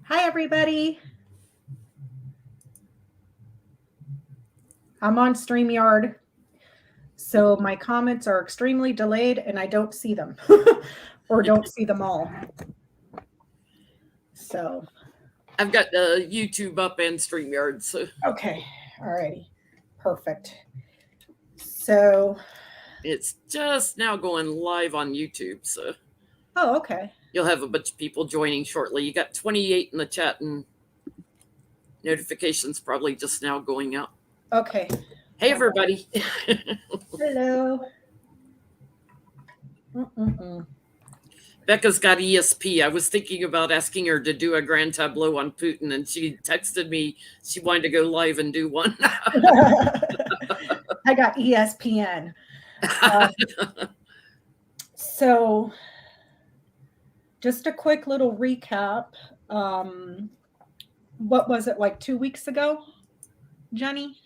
Hi, everybody. I'm on StreamYard, so my comments are extremely delayed and I don't see them or don't see them all. So I've got YouTube up and StreamYard. So okay, all righty, perfect. So it's just now going live on YouTube. So okay. You'll have a bunch of people joining shortly. You got 28 in the chat, and notifications probably just now going out. Okay. Hey, everybody. Hello. Becca's got ESP. I was thinking about asking her to do a grand tableau on Putin, and she texted me she wanted to go live and do one. I got ESPN. So just a quick little recap. What was it, like 2 weeks ago, Jenny?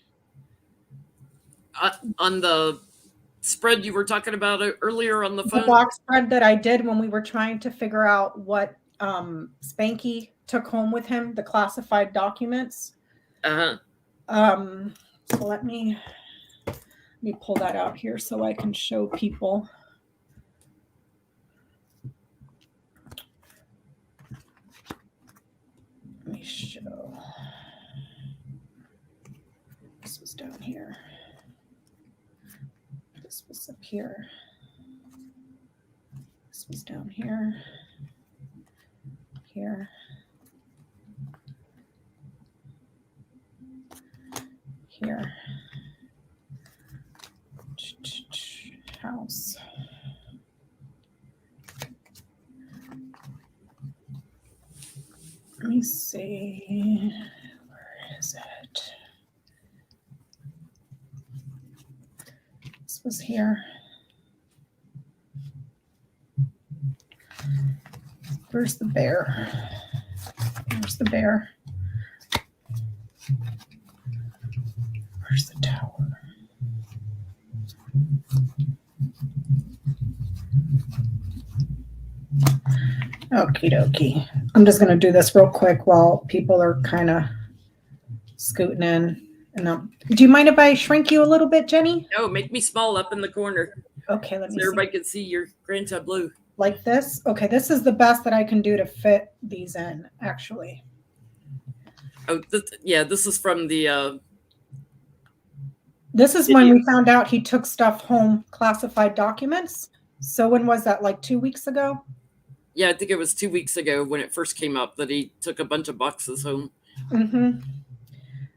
On the spread you were talking about earlier on the phone? The box spread that I did when we were trying to figure out what Spanky took home with him, the classified documents. So let me pull that out here so I can show people. Let me show. This was down here. This was up here. This was down here. Here. Here. House. Let me see. Where is it? This was here. Where's the bear? Where's the bear? Where's the tower? Okie dokie. I'm just going to do this real quick while people are kind of scooting in. And do you mind if I shrink you a little bit, Jenny? No, make me small up in the corner. Okay, let me see. Everybody can see your grand tableau. Like this? Okay, this is the best that I can do to fit these in, actually. Oh, yeah, this is from the... This is video. When we found out he took stuff home, classified documents. So when was that, like 2 weeks ago? Yeah, I think it was 2 weeks ago when it first came up that he took a bunch of boxes home. Mm-hmm.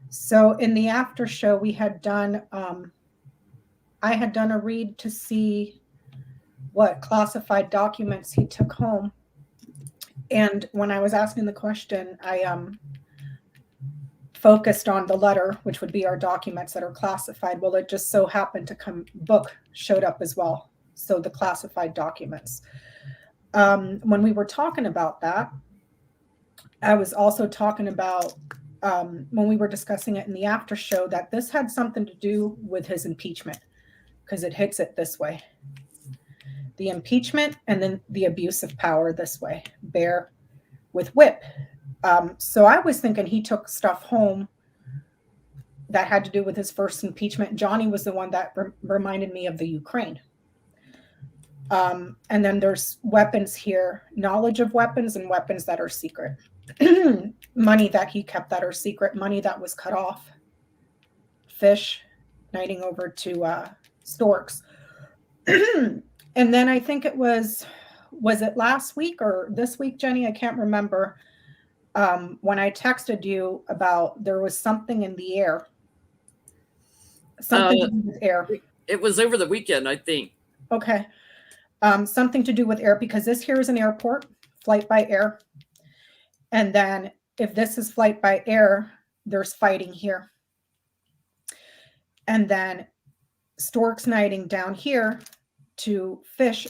So in the after show, we had done, I had done a read to see what classified documents he took home. And when I was asking the question, I focused on the letter, which would be our documents that are classified. Well, it just so happened to book showed up as well. So the classified documents. When we were talking about that, I was also talking about when we were discussing it in the after show that this had something to do with his impeachment because it hits it this way. The impeachment and then the abuse of power this way, bear with whip. So I was thinking he took stuff home that had to do with his first impeachment. Johnny was the one that reminded me of the Ukraine. And then there's weapons here, knowledge of weapons and weapons that are secret. Money that he kept that are secret, money that was cut off, fish, knighting over to storks. And then I think it was it last week or this week, Jenny? I can't remember. When I texted you about there was something in the air. Something to do with air. It was over the weekend, I think. Okay. Something to do with air because this here is an airport, flight by air. And then if this is flight by air, there's fighting here. And then storks knighting down here to fish.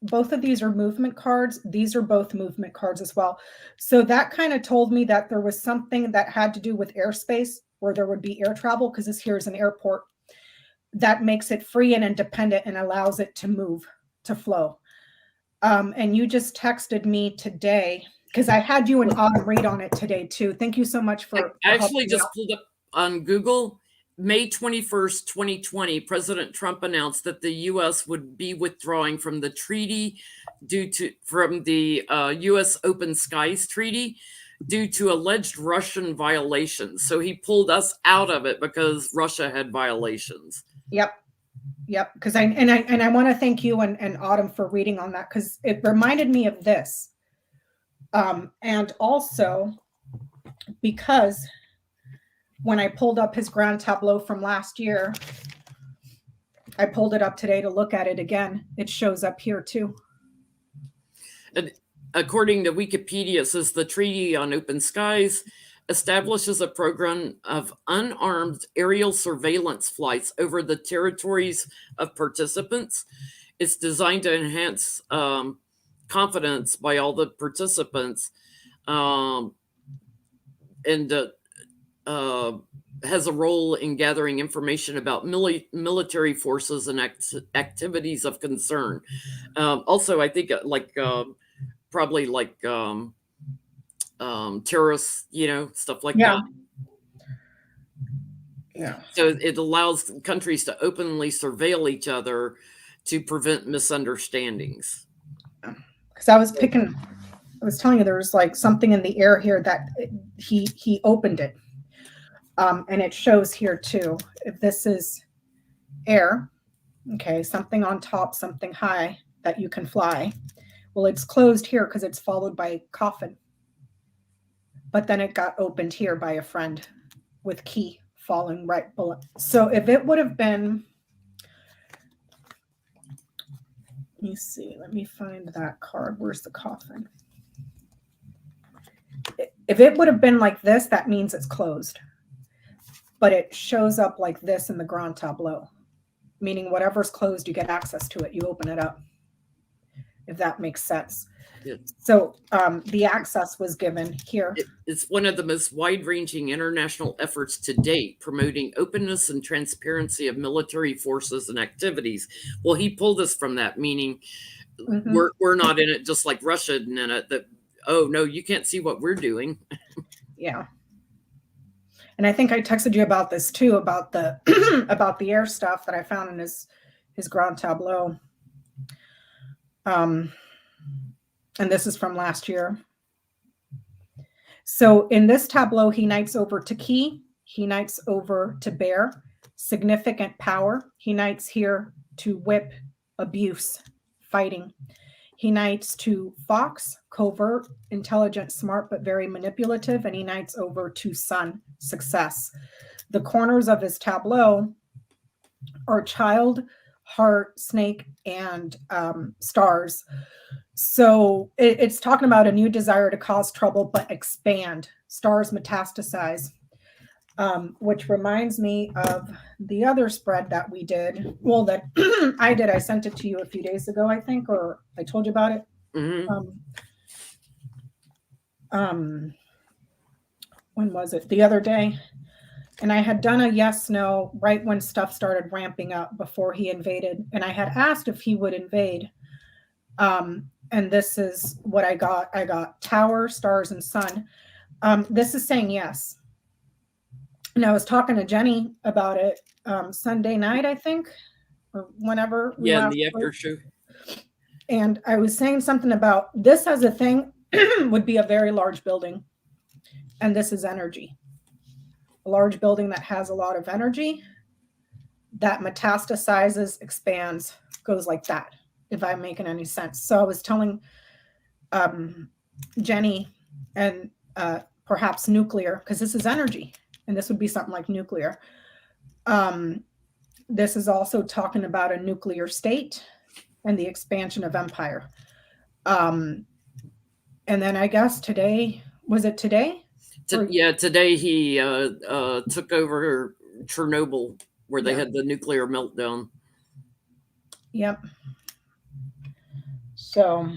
Both of these are movement cards. These are both movement cards as well. So that kind of told me that there was something that had to do with airspace where there would be air travel because this here is an airport that makes it free and independent and allows it to move, to flow. And you just texted me today because I had you and Autumn read on it today too. Thank you so much for I actually helping just out. pulled up on Google. May 21st, 2020, President Trump announced that the U.S. would be withdrawing from the treaty from the U.S. Open Skies Treaty due to alleged Russian violations. So he pulled us out of it because Russia had violations. Yep. Because I want to thank you and Autumn for reading on that, because it reminded me of this. And also because when I pulled up his grand tableau from last year, I pulled it up today to look at it again. It shows up here too. And according to Wikipedia, it says the Treaty on Open Skies establishes a program of unarmed aerial surveillance flights over the territories of participants. It's designed to enhance confidence by all the participants, and has a role in gathering information about military forces and activities of concern. Also, I think probably like terrorists, stuff like that. Yeah. So it allows countries to openly surveil each other to prevent misunderstandings. Because I was telling you there was like something in the air here that he opened it. And it shows here too. If this is air, okay, something on top, something high that you can fly. Well, it's closed here because it's followed by coffin. But then it got opened here by a friend with key falling right below. So if it would have been, let me see, let me find that card. Where's the coffin? If it would have been like this, that means it's closed. But it shows up like this in the grand tableau, meaning whatever's closed, you get access to it. You open it up, if that makes sense. Yeah. So the access was given here. It's one of the most wide-ranging international efforts to date, promoting openness and transparency of military forces and activities. Well, he pulled us from that, meaning we're not in it just like Russia in it. That, oh no, you can't see what we're doing. Yeah. And I think I texted you about this too, about the about the air stuff that I found in his grand tableau. And this is from last year. So in this tableau, he knights over to key, he knights over to bear, significant power. He knights here to whip, abuse, fighting. He knights to fox, covert, intelligent, smart, but very manipulative. And he knights over to sun, success. The corners of his tableau are child, heart, snake, and stars. So it's talking about a new desire to cause trouble, but expand. Stars metastasize, which reminds me of the other spread that we did. Well, that I did. I sent it to you a few days ago, I think, or I told you about it. When was it? The other day. And I had done a yes, no, right when stuff started ramping up before he invaded. And I had asked if he would invade. And this is what I got. I got tower, stars, and sun. This is saying yes. And I was talking to Jenny about it Sunday night, I think, or whenever. Yeah, in the after show. And I was saying something about this as a thing would be a very large building. And this is energy. A large building that has a lot of energy that metastasizes, expands, goes like that, if I'm making any sense. So I was telling Jenny and perhaps nuclear, because this is energy, and this would be something like nuclear. This is also talking about a nuclear state and the expansion of empire. And then I guess today, was it today? Yeah, today he took over Chernobyl, where they had the nuclear meltdown. Yep. So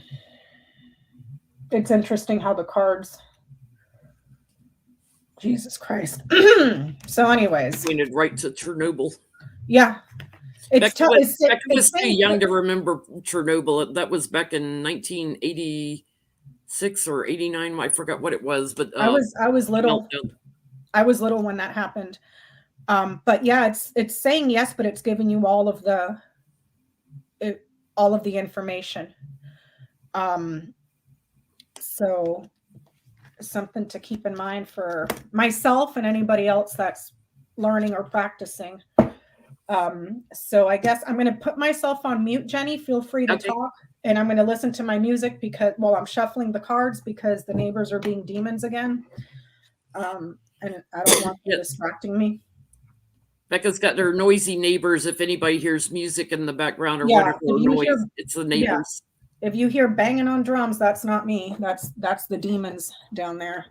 it's interesting how the cards, Jesus Christ. So anyways. Pointed right to Chernobyl. Yeah. It's Becca was too young to remember Chernobyl. That was back in 1986 or 89. I forgot what it was, but I was little. I was little when that happened. But yeah, it's saying yes, but it's giving you all of the information. So something to keep in mind for myself and anybody else that's learning or practicing. So I guess I'm going to put myself on mute, Jenny. Feel free to talk, and I'm going to listen to my music while I'm shuffling the cards, because the neighbors are being demons again. And I don't want them distracting me. Becca's got her noisy neighbors. If anybody hears music in the background or wonderful noise, it's the neighbors. Yeah. If you hear banging on drums, that's not me. That's the demons down there.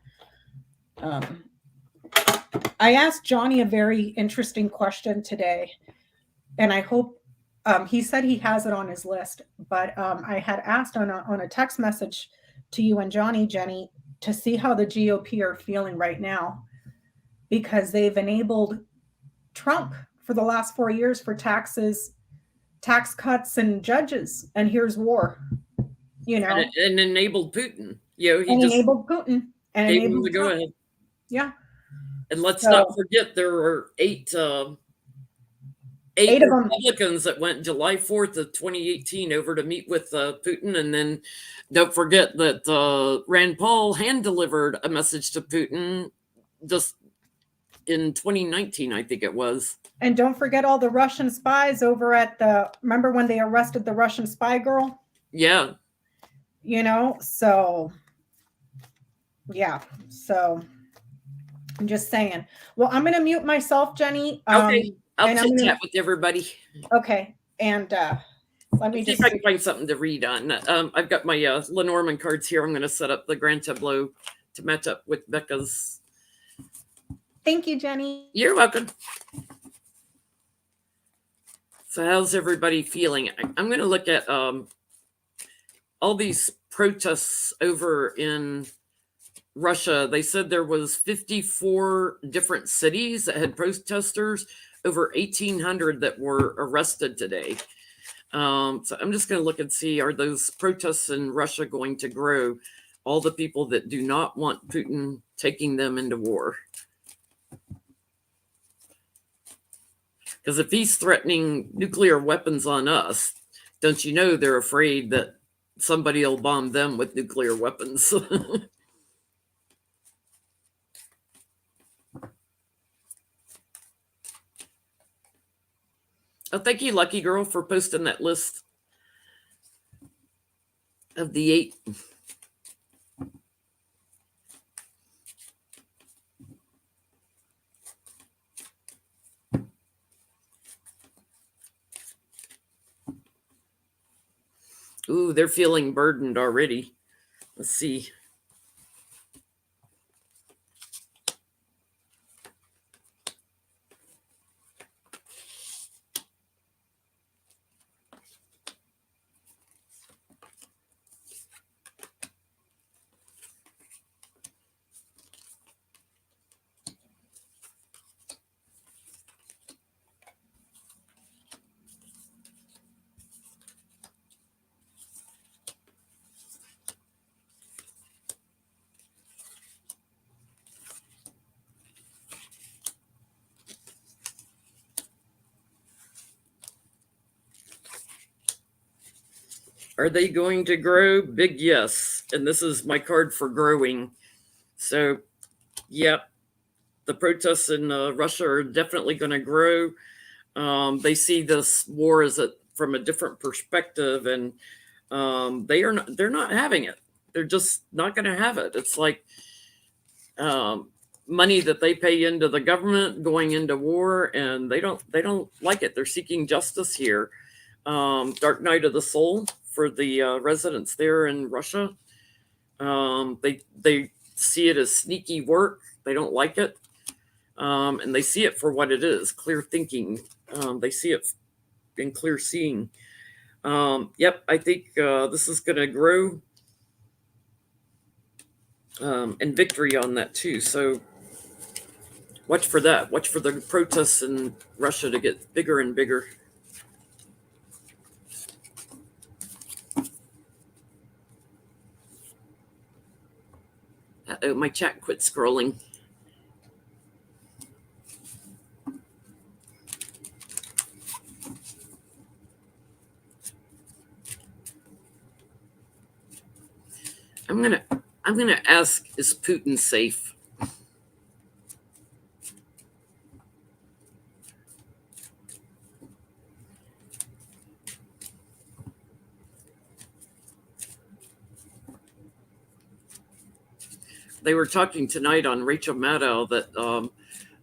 I asked Johnny a very interesting question today, and I hope he said he has it on his list. But I had asked on a text message to you and Johnny, Jenny, to see how the GOP are feeling right now, because they've enabled Trump for the last 4 years for taxes, tax cuts, and judges, and here's war. And enabled Putin. Enabled Putin and gave him the go ahead. Yeah. And let's not forget there were eight Republicans that went July 4th of 2018 over to meet with Putin. And then don't forget that Rand Paul hand-delivered a message to Putin just in 2019, I think it was. And don't forget all the Russian spies over at remember when they arrested the Russian spy girl? Yeah. So, yeah. So I'm just saying. Well, I'm going to mute myself, Jenny. Okay. I'll chat with everybody. Okay. And let me see if I can find something to read on. I've got my Lenormand cards here. I'm going to set up the grand tableau to match up with Becca's. Thank you, Jenny. You're welcome. So how's everybody feeling? I'm going to look at all these protests over in Russia. They said there was 54 different cities that had protesters, over 1,800 that were arrested today. So I'm just going to look and see, are those protests in Russia going to grow? All the people that do not want Putin taking them into war. Because if he's threatening nuclear weapons on us, don't you know they're afraid that somebody will bomb them with nuclear weapons? Oh, thank you, Lucky Girl, for posting that list of the 8. Ooh, they're feeling burdened already. Let's see. Are they going to grow? Big yes. And this is my card for growing. So, yep, the protests in Russia are definitely going to grow. They see this war as from a different perspective, and they're not having it. They're just not going to have it. It's like money that they pay into the government going into war, and they don't like it. They're seeking justice here. Dark night of the soul for the residents there in Russia. They see it as sneaky work. They don't like it. And they see it for what it is, clear thinking. They see it in clear seeing. Yep, I think this is going to grow. And victory on that too. So watch for that. Watch for the protests in Russia to get bigger and bigger. My chat quit scrolling. I'm gonna ask, is Putin safe? They were talking tonight on Rachel Maddow that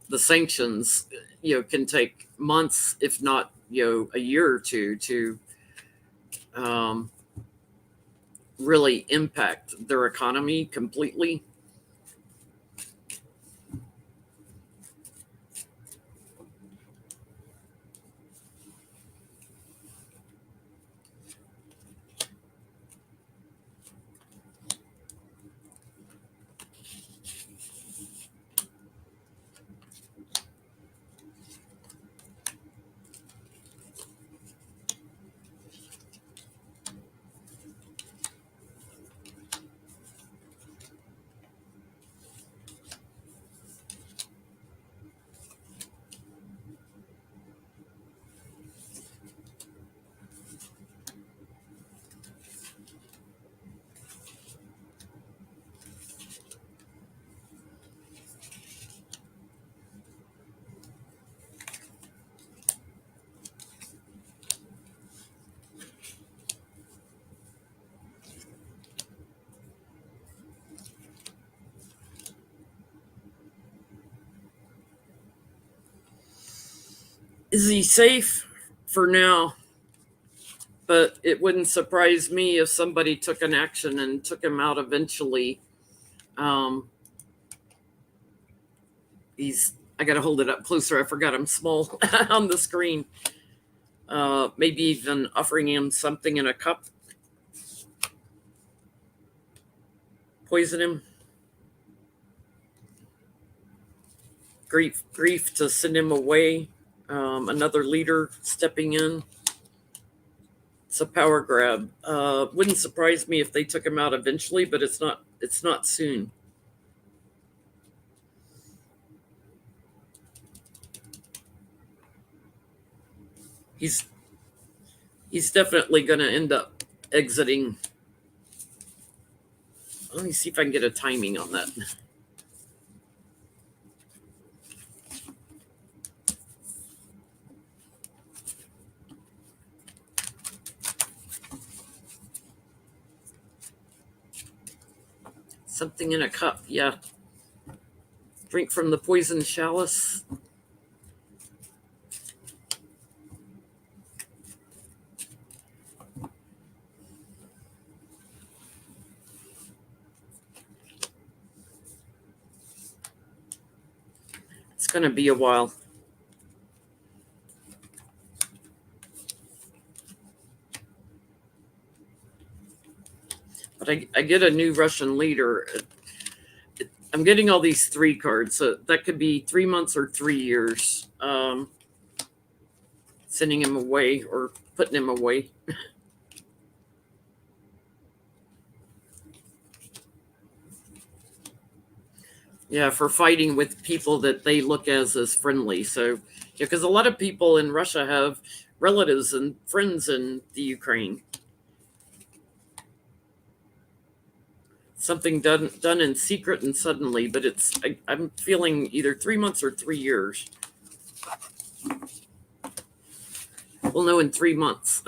the sanctions, can take months, if not, a year or two to really impact their economy completely. Is he safe for now? But it wouldn't surprise me if somebody took an action and took him out eventually. I got to hold it up closer. I forgot I'm small on the screen. Maybe even offering him something in a cup. Poison him. Grief to send him away. Another leader stepping in. It's a power grab. Wouldn't surprise me if they took him out eventually, but it's not soon. He's definitely going to end up exiting. Let me see if I can get a timing on that. Something in a cup, yeah. Drink from the poison chalice. It's going to be a while. But I get a new Russian leader. I'm getting all these 3 cards, so that could be 3 months or 3 years. Sending him away or putting him away. Yeah, for fighting with people that they look as friendly. So, because a lot of people in Russia have relatives and friends in the Ukraine. Something done in secret and suddenly, but I'm feeling either 3 months or 3 years. We'll know in 3 months.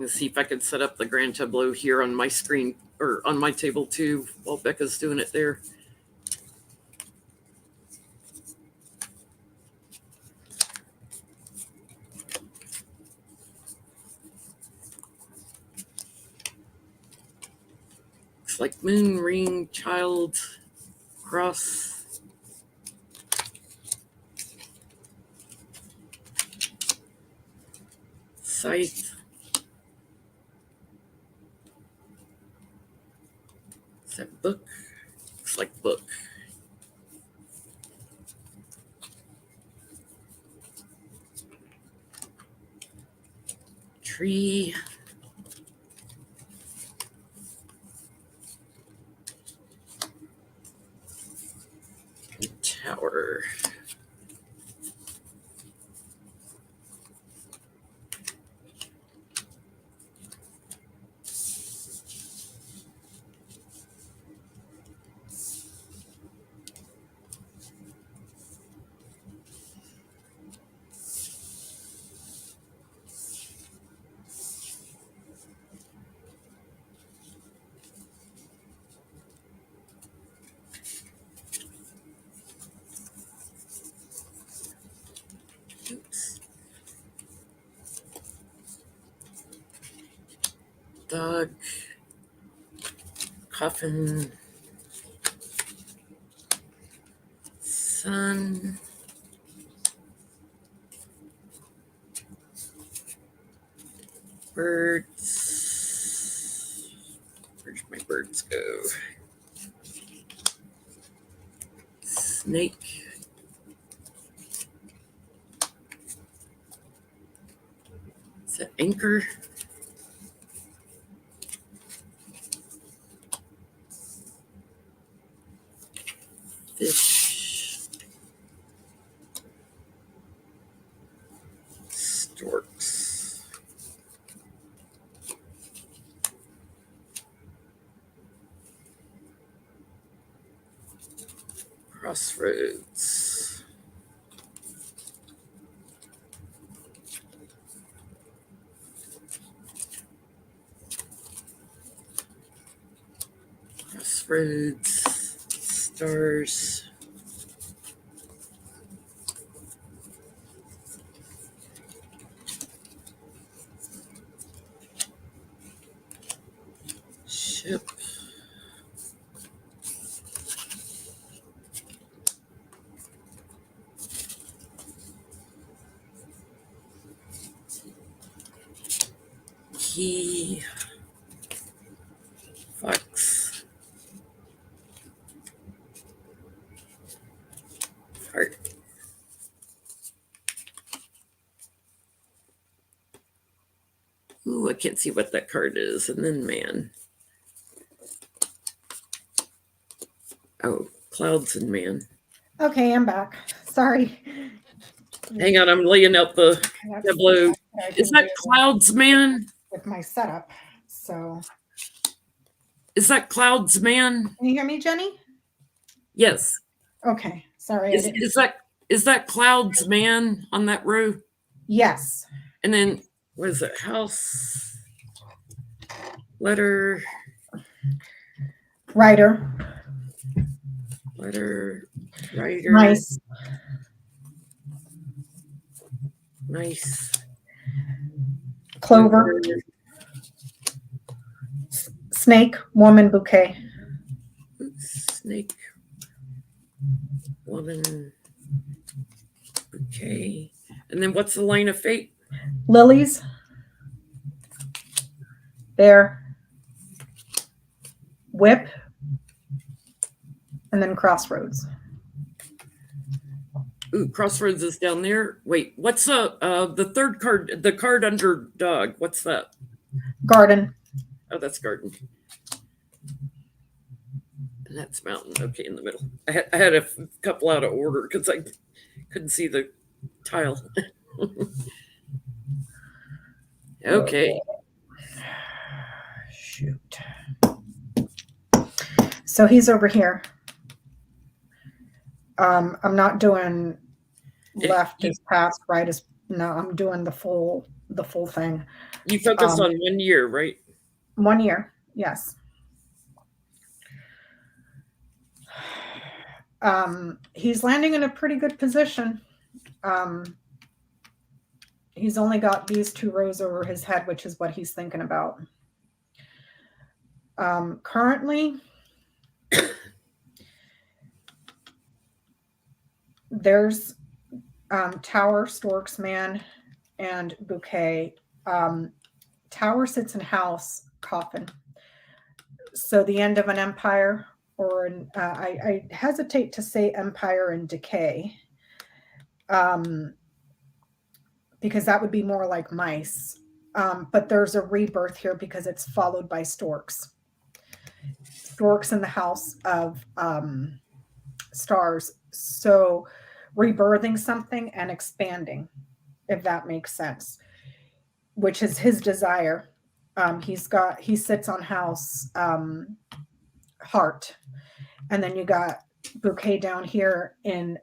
Let's see if I can set up the grand tableau here on my screen or on my table too while Becca's doing it there. Looks like moon, ring, child, cross. Scythe. Is that book? Looks like book. Tree. Tower. Oops. Dog. Coffin. Sun. Birds. Where'd my birds go? Snake. Is that anchor? Fish. Storks. Crossroads. Crossroads. Stars. Ship. Key. Fox. Heart. Ooh, I can't see what that card is. And then man. Oh, clouds and man. Okay, I'm back. Sorry. Hang on, I'm laying out the tableau. Is that clouds, man? With my setup. So. Is that clouds, man? Can you hear me, Jenny? Yes. Okay. Sorry. Is that clouds, man, on that row? Yes. And then what is it? House. Letter. Writer. Letter. Writer. Nice. Nice. Clover. Snake. Woman. Bouquet. Snake. Woman. Bouquet. And then what's the line of fate? Lilies. Bear. Whip. And then crossroads. Ooh, crossroads is down there. Wait, what's the third card? The card under dog. What's that? Garden. Oh, that's garden. And that's mountain. Okay, in the middle. I had a couple out of order because I couldn't see the tile. Okay. Shoot. So he's over here. I'm not doing left is past, right is no. I'm doing the full thing. You focus on 1 year, right? 1 year, yes. He's landing in a pretty good position. He's only got these 2 rows over his head, which is what he's thinking about. Currently, there's Tower, Storks Man, and Bouquet. Tower sits in house, coffin. So the end of an empire, or I hesitate to say empire in decay, because that would be more like mice. But there's a rebirth here because it's followed by storks. Storks in the house of stars. So rebirthing something and expanding, if that makes sense, which is his desire. He sits on house heart, and then you got Bouquet down here in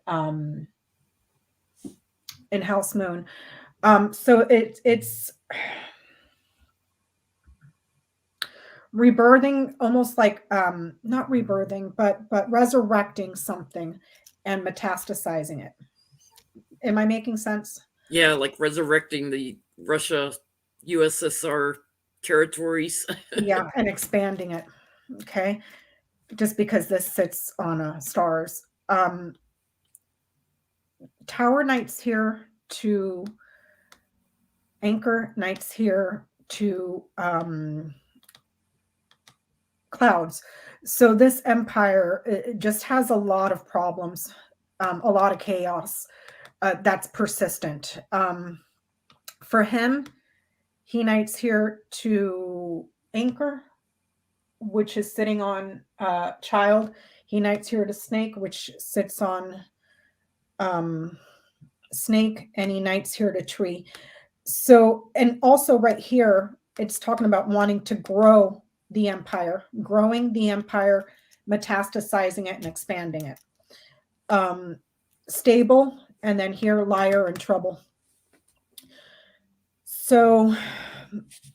house moon. So it's rebirthing, almost like not rebirthing, but resurrecting something and metastasizing it. Am I making sense? Yeah, like resurrecting the Russia USSR territories. Yeah, and expanding it. Okay. Just because this sits on stars. Tower Knights here to anchor, Knights here to clouds. So this empire, it just has a lot of problems, a lot of chaos that's persistent. For him, he Knights here to anchor, which is sitting on child. He Knights here to snake, which sits on snake, and he Knights here to tree. So, and also right here, it's talking about wanting to grow the empire, growing the empire, metastasizing it and expanding it. Stable, and then here, liar and trouble. So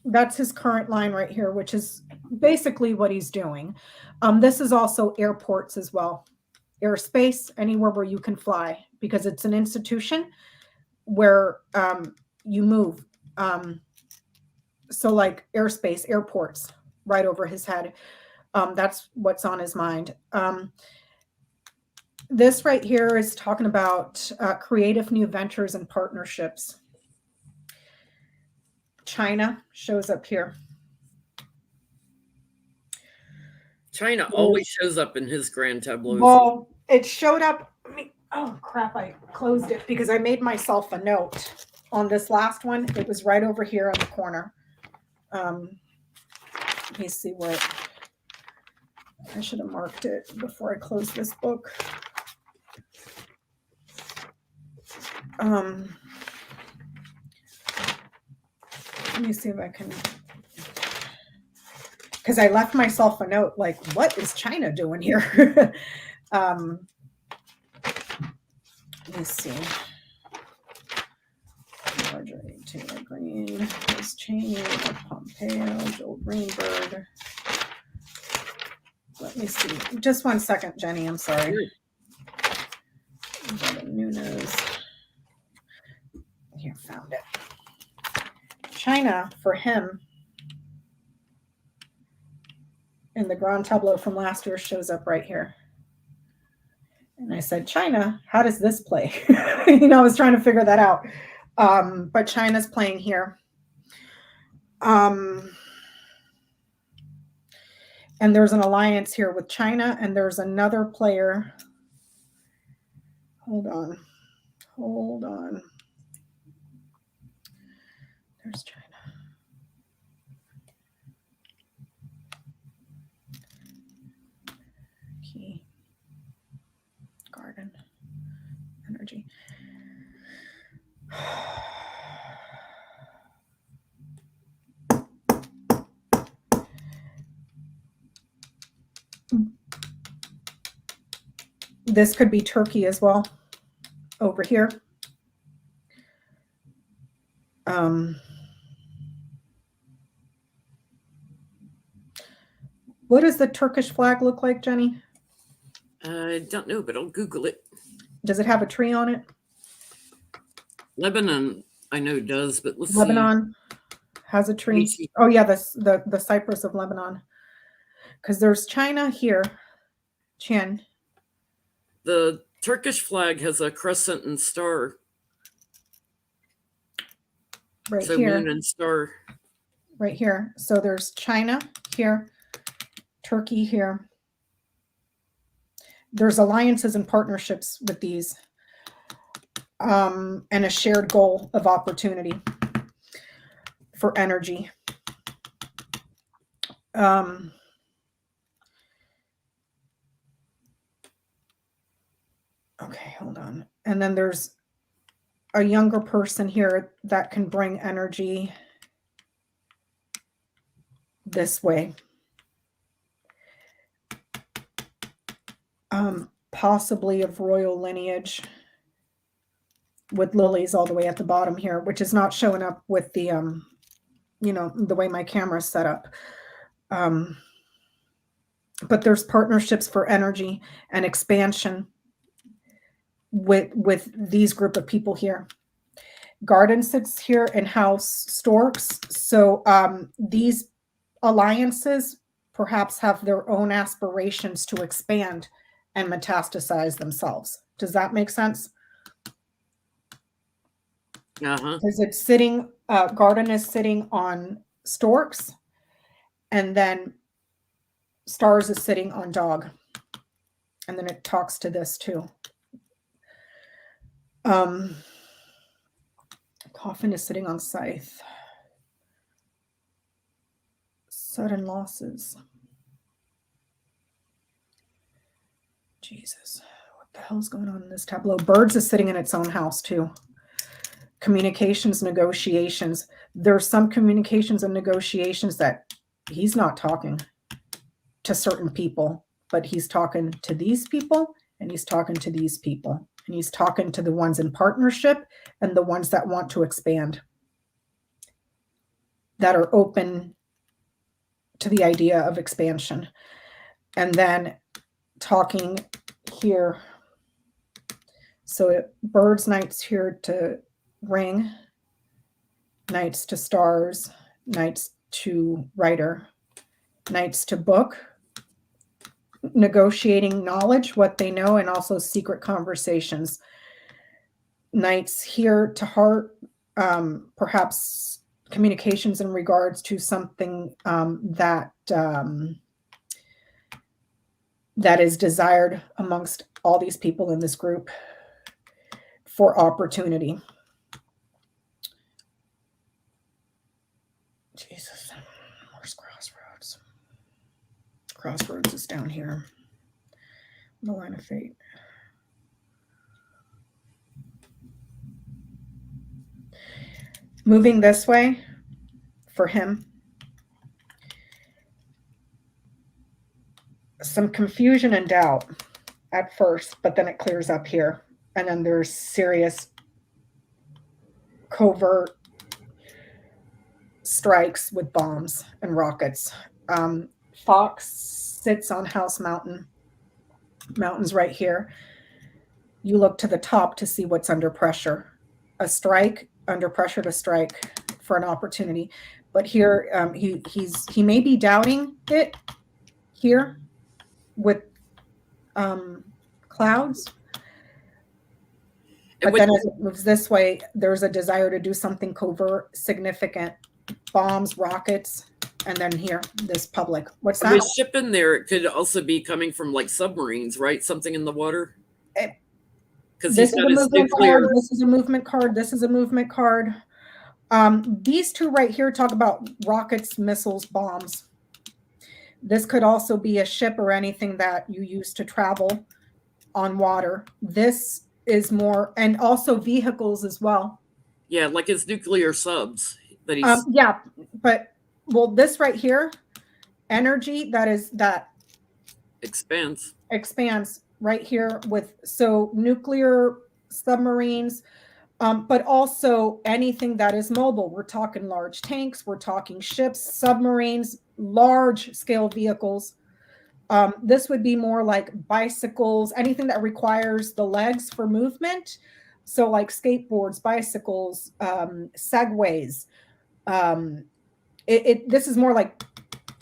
that's his current line right here, which is basically what he's doing. This is also airports as well. Airspace, anywhere where you can fly, because it's an institution where you move. So like airspace, airports, right over his head. That's what's on his mind. This right here is talking about creative new ventures and partnerships. China shows up here. China always shows up in his grand tableaus. Well, it showed up. Oh crap, I closed it because I made myself a note on this last one. It was right over here in the corner. Let me see what I should have marked it before I closed this book. Let me see if I can, because I left myself a note like, what is China doing here? Let me see. Marjorie Taylor Greene, Liz Cheney, Pompeo, Joel Greenberg. Let me see. Just 1 second, Jenny. I'm sorry. Nunes. Here, found it. China, for him, in the grand tableau from last year, shows up right here. And I said, China, how does this play? I was trying to figure that out. But China's playing here. And there's an alliance here with China, and there's another player. Hold on. There's China. Key. Garden. Energy. This could be Turkey as well, over here. What does the Turkish flag look like, Jenny? I don't know, but I'll Google it. Does it have a tree on it? Lebanon, I know does, but let's Lebanon see. has a tree. Oh yeah, the cypress of Lebanon. because there's China here, Chin. The Turkish flag has a crescent and star. Right so here. moon and star. Right here. So there's China here, Turkey here. There's alliances and partnerships with these, and a shared goal of opportunity for energy. Okay, hold on. And then there's a younger person here that can bring energy this way. Possibly of royal lineage, with lilies all the way at the bottom here, which is not showing up with the, the way my camera's set up. But there's partnerships for energy and expansion with these group of people here. Garden sits here in house storks. So these alliances perhaps have their own aspirations to expand and metastasize themselves. Does that make sense? Because it's sitting, garden is sitting on storks, and then stars is sitting on dog. And then it talks to this too. Coffin is sitting on scythe. Sudden losses. Jesus, what the hell's going on in this tableau? Birds is sitting in its own house too. Communications, negotiations. There's some communications and negotiations that he's not talking to certain people, but he's talking to these people, and he's talking to these people, and he's talking to the ones in partnership and the ones that want to expand, that are open to the idea of expansion. And then talking here. So birds, nights here to ring, nights to stars, nights to writer, nights to book, negotiating knowledge, what they know, and also secret conversations. Nights here to heart, perhaps communications in regards to something that is desired amongst all these people in this group for opportunity. Jesus, where's Crossroads? Crossroads is down here. The line of fate. Moving this way for him. Some confusion and doubt at first, but then it clears up here. And then there's serious covert strikes with bombs and rockets. Fox sits on House Mountain. Mountain's right here. You look to the top to see what's under pressure. A strike, under pressure to strike for an opportunity. But here, he may be doubting it here with clouds. But then as it moves this way, there's a desire to do something covert, significant, bombs, rockets, and then here, this public. What's that? The ship in there, it could also be coming from like submarines, right? Something in the water. Because he's got his nuclear. This is a movement card. This is a movement card. These two right here talk about rockets, missiles, bombs. This could also be a ship or anything that you use to travel on water. This is more, and also vehicles as well. Yeah, like his nuclear subs that he's. Yeah, but well, this right here, energy that expands right here with, so nuclear submarines, but also anything that is mobile. We're talking large tanks, we're talking ships, submarines, large scale vehicles. This would be more like bicycles, anything that requires the legs for movement. So like skateboards, bicycles, segways. This is more like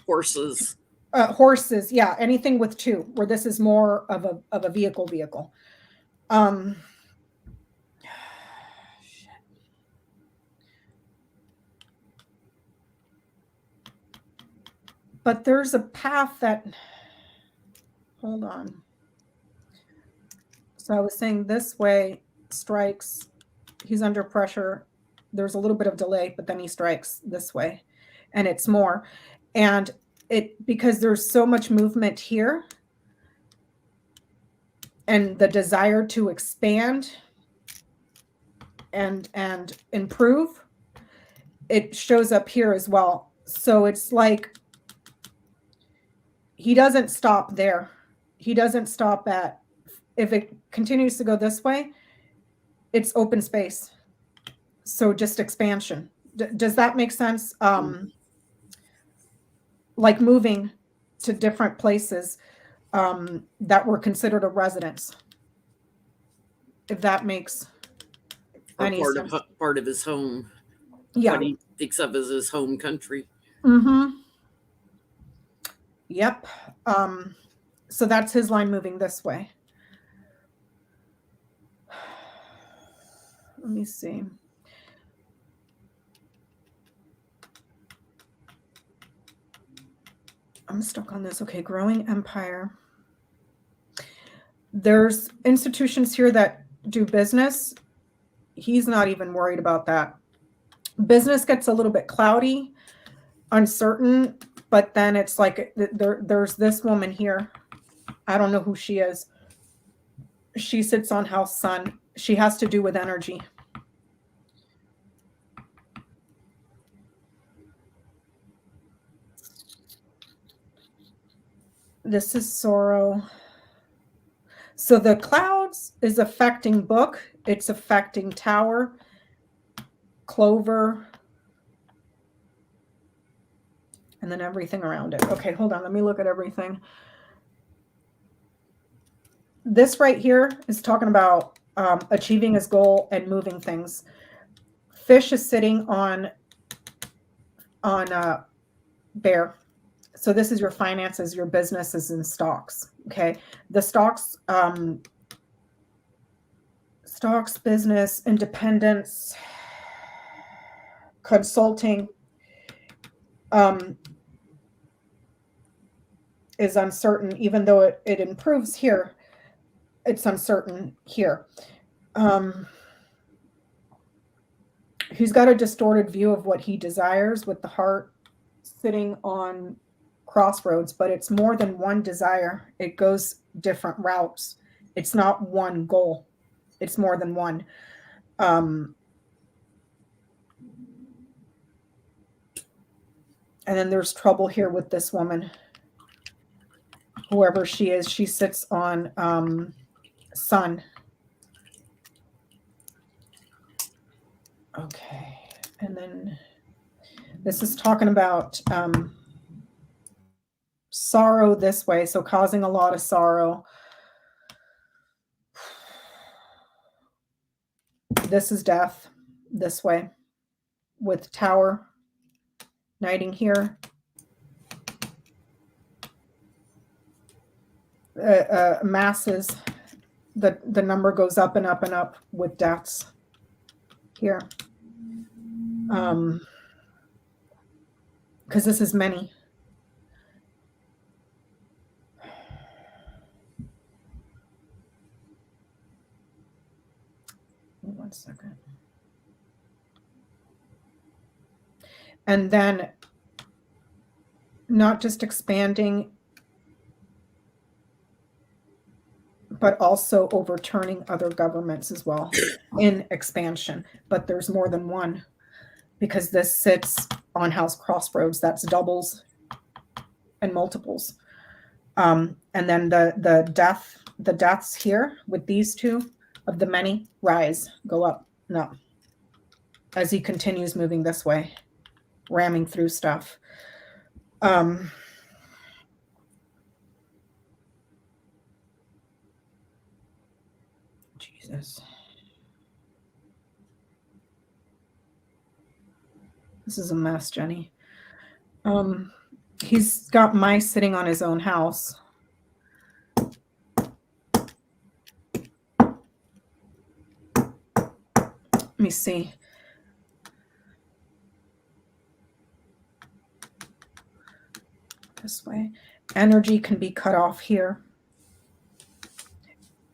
horses. Horses, yeah, anything with two, where this is more of a vehicle. Shit. But there's a path that, hold on. So I was saying this way strikes, he's under pressure. There's a little bit of delay, but then he strikes this way, and it's more. And because there's so much movement here and the desire to expand and improve, it shows up here as well. So it's like he doesn't stop there. He doesn't stop at, if it continues to go this way, it's open space. So just expansion. Does that make sense? Like moving to different places that were considered a residence. If that makes any sense. Part of his home. Yeah. What he thinks of as his home country. Mm-hmm. Yep. So that's his line moving this way. Let me see. I'm stuck on this. Okay, growing empire. There's institutions here that do business. He's not even worried about that. Business gets a little bit cloudy, uncertain, but then it's like there's this woman here. I don't know who she is. She sits on house sun. She has to do with energy. This is sorrow. So the clouds is affecting book. It's affecting tower, clover, and then everything around it. Okay, hold on. Let me look at everything. This right here is talking about achieving his goal and moving things. Fish is sitting on bear. So this is your finances, your businesses, and stocks. Okay, the stocks, business, independence, consulting, is uncertain. Even though it improves here, it's uncertain here. He's got a distorted view of what he desires, with the heart sitting on crossroads, but it's more than one desire. It goes different routes. It's not one goal. It's more than one. And then there's trouble here with this woman. Whoever she is, she sits on sun. Okay. And then this is talking about sorrow this way, so causing a lot of sorrow. This is death this way, with tower, knighting here. Masses, the number goes up and up and up with deaths here. Because this is many. One second. And then not just expanding, but also overturning other governments as well in expansion. But there's more than one, because this sits on house crossroads. That's doubles and multiples. And then the deaths here with these two of the many rise, go up, no, as he continues moving this way, ramming through stuff. Jesus. This is a mess, Jenny. He's got mice sitting on his own house. Let me see. This way. Energy can be cut off here.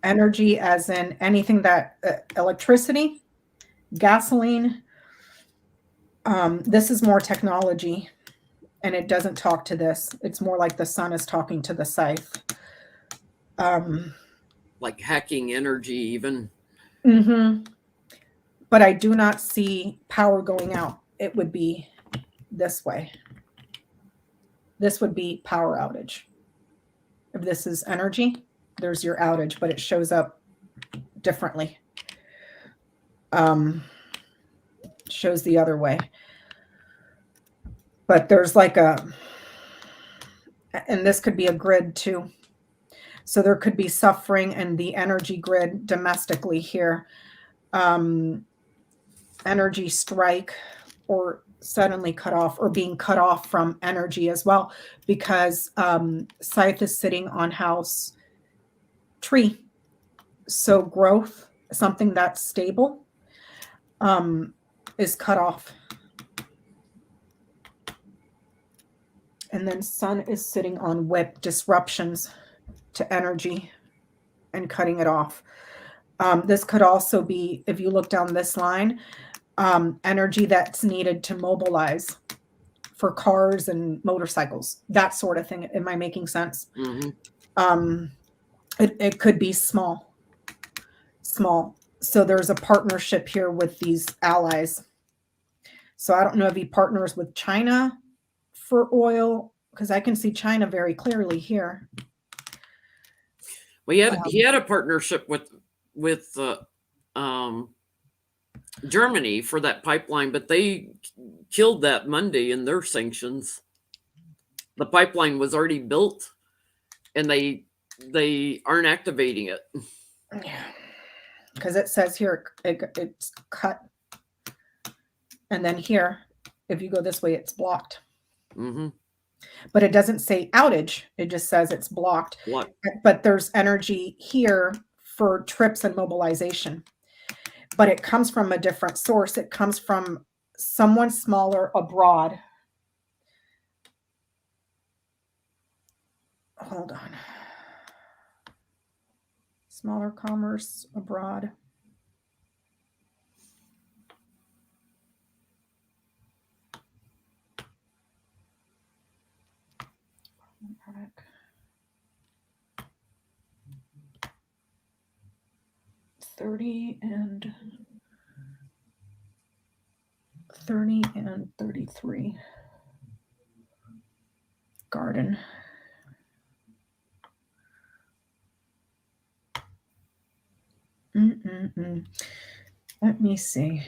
Energy as in anything that electricity, gasoline. This is more technology, and it doesn't talk to this. It's more like the sun is talking to the scythe. Like hacking energy even. But I do not see power going out. It would be this way. This would be power outage. If this is energy, there's your outage, but it shows up differently. Shows the other way. But there's like and this could be a grid too. So there could be suffering in the energy grid domestically here. Energy strike or suddenly cut off or being cut off from energy as well, because scythe is sitting on house tree. So growth, something that's stable, is cut off. And then sun is sitting on whip, disruptions to energy and cutting it off. This could also be, if you look down this line, energy that's needed to mobilize for cars and motorcycles, that sort of thing. Am I making sense? It could be small. So there's a partnership here with these allies. So I don't know if he partners with China for oil, because I can see China very clearly here. Well, he had a partnership with Germany for that pipeline, but they killed that Monday in their sanctions. The pipeline was already built, and they aren't activating it. Yeah, because it says here it's cut, and then here, if you go this way, it's blocked. But it doesn't say outage. It just says it's blocked. But there's energy here for trips and mobilization. But it comes from a different source. It comes from someone smaller abroad. Hold on. Smaller commerce abroad. Product. 30 and 33. Garden. Let me see.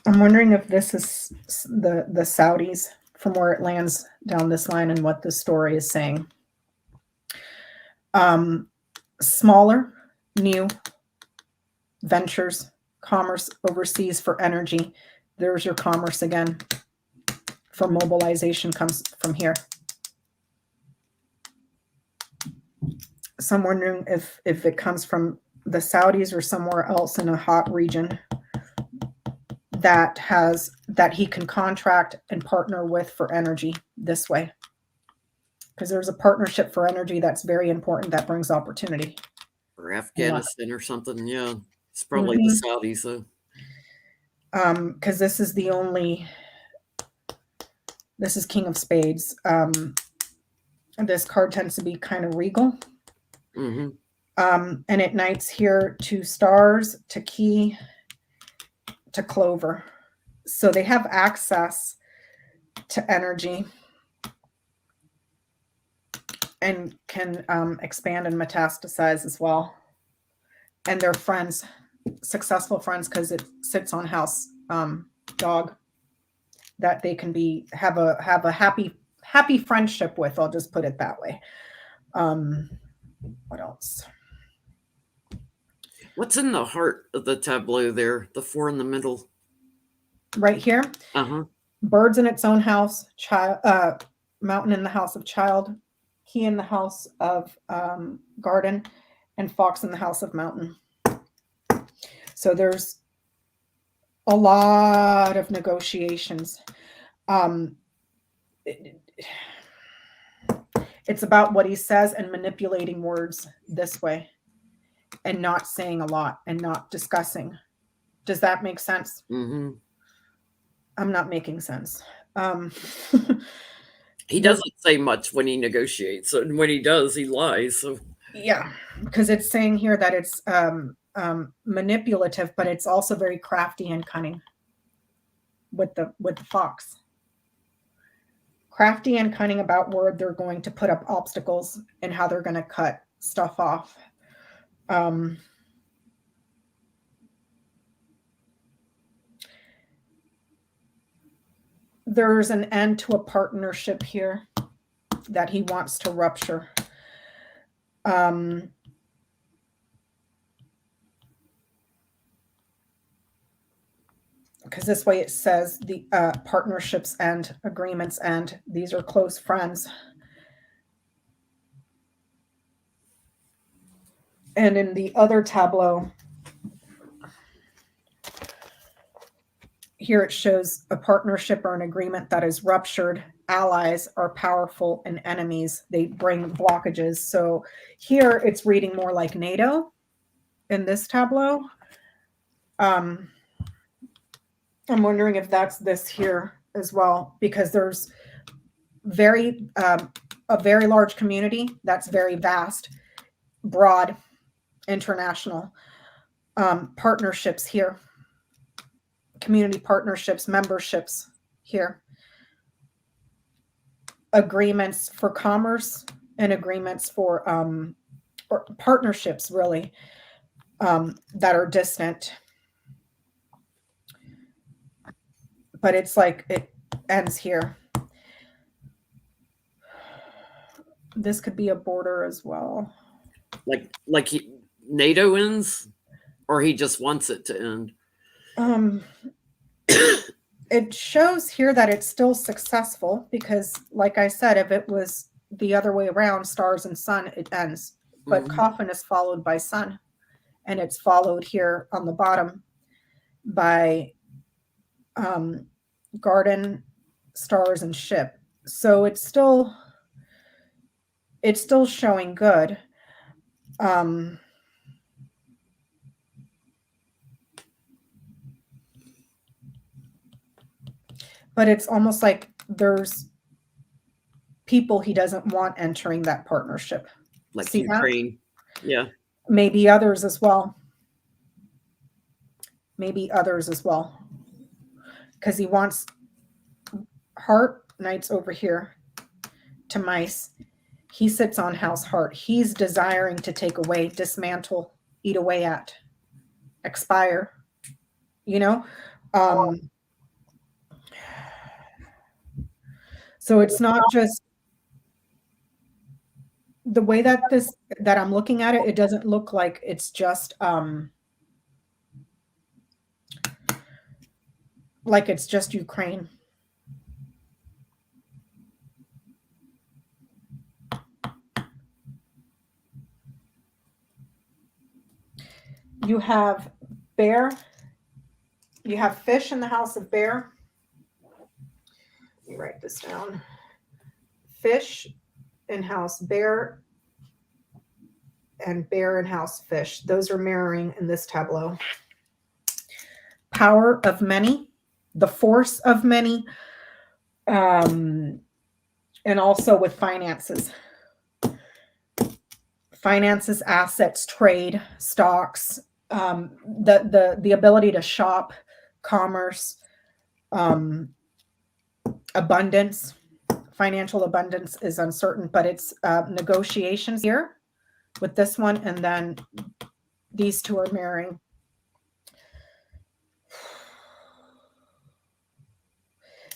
I'm wondering if this is the Saudis from where it lands down this line and what the story is saying. Smaller, new ventures, commerce overseas for energy. There's your commerce again. For mobilization comes from here. So I'm wondering if it comes from the Saudis or somewhere else in a hot region that he can contract and partner with for energy this way. Because there's a partnership for energy that's very important that brings opportunity. Or Afghanistan or something, yeah. It's probably the Saudis, though. Because this is King of Spades. This card tends to be kind of regal. And it knights here 2 stars to key to clover. So they have access to energy and can expand and metastasize as well. And they're friends, successful friends, because it sits on house dog that they can have a happy friendship with. I'll just put it that way. What else? What's in the heart of the tableau there? The 4 in the middle. Right here. Uh-huh. Birds in its own house, mountain in the house of child, key in the house of garden, and fox in the house of mountain. So there's a lot of negotiations. It's about what he says and manipulating words this way and not saying a lot and not discussing. Does that make sense? Mm-hmm. I'm not making sense. He doesn't say much when he negotiates, and when he does, he lies. So yeah, because it's saying here that it's manipulative, but it's also very crafty and cunning with the fox. Crafty and cunning about where they're going to put up obstacles and how they're going to cut stuff off. There's an end to a partnership here that he wants to rupture. Because this way it says the partnerships and agreements and these are close friends. And in the other tableau, here it shows a partnership or an agreement that is ruptured. Allies are powerful and enemies, they bring blockages. So here it's reading more like NATO in this tableau. I'm wondering if that's this here as well, because there's a very large community that's very vast, broad, international partnerships here, community partnerships, memberships here, agreements for commerce and agreements for or partnerships really that are distant. But it's like it ends here. This could be a border as well. Like NATO ends, or he just wants it to end? It shows here that it's still successful because, like I said, if it was the other way around, stars and sun, it ends. But coffin is followed by sun, and it's followed here on the bottom by garden, stars, and ship. So it's still showing good. But it's almost like there's people he doesn't want entering that partnership. Like See Ukraine. that? Yeah. Maybe others as well. Because he wants heart, knights over here to mice. He sits on house heart. He's desiring to take away, dismantle, eat away at, expire, So it's not just the way that I'm looking at it. It doesn't look like it's just Ukraine. You have bear. You have fish in the house of bear. Let me write this down. Fish in house bear and bear in house fish. Those are mirroring in this tableau. Power of many, the force of many, and also with finances. Finances, assets, trade, stocks, the ability to shop, commerce, abundance. Financial abundance is uncertain, but it's negotiations here with this one, and then these two are mirroring.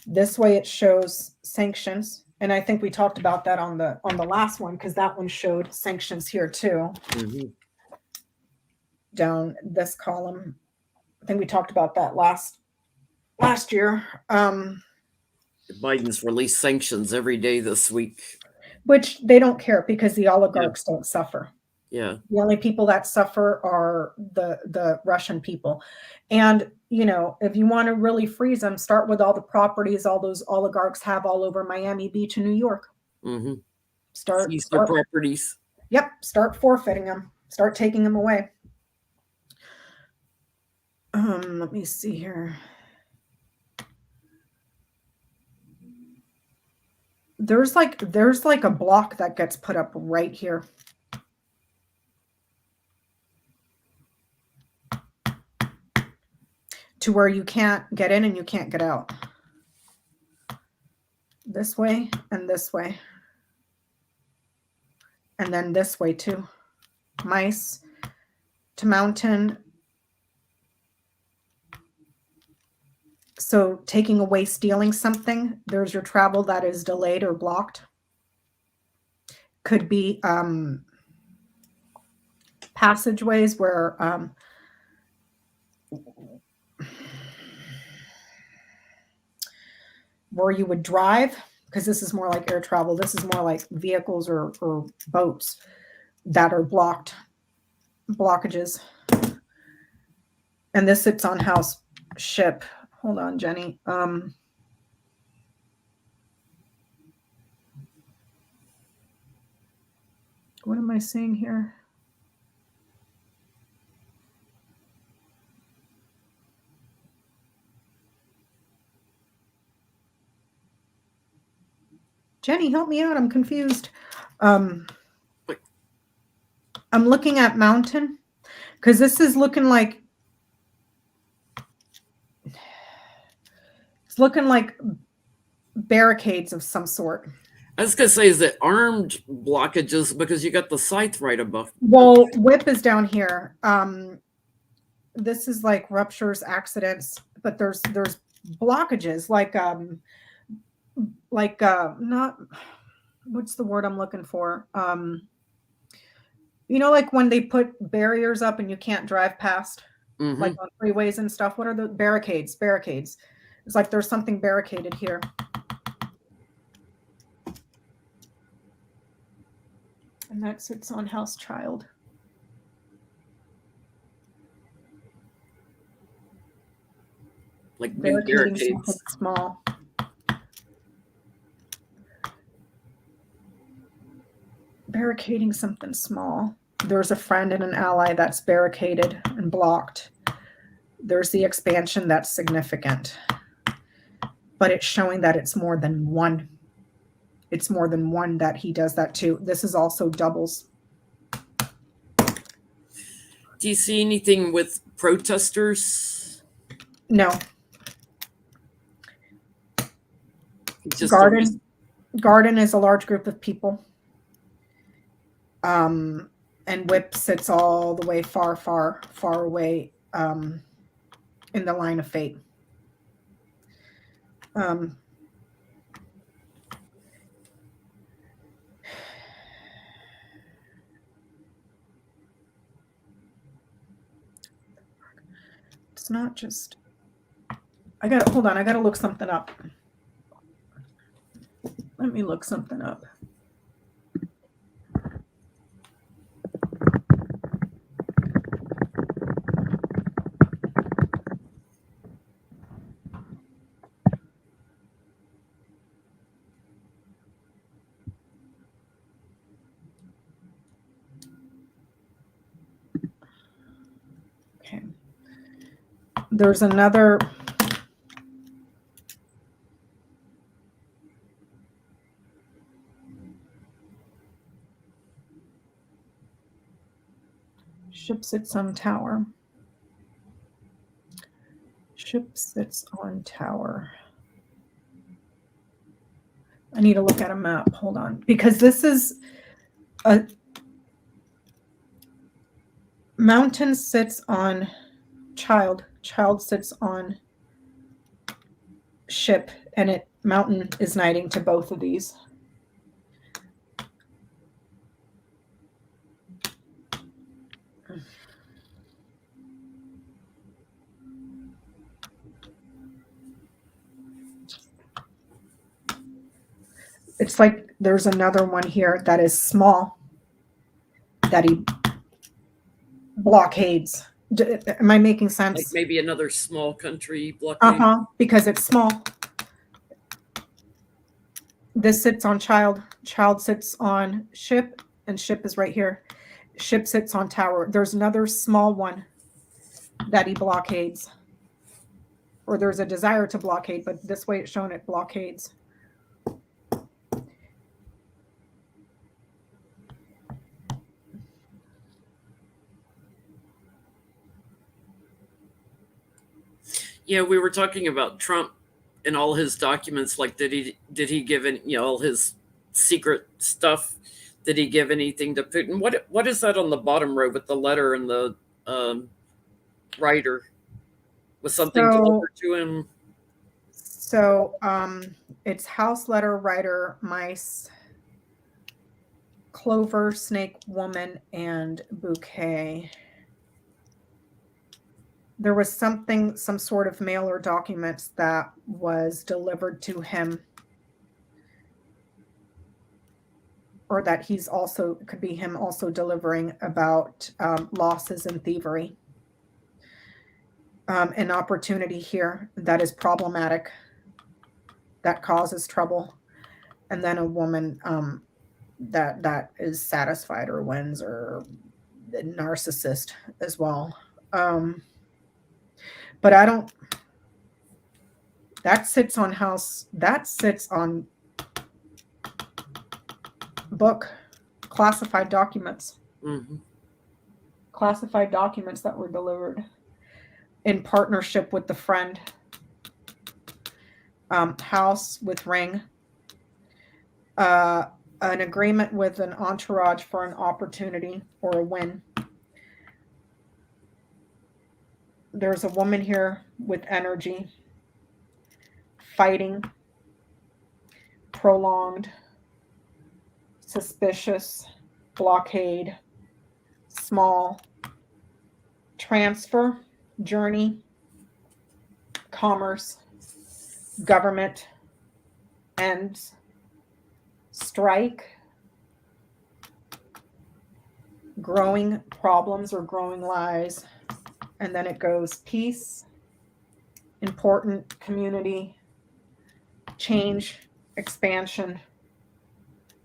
This way it shows sanctions, and I think we talked about that on the last one because that one showed sanctions here too. down this column. I think we talked about that last year. Biden's released sanctions every day this week. Which they don't care because the oligarchs don't suffer. Yeah. The only people that suffer are the Russian people. And, you know, if you want to really freeze them, start with all the properties all those oligarchs have all over Miami Beach and New York. Mm-hmm. Start their properties. Yep. Start forfeiting them. Start taking them away. Let me see here. There's like a block that gets put up right here. To where you can't get in and you can't get out. This way and this way. And then this way too. Mice to mountain. So taking away, stealing something, there's your travel that is delayed or blocked. Could be passageways where you would drive, because this is more like air travel. This is more like vehicles or boats that are blocked, blockages. And this sits on house ship. Hold on, Jenny. What am I seeing here? Jenny, help me out. I'm confused. I'm looking at mountain because this is looking like barricades of some sort. I was gonna say, is it armed blockages because you got the scythe right above? Well, whip is down here. This is like ruptures, accidents, but there's blockages not, what's the word I'm looking for? You know, like when they put barriers up and you can't drive past, like on freeways and stuff. What are the barricades? Barricades. It's like there's something barricaded here. And that sits on house child. Like barricading something small. Barricading something small. There's a friend and an ally that's barricaded and blocked. There's the expansion that's significant. But it's showing that it's more than one. It's more than one that he does that too. This is also doubles. Do you see anything with protesters? No. Just Garden is a large group of people. And whip sits all the way far away in the line of fate. It's not just, hold on, I gotta look something up. Let me look something up. Okay. There's another. Ship sits on tower. Ship sits on tower. I need to look at a map. Hold on. Because this is a mountain sits on child. Child sits on ship. And mountain is knighting to both of these. It's like there's another one here that is small that he blockades. Am I making Like sense? maybe another small country blockade. Because it's small. This sits on child. Child sits on ship, and ship is right here. Ship sits on tower. There's another small one that he blockades. Or there's a desire to blockade, but this way it's shown it blockades. Yeah, we were talking about Trump and all his documents. Like, did he give any, all his secret stuff? Did he give anything to Putin? What is that on the bottom row with the letter and the writer? Was something delivered to him? So it's house letter, writer, mice, clover, snake, woman, and bouquet. There was some sort of mail or documents that was delivered to him, or that could be him also delivering about losses and thievery. An opportunity here that is problematic, that causes trouble, and then a woman that is satisfied or wins, or a narcissist as well. But I don't. That sits on house. That sits on book, classified documents. Mm-hmm. Classified documents that were delivered in partnership with the friend. House with ring. An agreement with an entourage for an opportunity or a win. There's a woman here with energy, fighting, prolonged, suspicious, blockade, small, transfer, journey, commerce, government, ends, strike, growing problems or growing lies. And then it goes peace, important, community, change, expansion,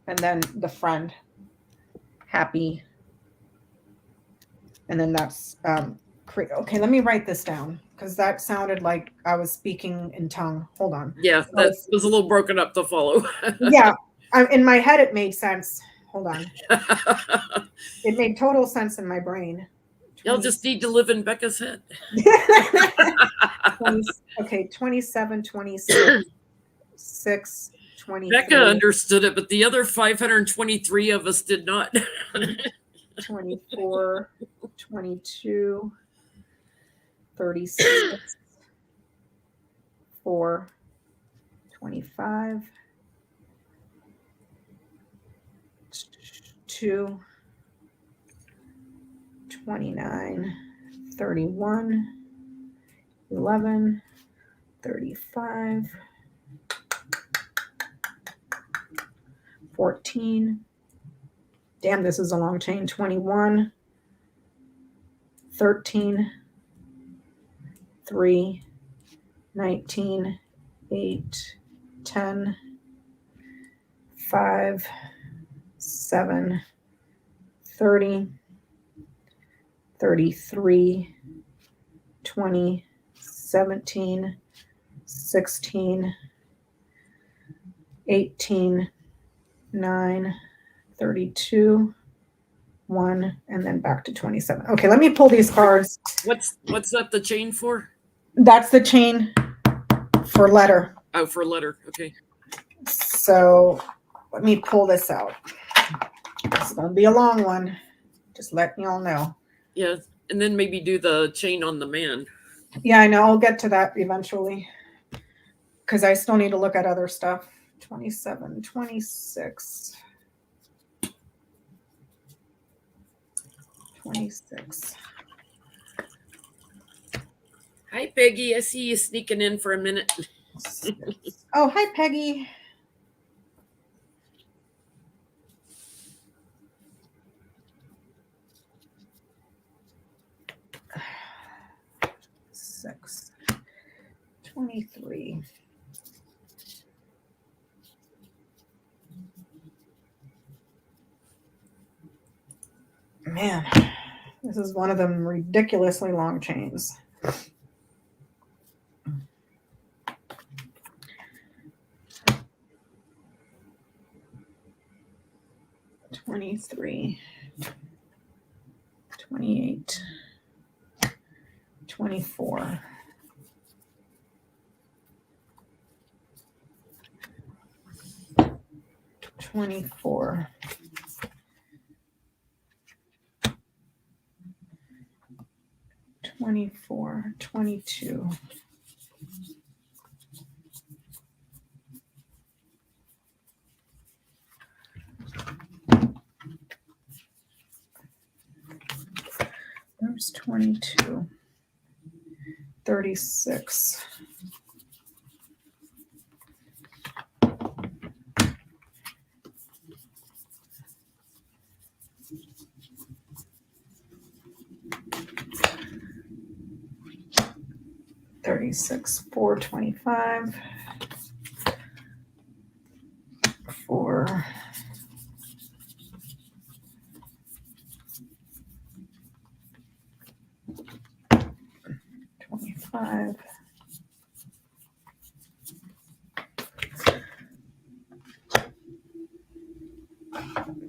and then the friend, happy. And then that's okay, let me write this down, because that sounded like I was speaking in tongue. Hold on. Yeah, that was a little broken up to follow. Yeah, in my head it made sense. Hold on. It made total sense in my brain. Y'all just need to live in Becca's head. 27, 26, 6, 23. Becca understood it, but the other 523 of us did not. 24, 22, 36, 4, 25, 2, 29, 31, 11, 35, 14. Damn, this is a long chain. 21, 13, 3, 19, 8, 10, 5, 7, 30, 33, 20, 17, 16, 18, 9, 32, 1, and then back to 27. Okay, let me pull these cards. What's that the chain for? That's the chain for letter. Oh, for letter. Okay. So let me pull this out. It's going to be a long one. Just letting y'all know. Yeah, and then maybe do the chain on the man. Yeah, I know. I'll get to that eventually, because I still need to look at other stuff. 27, 26. 26. Hi, Peggy. I see you sneaking in for a minute. Oh, hi, Peggy. 23. Man, this is one of them ridiculously long chains. $23, $28, $24. $24, $24, $22. There's 22, 36. $36, $425, $4. $25,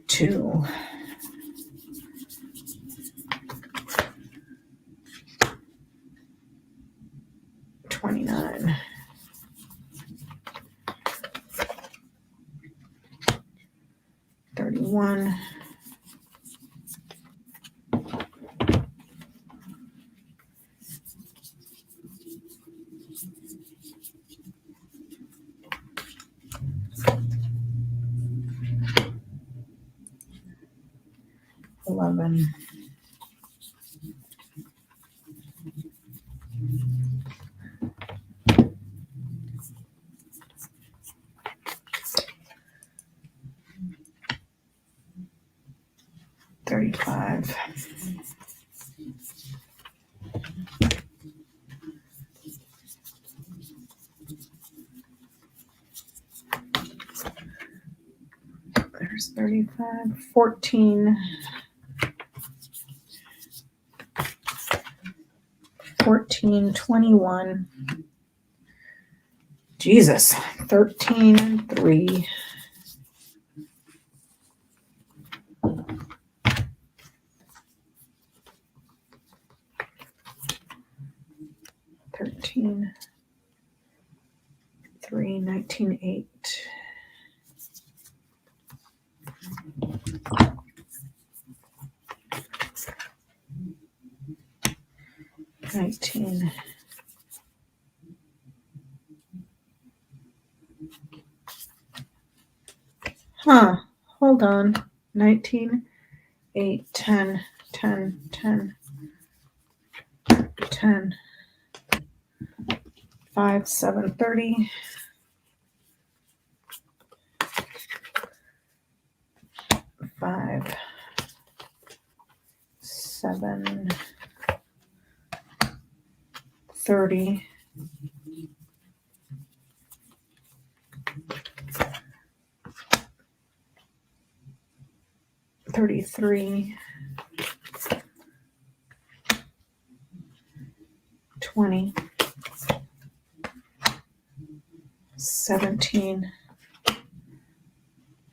$2, $29, $31, $11, $35, there's 35, 14, 14, 21, Jesus, 13, 3, 13, 3, 19, 8. 19, hold on, 19, 8, 10, 10, 10, 10, 5, 7, 30, 5, 7, 30, 33, 20, 17,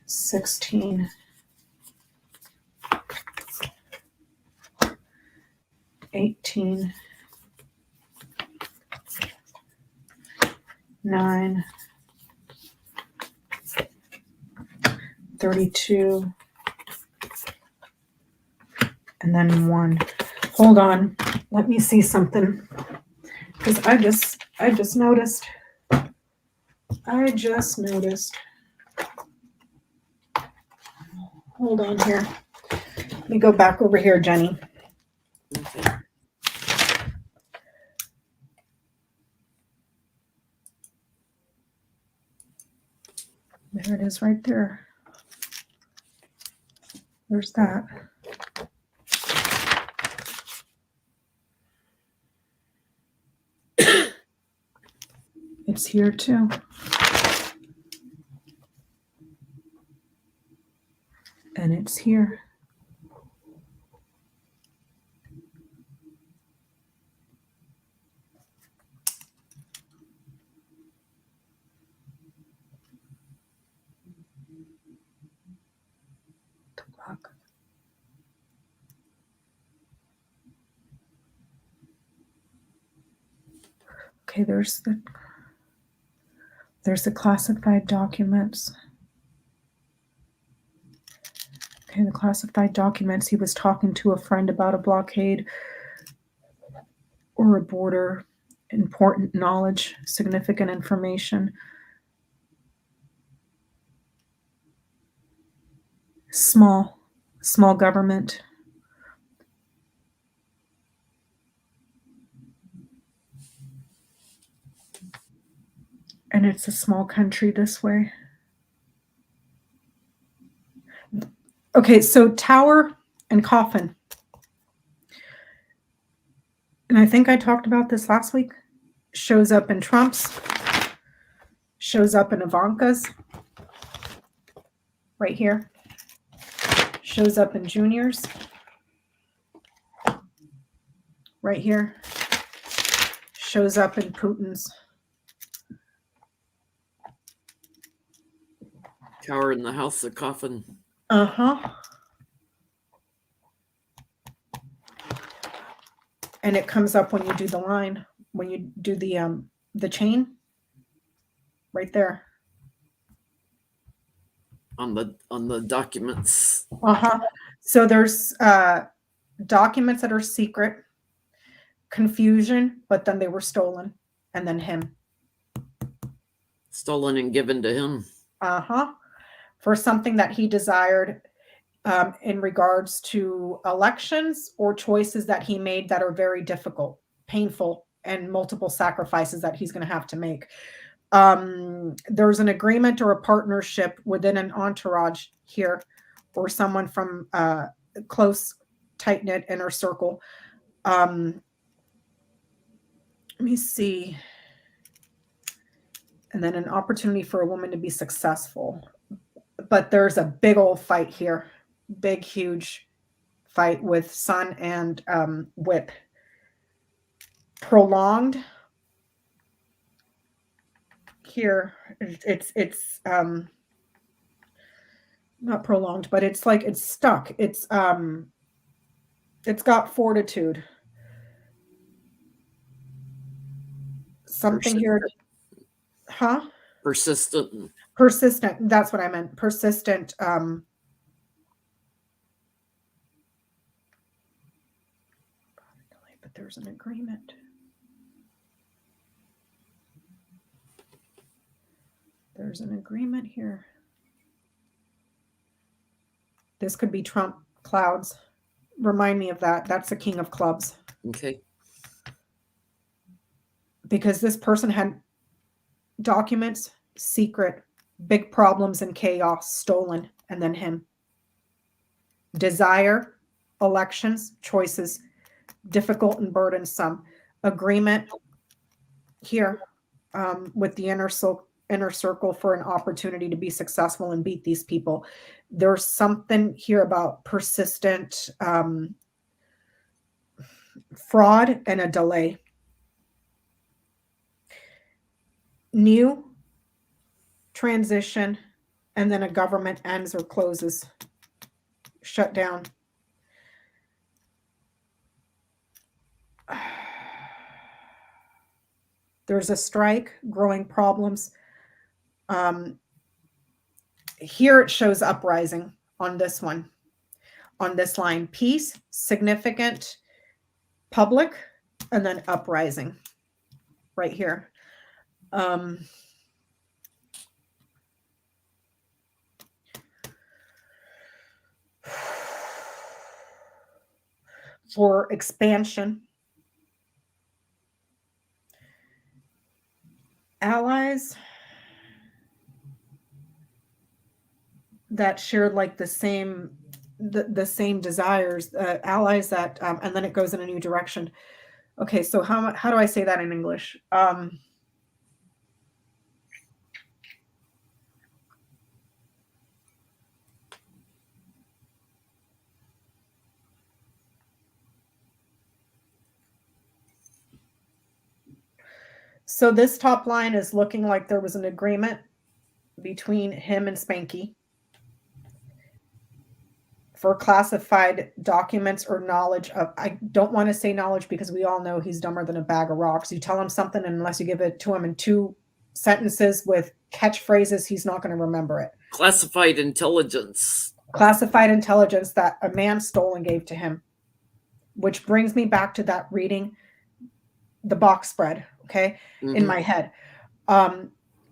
16, 18, 9, 32, and then 1. Hold on, let me see something, because I just noticed. Hold on here. Let me go back over here, Jenny. Okay. There it is right there. There's that. It's here too. And it's here. Okay, there's the classified documents. Okay, the classified documents. He was talking to a friend about a blockade or a border, important knowledge, significant information. Small government. And it's a small country this way. Okay, so tower and coffin. And I think I talked about this last week. Shows up in Trump's. Shows up in Ivanka's. Right here. Shows up in Junior's. Right here. Shows up in Putin's. Tower in the house, of coffin. Uh-huh. And it comes up when you do the line, when you do the chain. Right there. On the documents. Uh-huh. So there's documents that are secret, confusion, but then they were stolen, and then him. Stolen and given to him. Uh-huh. For something that he desired in regards to elections or choices that he made that are very difficult, painful, and multiple sacrifices that he's going to have to make. There's an agreement or a partnership within an entourage here, or someone from a close, tight-knit inner circle. Let me see. And then an opportunity for a woman to be successful. But there's a big old fight here. Big, huge fight with sun and whip. Prolonged. Here, it's not prolonged, but it's like it's stuck. It's got fortitude. Something here. Huh? Persistent. Persistent. That's what I meant. Persistent. But there's an agreement. There's an agreement here. This could be Trump clouds. Remind me of that. That's the King of Clubs. Okay. Because this person had documents, secret, big problems and chaos, stolen, and then him. Desire, elections, choices, difficult and burdensome. Agreement here with the inner circle for an opportunity to be successful and beat these people. There's something here about persistent fraud and a delay. New transition, and then a government ends or closes, shut down. There's a strike, growing problems. Here it shows uprising on this one, on this line. Peace, significant, public, and then uprising right here. For expansion. Allies that shared like the same desires, allies that and then it goes in a new direction. Okay, so how do I say that in English? So this top line is looking like there was an agreement between him and Spanky for classified documents or knowledge of, I don't want to say knowledge because we all know he's dumber than a bag of rocks. You tell him something, and unless you give it to him in 2 sentences with catchphrases, he's not going to remember it. Classified intelligence. Classified intelligence that a man stole and gave to him. Which brings me back to that reading, the box spread, okay, in my head.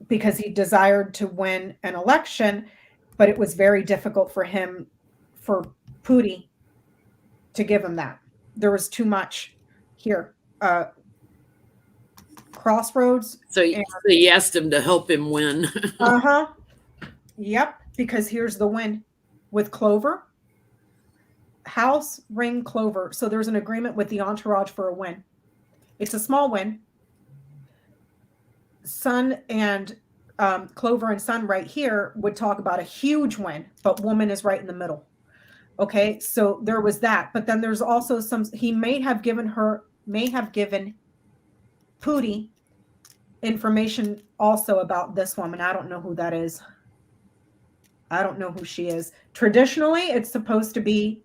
Because he desired to win an election, but it was very difficult for him, for Puttie, to give him that. There was too much here. Crossroads. So he asked him to help him win. Yep, because here's the win with Clover. House, ring, Clover. So there's an agreement with the entourage for a win. It's a small win. Sun and Clover and Sun right here would talk about a huge win, but woman is right in the middle. Okay, so there was that. But then there's also some, he may have given Puttie information also about this woman. I don't know who that is. I don't know who she is. Traditionally, it's supposed to be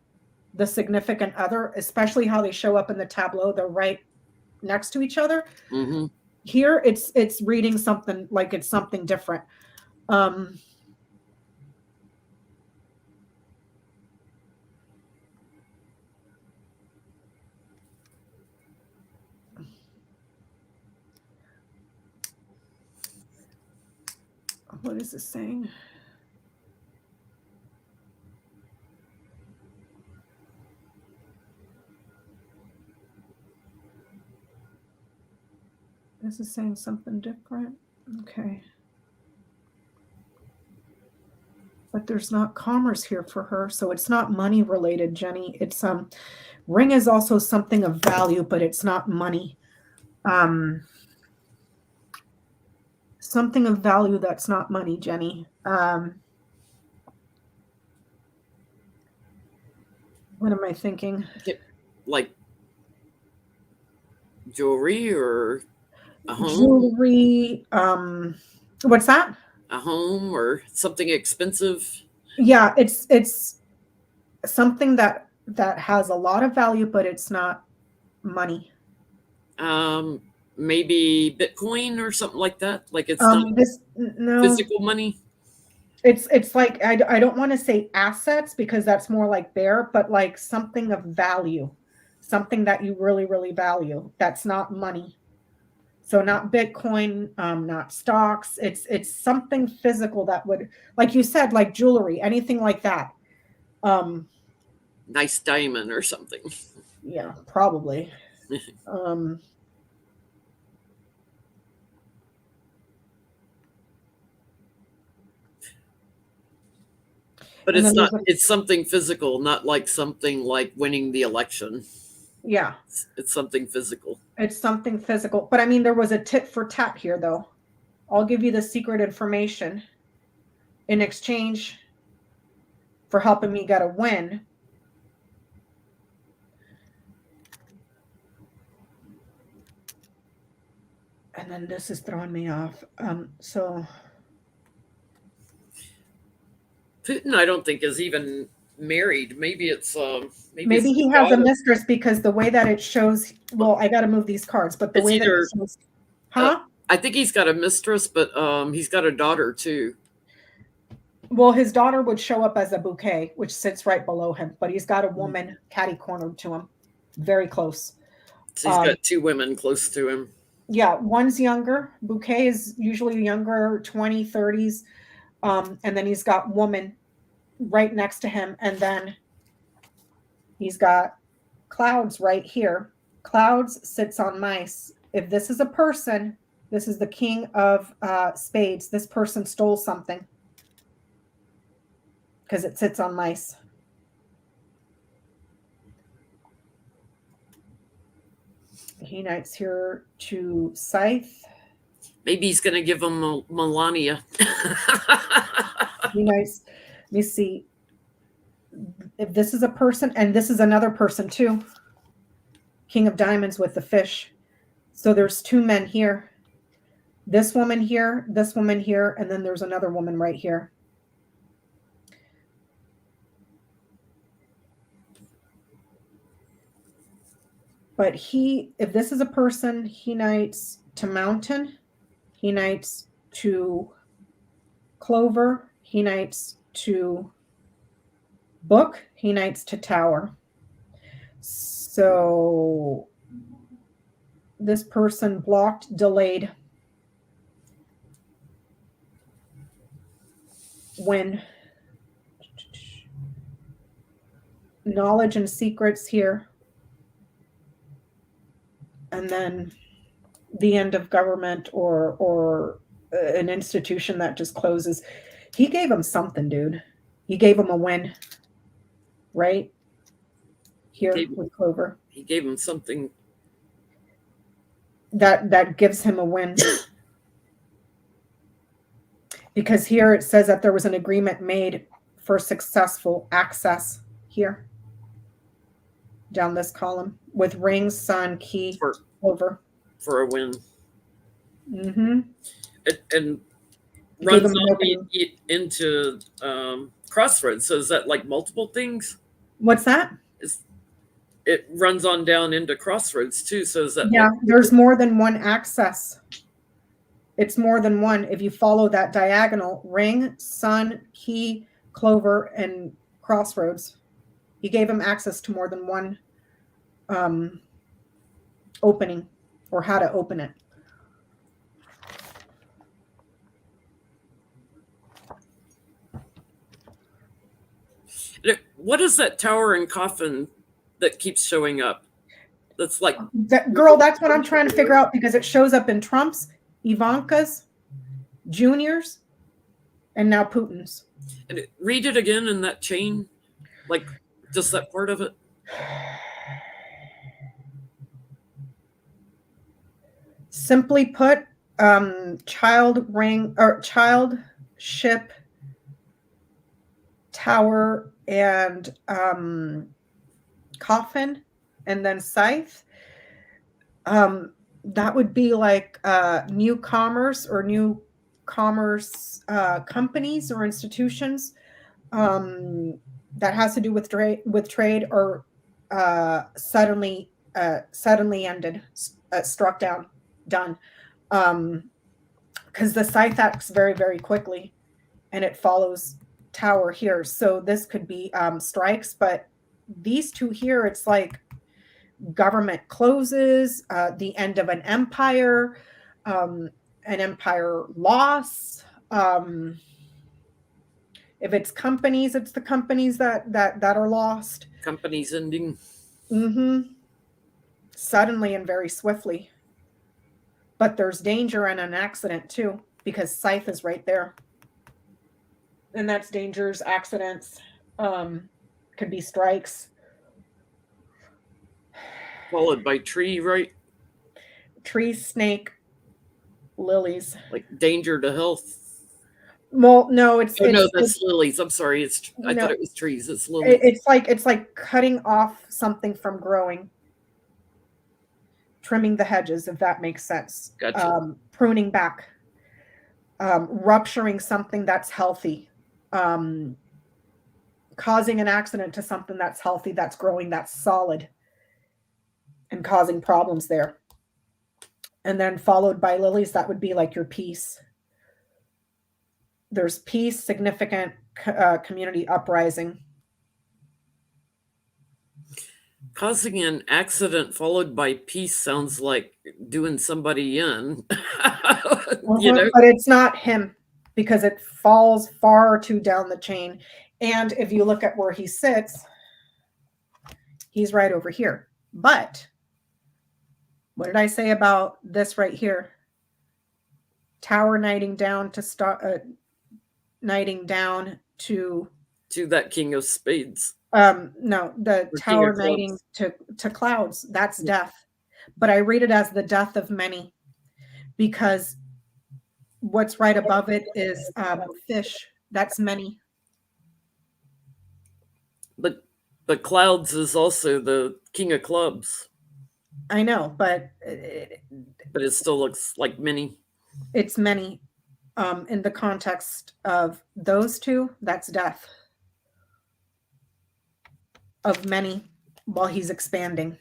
the significant other, especially how they show up in the tableau. They're right next to each other. Here, it's reading something like it's something different. What is this saying? This is saying something different. Okay. But there's not commerce here for her, so it's not money related, Jenny. It's ring is also something of value, but it's not money. Something of value that's not money, Jenny. What am I thinking? Like jewelry or a home? Jewelry. What's that? A home or something expensive? Yeah, it's something that has a lot of value, but it's not money. Maybe Bitcoin or something like that. Like it's not no physical money. It's like I don't want to say assets because that's more like bear, but like something of value, something that you really, really value. That's not money. So not Bitcoin, not stocks. It's something physical that would, like you said, like jewelry, anything like that. Nice diamond or something. Yeah, probably. But it's something physical, not like something like winning the election. Yeah. It's something physical. It's something physical. But I mean, there was a tit for tat here, though. I'll give you the secret information in exchange for helping me get a win. And then this is throwing me off. So Putin, I don't think, is even married. Maybe it's maybe he has a mistress, because the way that it shows, well, I got to move these cards, but the way that it shows, I think he's got a mistress, but he's got a daughter too. Well, his daughter would show up as a bouquet, which sits right below him, but he's got a woman catty cornered to him, very close. So he's got 2 women close to him. Yeah, one's younger. Bouquet is usually younger, 20, 30s. And then he's got woman right next to him. And then he's got Clouds right here. Clouds sits on mice. If this is a person, this is the king of spades. This person stole something because it sits on mice. He knights here to Scythe. Maybe he's going to give him Melania. He knights. Let me see. If this is a person, and this is another person too. King of Diamonds with the fish. So there's 2 men here. this woman here, and then there's another woman right here. But if this is a person, he knights to mountain, he knights to clover, he knights to book, he knights to tower. So this person blocked, delayed, when knowledge and secrets here, and then the end of government or an institution that just closes. He gave him something, dude. He gave him a win, right? Here with Clover. He gave him something that gives him a win. Because here it says that there was an agreement made for successful access here. Down this column with ring, sun, key, clover. For a win. Mm-hmm. And runs on into crossroads. So is that like multiple things? What's that? It runs on down into crossroads too. So is that there's more than one access. It's more than one. If you follow that diagonal, ring, sun, key, clover, and crossroads. He gave him access to more than one opening, or how to open it. What is that tower and coffin that keeps showing up? That's like girl, that's what I'm trying to figure out, because it shows up in Trump's, Ivanka's, Junior's, and now Putin's. And read it again in that chain, like just that part of it. Simply put, child ring or child ship tower and coffin, and then scythe. That would be like new commerce or new commerce companies or institutions that has to do with trade or suddenly ended, struck down, done. Because the scythe acts very, very quickly, and it follows tower here. So this could be strikes, but these two here, it's like government closes, the end of an empire loss. If it's companies, it's the companies that are lost. Companies ending. Mm-hmm. Suddenly and very swiftly. But there's danger and an accident too, because scythe is right there. And that's dangers, accidents, could be strikes. Followed by tree, right? Tree, snake, lilies. Like danger to health. Well, no, that's lilies. I'm sorry. I thought it was trees. It's lilies. It's like cutting off something from growing. Trimming the hedges, if that makes sense. Gotcha. Pruning back. Rupturing something that's healthy. Causing an accident to something that's healthy, that's growing, that's solid, and causing problems there. And then followed by lilies, that would be like your peace. There's peace, significant community uprising. Causing an accident followed by peace sounds like doing somebody in. You know? But it's not him, because it falls far too down the chain. And if you look at where he sits, he's right over here. But what did I say about this right here? Tower knighting down to knighting down to that king of spades. No, the tower knighting to clouds. That's death. But I read it as the death of many, because what's right above it is fish. That's many. But clouds is also the king of clubs. I know, but it still looks like many. It's many. In the context of those two, that's death. Of many while he's expanding.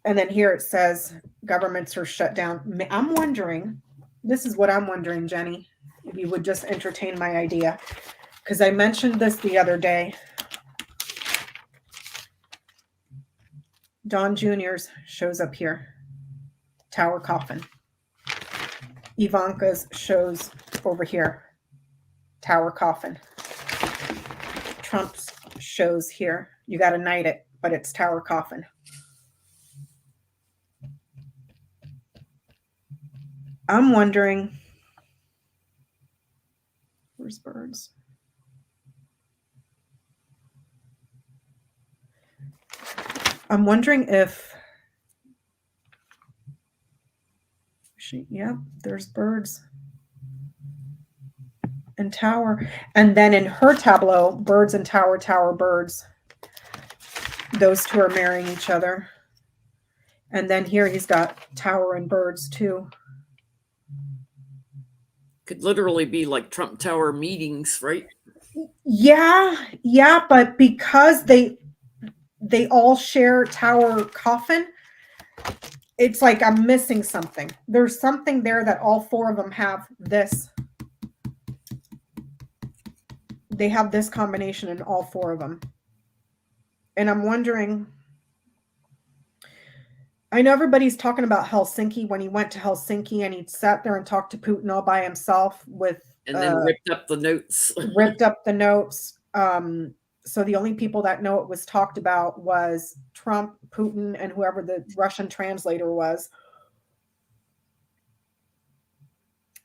And then here it says governments are shut down. I'm wondering, this is what I'm wondering, Jenny, if you would just entertain my idea. Because I mentioned this the other day. Don Jr.'s shows up here. Tower coffin. Ivanka's shows over here. Tower coffin. Trump's shows here. You got to knight it, but it's tower coffin. I'm wondering, where's birds? I'm wondering if there's birds and tower. And then in her tableau, birds and tower, tower, birds. Those two are marrying each other. And then here he's got tower and birds too. Could literally be like Trump Tower meetings, right? Yeah, but because they all share tower coffin, it's like I'm missing something. There's something there that all four of them have this. They have this combination in all four of them. And I'm wondering, I know everybody's talking about Helsinki when he went to Helsinki and he sat there and talked to Putin all by himself and then ripped up the notes. Ripped up the notes. So the only people that know it was talked about was Trump, Putin, and whoever the Russian translator was.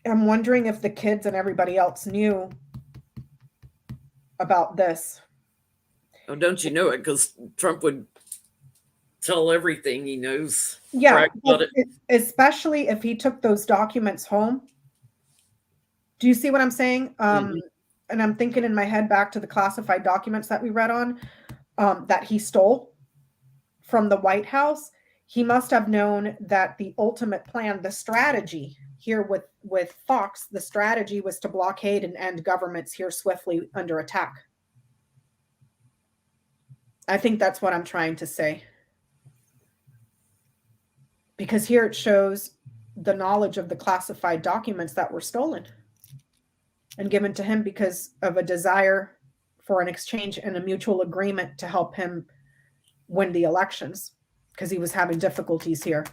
I'm wondering if the kids and everybody else knew about this. Oh, don't you know it? Because Trump would tell everything he knows. Yeah, especially if he took those documents home. Do you see what I'm saying? And I'm thinking in my head back to the classified documents that we read on, that he stole from the White House. He must have known that the ultimate plan, the strategy here with Fox, the strategy was to blockade and end governments here swiftly under attack. I think that's what I'm trying to say. Because here it shows the knowledge of the classified documents that were stolen and given to him because of a desire for an exchange and a mutual agreement to help him win the elections because he was having difficulties here.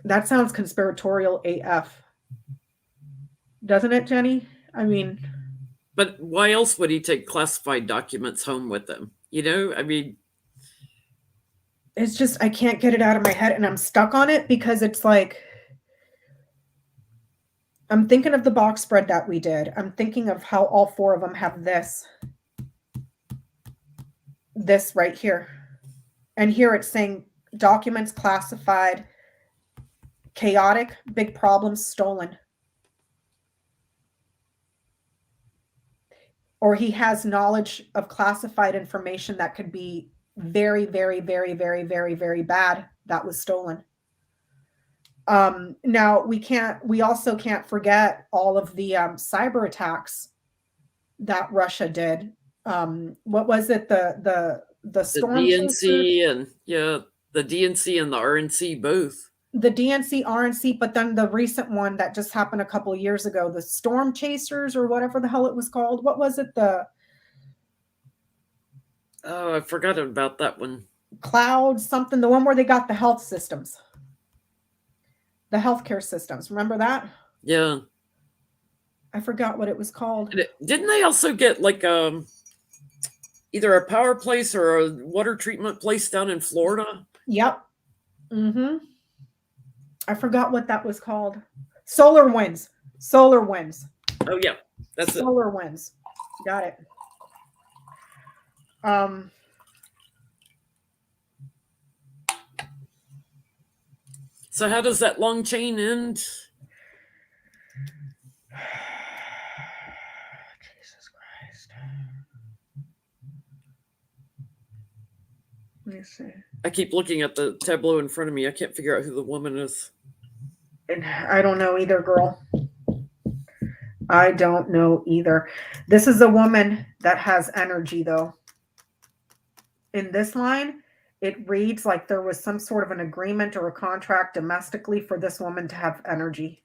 That sounds conspiratorial AF. Doesn't it, Jenny? I mean... But why else would he take classified documents home with him? You know, I mean... It's just, I can't get it out of my head and I'm stuck on it because it's like... I'm thinking of the box spread that we did. I'm thinking of how all four of them have this. This right here. And here it's saying documents classified, chaotic, big problems, stolen. Or he has knowledge of classified information that could be very, very, very, very, very, very bad that was stolen. Now we also can't forget all of the cyber attacks that Russia did. What was it? The storm DNC and the DNC and the RNC both. The DNC, RNC, but then the recent one that just happened a couple of years ago, the storm chasers or whatever the hell it was called. What was it? Oh, I forgot about that one. Cloud something, the one where they got the health systems. The healthcare systems. Remember that? Yeah. I forgot what it was called. Didn't they also get like either a power place or a water treatment place down in Florida? Yep. Mm-hmm. I forgot what that was called. Solar winds. Solar winds. Oh yeah, that's Solar winds. Got it. So how does that long chain end? Jesus Christ. Let me see. I keep looking at the tableau in front of me. I can't figure out who the woman is. And I don't know either, girl. I don't know either. This is a woman that has energy, though. In this line, it reads like there was some sort of an agreement or a contract domestically for this woman to have energy.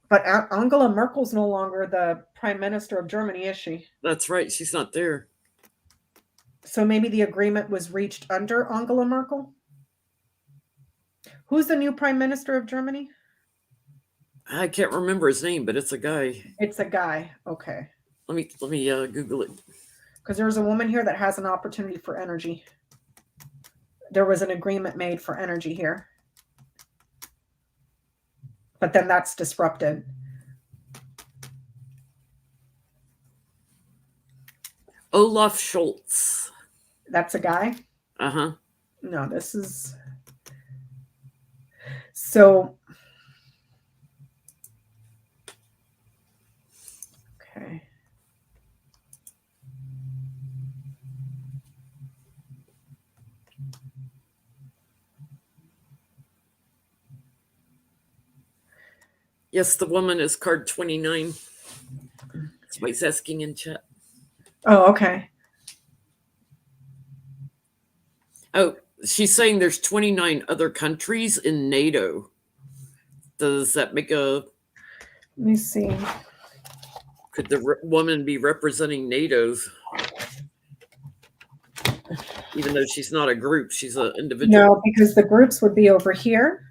But Angela Merkel's no longer the prime minister of Germany, is she? That's right. She's not there. So maybe the agreement was reached under Angela Merkel? Who's the new prime minister of Germany? I can't remember his name, but it's a guy. It's a guy. Okay. Let me Google it. Because there's a woman here that has an opportunity for energy. There was an agreement made for energy here. But then that's disrupted. Olaf Scholz. That's a guy? Uh-huh. No, this is... So... Okay. Yes, the woman is card 29. That's why he's asking in chat. Oh, okay. Oh, she's saying there's 29 other countries in NATO. Does that make a... Let me see. Could the woman be representing NATO's? Even though she's not a group, she's an individual. No, because the groups would be over here.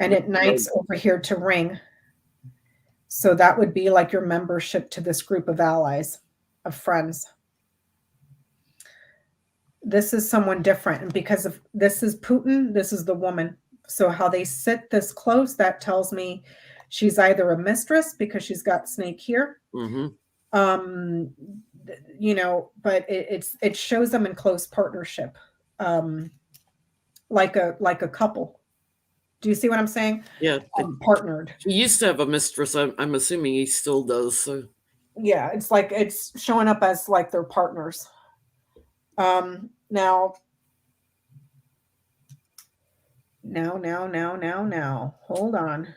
And it knights over here to ring. So that would be like your membership to this group of allies, of friends. This is someone different. And because of this is Putin, this is the woman. So how they sit this close, that tells me she's either a mistress because she's got snake here. Mm-hmm. You know, but it shows them in close partnership. Like a couple. Do you see what I'm saying? Yeah. Partnered. He used to have a mistress. I'm assuming he still does. So yeah, it's like it's showing up as like their partners. Now, hold on.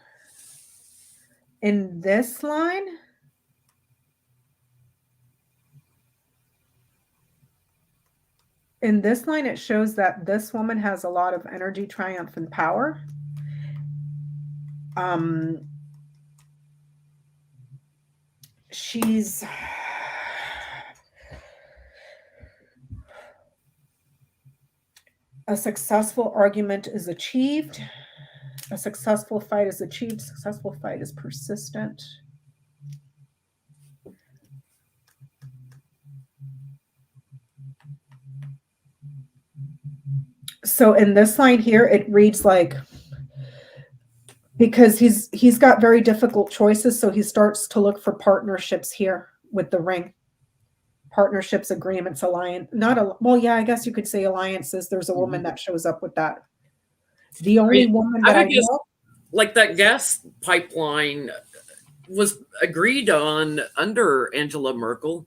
In this line, it shows that this woman has a lot of energy, triumph, and power. She's a successful argument is achieved. A successful fight is achieved. Successful fight is persistent. So in this line here, it reads like, because he's got very difficult choices, so he starts to look for partnerships here with the ring. Partnerships, agreements, alliance, well, yeah, I guess you could say alliances. There's a woman that shows up with that. The only woman that I know, like that gas pipeline was agreed on under Angela Merkel,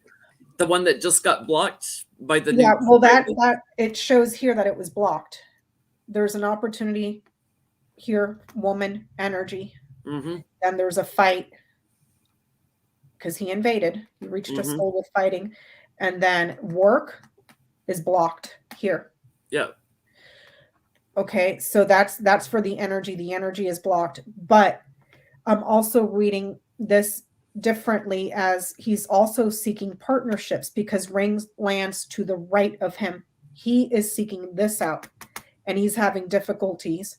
the one that just got blocked by the yeah, well, that it shows here that it was blocked. There's an opportunity here, woman, energy. Mm-hmm. And there's a fight because he invaded. He reached a goal with fighting. And then work is blocked here. Yeah. Okay, so that's for the energy. The energy is blocked. But I'm also reading this differently as he's also seeking partnerships because ring lands to the right of him. He is seeking this out and he's having difficulties.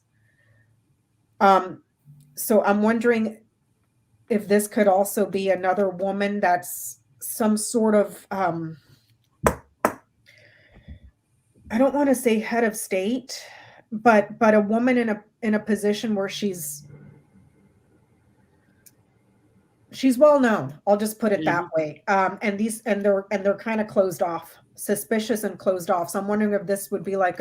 So I'm wondering if this could also be another woman that's some sort of, I don't want to say head of state, but a woman in a position where she's well known. I'll just put it that way. And they're kind of closed off, suspicious and closed off. So I'm wondering if this would be like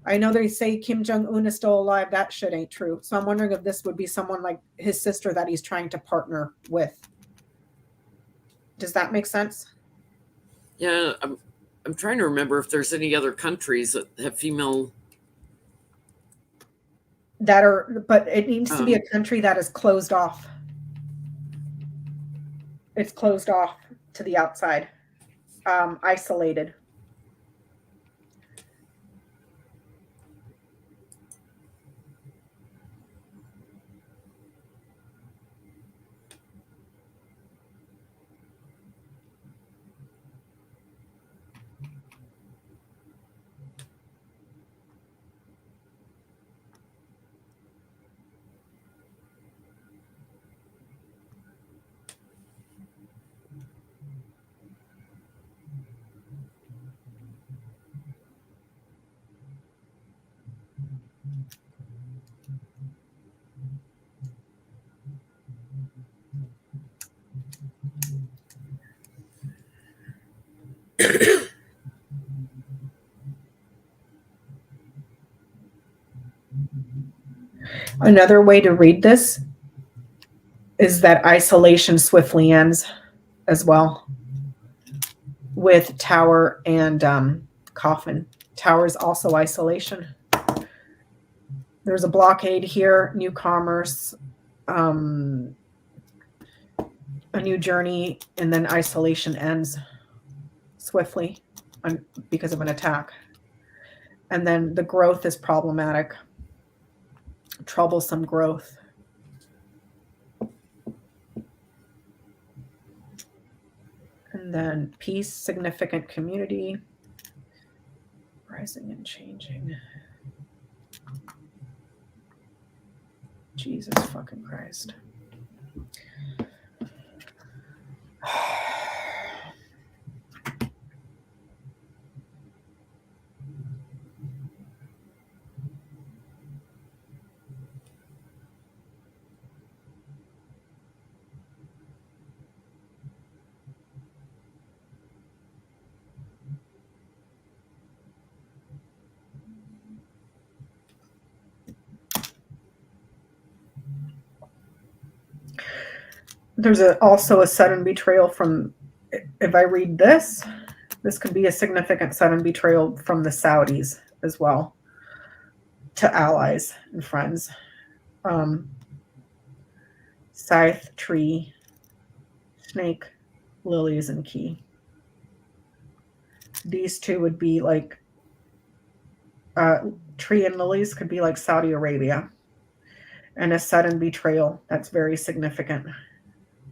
I know they say Kim Jong-un is still alive. That shit ain't true. So I'm wondering if this would be someone like his sister that he's trying to partner with. Does that make sense? Yeah, I'm trying to remember if there's any other countries that have female. That are, but it needs to be a country that is closed off. It's closed off to the outside, isolated. Another way to read this is that isolation swiftly ends as well with tower and coffin. Tower is also isolation. There's a blockade here, new commerce, a new journey, and then isolation ends swiftly because of an attack. And then the growth is problematic. Troublesome growth. And then peace, significant community, rising and changing. Jesus fucking Christ. There's also a sudden betrayal from, if I read this could be a significant sudden betrayal from the Saudis as well to allies and friends. Scythe, tree, snake, lilies, and key. These two would be like, tree and lilies could be like Saudi Arabia. And a sudden betrayal, that's very significant.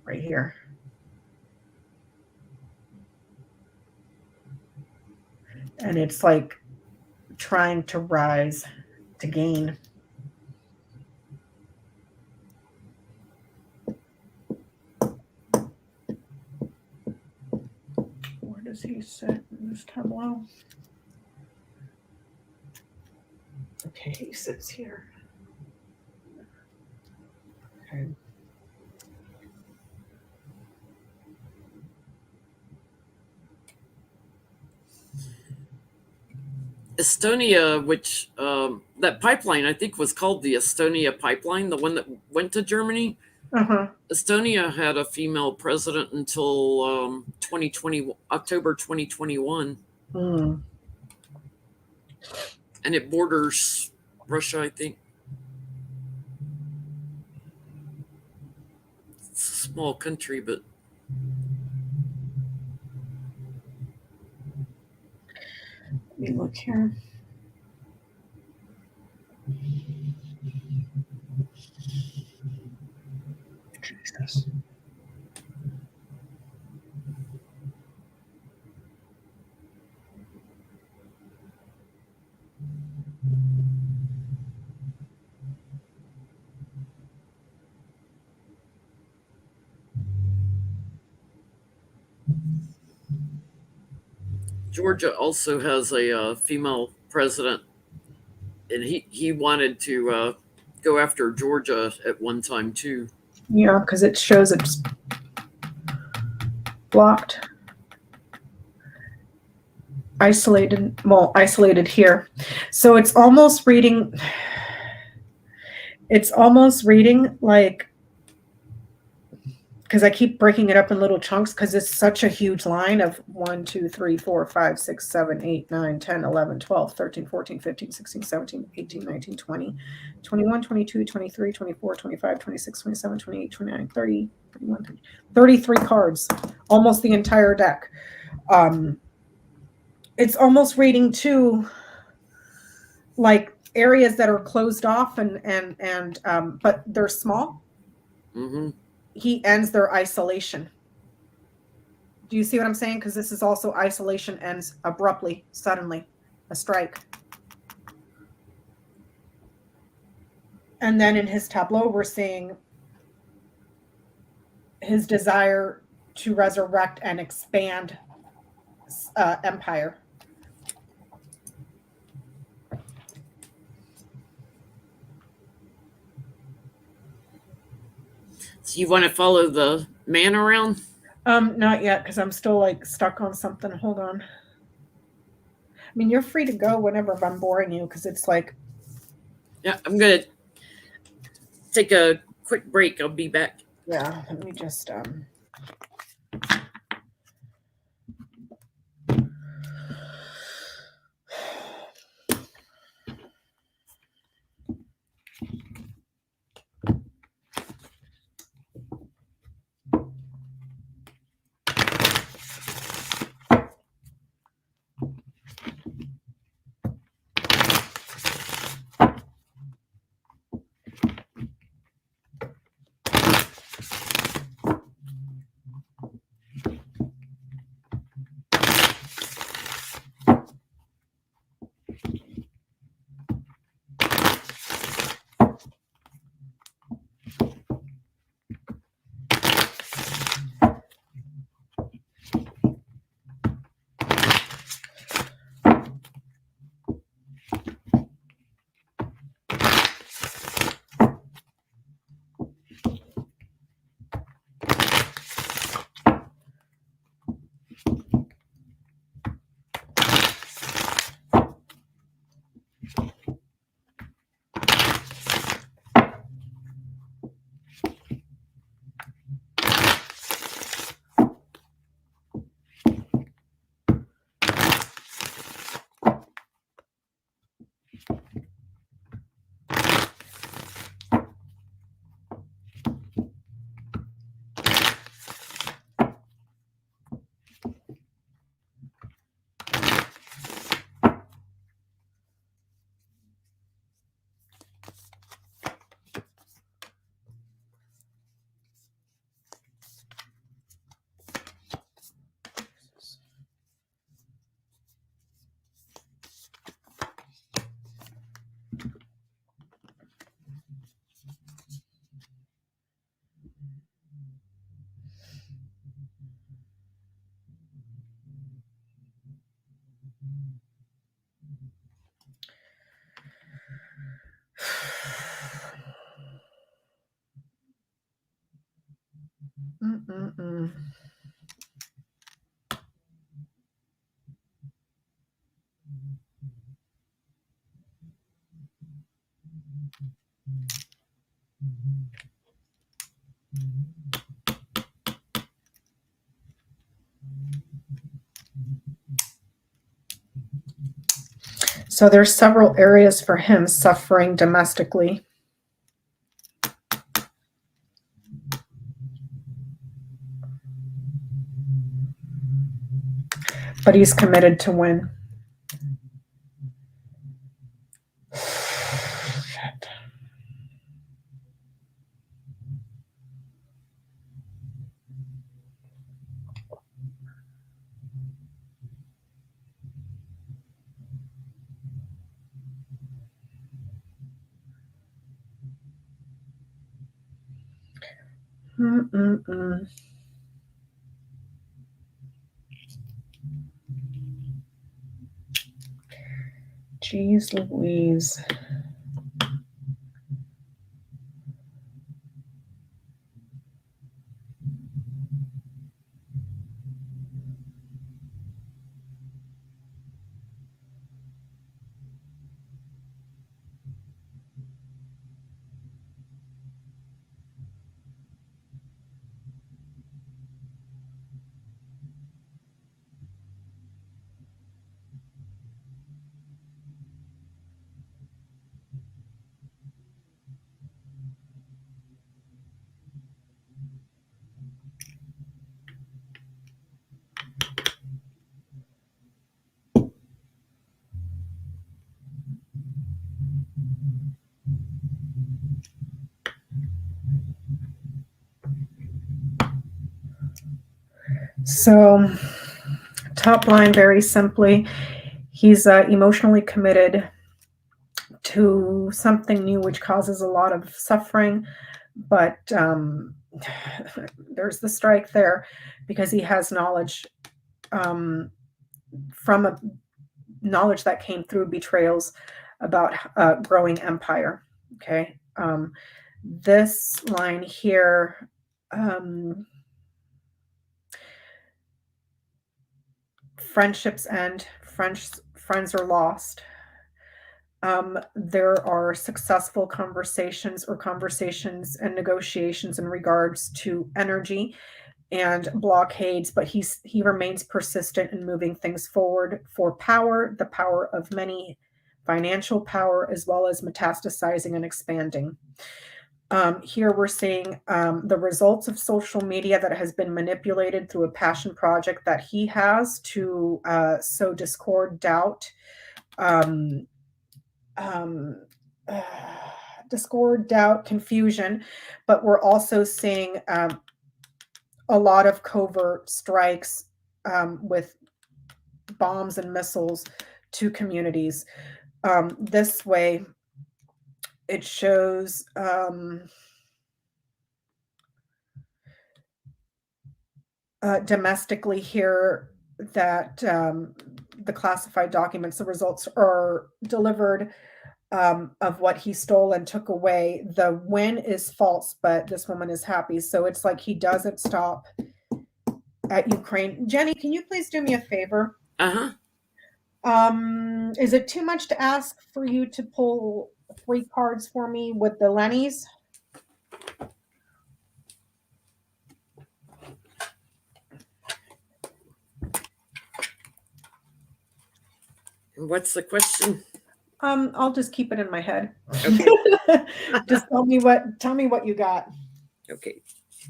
Right here. And it's like trying to rise, to gain. Where does he sit in this tableau? Okay, he sits here. Okay. Estonia, which that pipeline I think was called the Estonia pipeline, the one that went to Germany. Estonia had a female president until 2020, October 2021. And it borders Russia, I think. It's a small country, but let me look here. Jesus. Georgia also has a female president, and he wanted to go after Georgia at one time too. Yeah, because it shows it's blocked. Isolated, well, isolated here. So it's almost reading like because I keep breaking it up in little chunks because it's such a huge line of 1, 2, 3, 4, 5, 6, 7, 8, 9, 10, 11, 12, 13, 14, 15, 16, 17, 18, 19, 20, 21, 22, 23, 24, 25, 26, 27, 28, 29, 30, 31, 30, 33 cards, almost the entire deck. It's almost reading too like areas that are closed off and but they're small. Mm-hmm. He ends their isolation. Do you see what I'm saying? Because this is also isolation ends abruptly, suddenly, a strike. And then in his tableau, we're seeing his desire to resurrect and expand empire. So you want to follow the man around? Not yet, because I'm still like stuck on something. Hold on. I mean, you're free to go whenever if I'm boring you, because it's like. Yeah, I'm gonna take a quick break. I'll be back. Yeah, let me just Mm-mm-mm. So there's several areas for him suffering domestically. But he's committed to win. Shit. Mm-mm-mm. Jeez Louise. So, top line, very simply, he's emotionally committed to something new, which causes a lot of suffering. But there's the strike there because he has knowledge from a knowledge that came through betrayals about growing empire. Okay. This line here, friendships end, friends are lost. There are successful conversations and negotiations in regards to energy and blockades, but he remains persistent in moving things forward for power, the power of many, financial power, as well as metastasizing and expanding. Here we're seeing the results of social media that has been manipulated through a passion project that he has to sow discord, doubt, discord, doubt, confusion, but we're also seeing a lot of covert strikes with bombs and missiles to communities. This way, it shows domestically here that the classified documents, the results are delivered of what he stole and took away. The win is false, but this woman is happy. So it's like he doesn't stop at Ukraine. Jenny, can you please do me a favor? Uh-huh. Is it too much to ask for you to pull 3 cards for me with the Lennies? What's the question? I'll just keep it in my head. Okay. Just tell me what you got. Okay.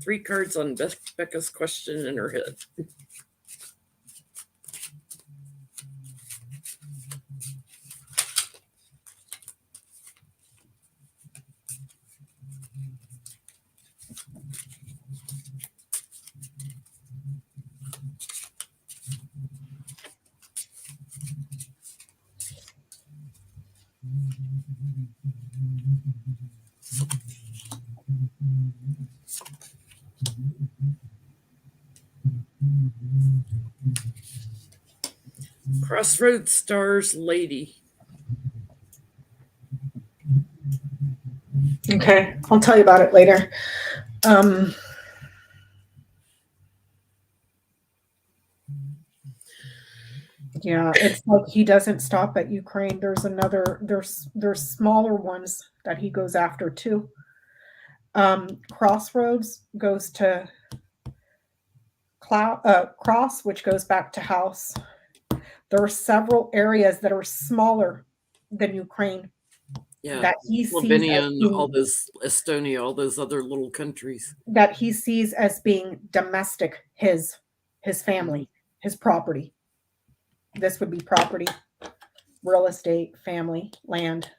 3 cards on Becca's question in her head. Crossroads Stars Lady. Okay, I'll tell you about it later. Yeah, it's like he doesn't stop at Ukraine. There's smaller ones that he goes after too. Crossroads goes to cross, which goes back to house. There are several areas that are smaller than Ukraine. Yeah. That he sees Slovenia as and being, all those Estonia, all those other little countries. that he sees as being domestic, his family, his property. This would be property, real estate, family, land.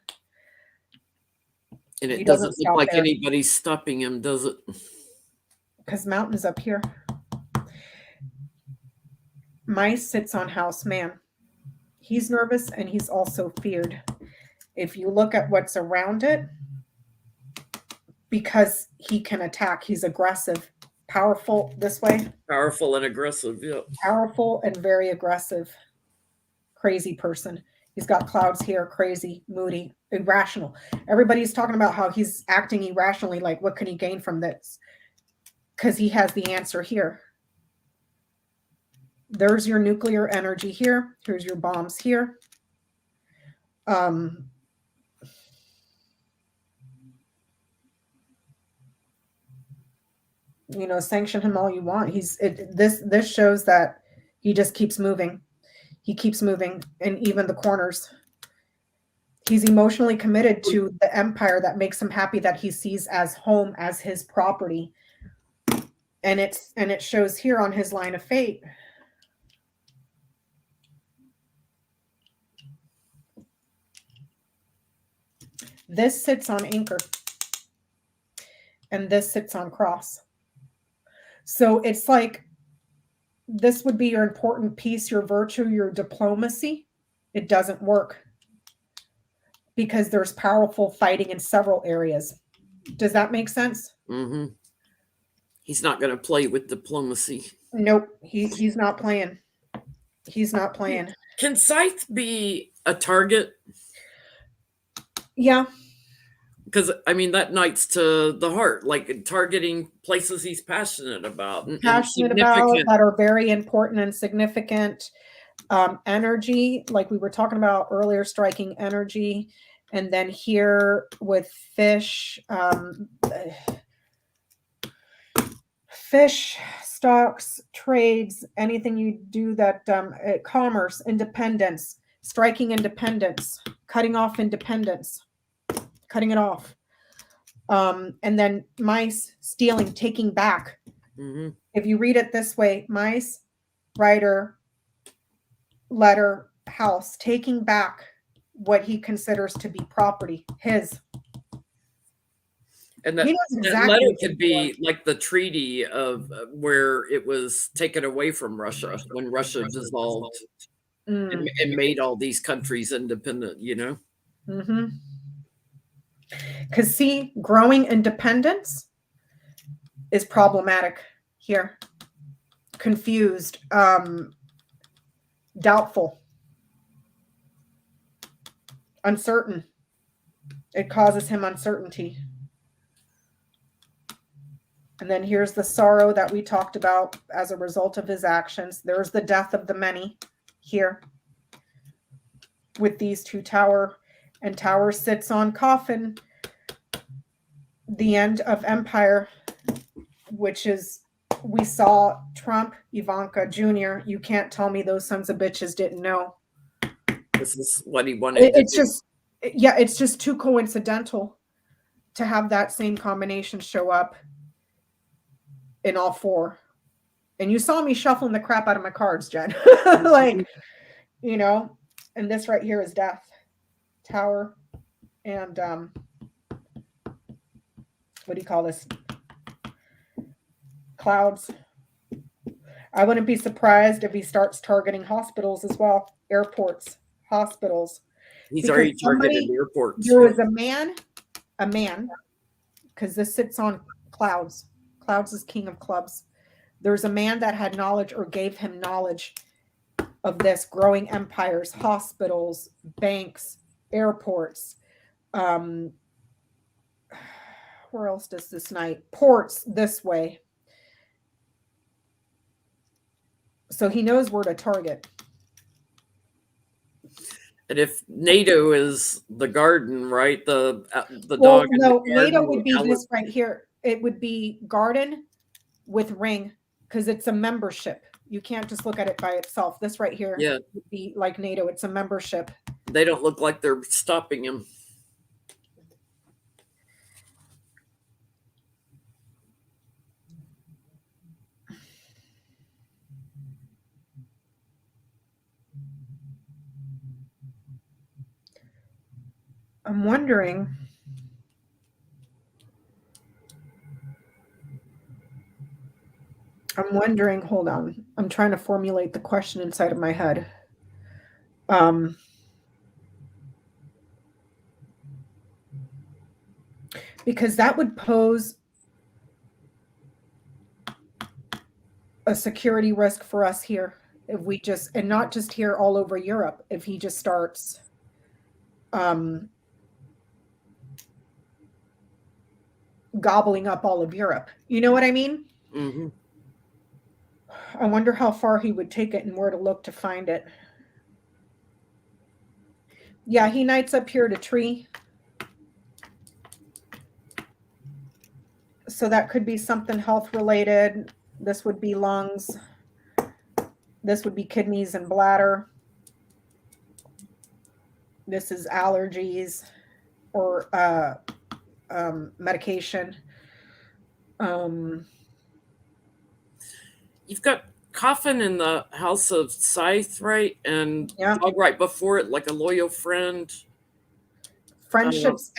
And He it doesn't doesn't look stop like there. anybody's stopping him, does it? Because mountains up here. Mice sits on house man. He's nervous and he's also feared. If you look at what's around it, because he can attack, he's aggressive, powerful this way. Powerful and aggressive, yeah. Powerful and very aggressive. Crazy person. He's got clouds here, crazy, moody, irrational. Everybody's talking about how he's acting irrationally, like what can he gain from this? Because he has the answer here. There's your nuclear energy here. Here's your bombs here. Sanction him all you want. This shows that he just keeps moving. He keeps moving in even the corners. He's emotionally committed to the empire that makes him happy, that he sees as home, as his property. And it shows here on his line of fate. This sits on anchor. And this sits on cross. So it's like this would be your important piece, your virtue, your diplomacy. It doesn't work because there's powerful fighting in several areas. Does that make sense? Mm-hmm. He's not going to play with diplomacy. Nope, he's not playing. He's not playing. Can Scythe be a target? Yeah. Because, I mean, that knight's to the heart, like targeting places he's passionate about. Passionate about, that are very important and significant. Energy, like we were talking about earlier, striking energy. And then here with fish, fish, stocks, trades, anything you do that, commerce, independence, striking independence, cutting off independence, cutting it off. And then mice, stealing, taking back. Mm-hmm. If you read it this way, mice, writer, letter, house, taking back what he considers to be property, his. And that letter could be like the treaty of where it was taken away from Russia when Russia dissolved and made all these countries independent, you know? Mm-hmm. Because see, growing independence is problematic here. Confused, doubtful, uncertain. It causes him uncertainty. And then here's the sorrow that we talked about as a result of his actions. There's the death of the many here with these two tower, and tower sits on coffin. The end of empire, which is, we saw Trump, Ivanka Jr. You can't tell me those sons of bitches didn't know. This is what he wanted. It's just, yeah, it's just too coincidental to have that same combination show up in all four. And you saw me shuffling the crap out of my cards, Jen. Like, you know, and this right here is death, tower, and what do you call this? Clouds. I wouldn't be surprised if he starts targeting hospitals as well, airports, hospitals. He's already targeted airports. There was a man, because this sits on clouds. Clouds is king of clubs. There's a man that had knowledge or gave him knowledge of this, growing empires, hospitals, banks, airports. Where else does this knight? Ports this way. So he knows where to target. And if NATO is the garden, right? The well, dog. No, NATO would be this right here. It would be garden with ring, because it's a membership. You can't just look at it by itself. This right here would be like NATO. It's a membership. They don't look like they're stopping him. I'm wondering. Hold on. I'm trying to formulate the question inside of my head. Because that would pose a security risk for us here if we just, and not just here, all over Europe, if he just starts gobbling up all of Europe. You know what I mean? Mm-hmm. I wonder how far he would take it and where to look to find it. Yeah, he knights up here to tree. So that could be something health related. This would be lungs. This would be kidneys and bladder. This is allergies or medication. You've got coffin in the house of Scythe, right? And dog right before it, like a loyal friend. Friendships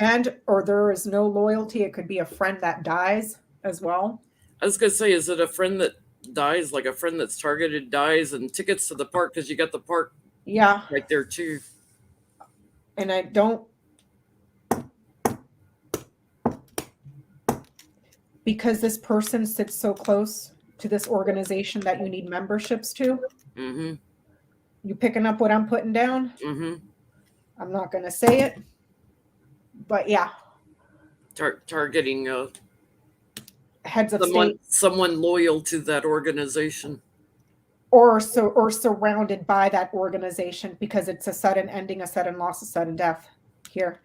or there is no loyalty. It could be a friend that dies as well. I was going to say, is it a friend that dies, like a friend that's targeted dies, and tickets to the park, because you got the park Yeah. right there too. And I don't, because this person sits so close to this organization that you need memberships to. Mm-hmm. You picking up what I'm putting down? Mm-hmm. I'm not going to say it, but yeah. Targeting heads of state, someone loyal to that organization, or surrounded by that organization, because it's a sudden ending, a sudden loss, a sudden death here,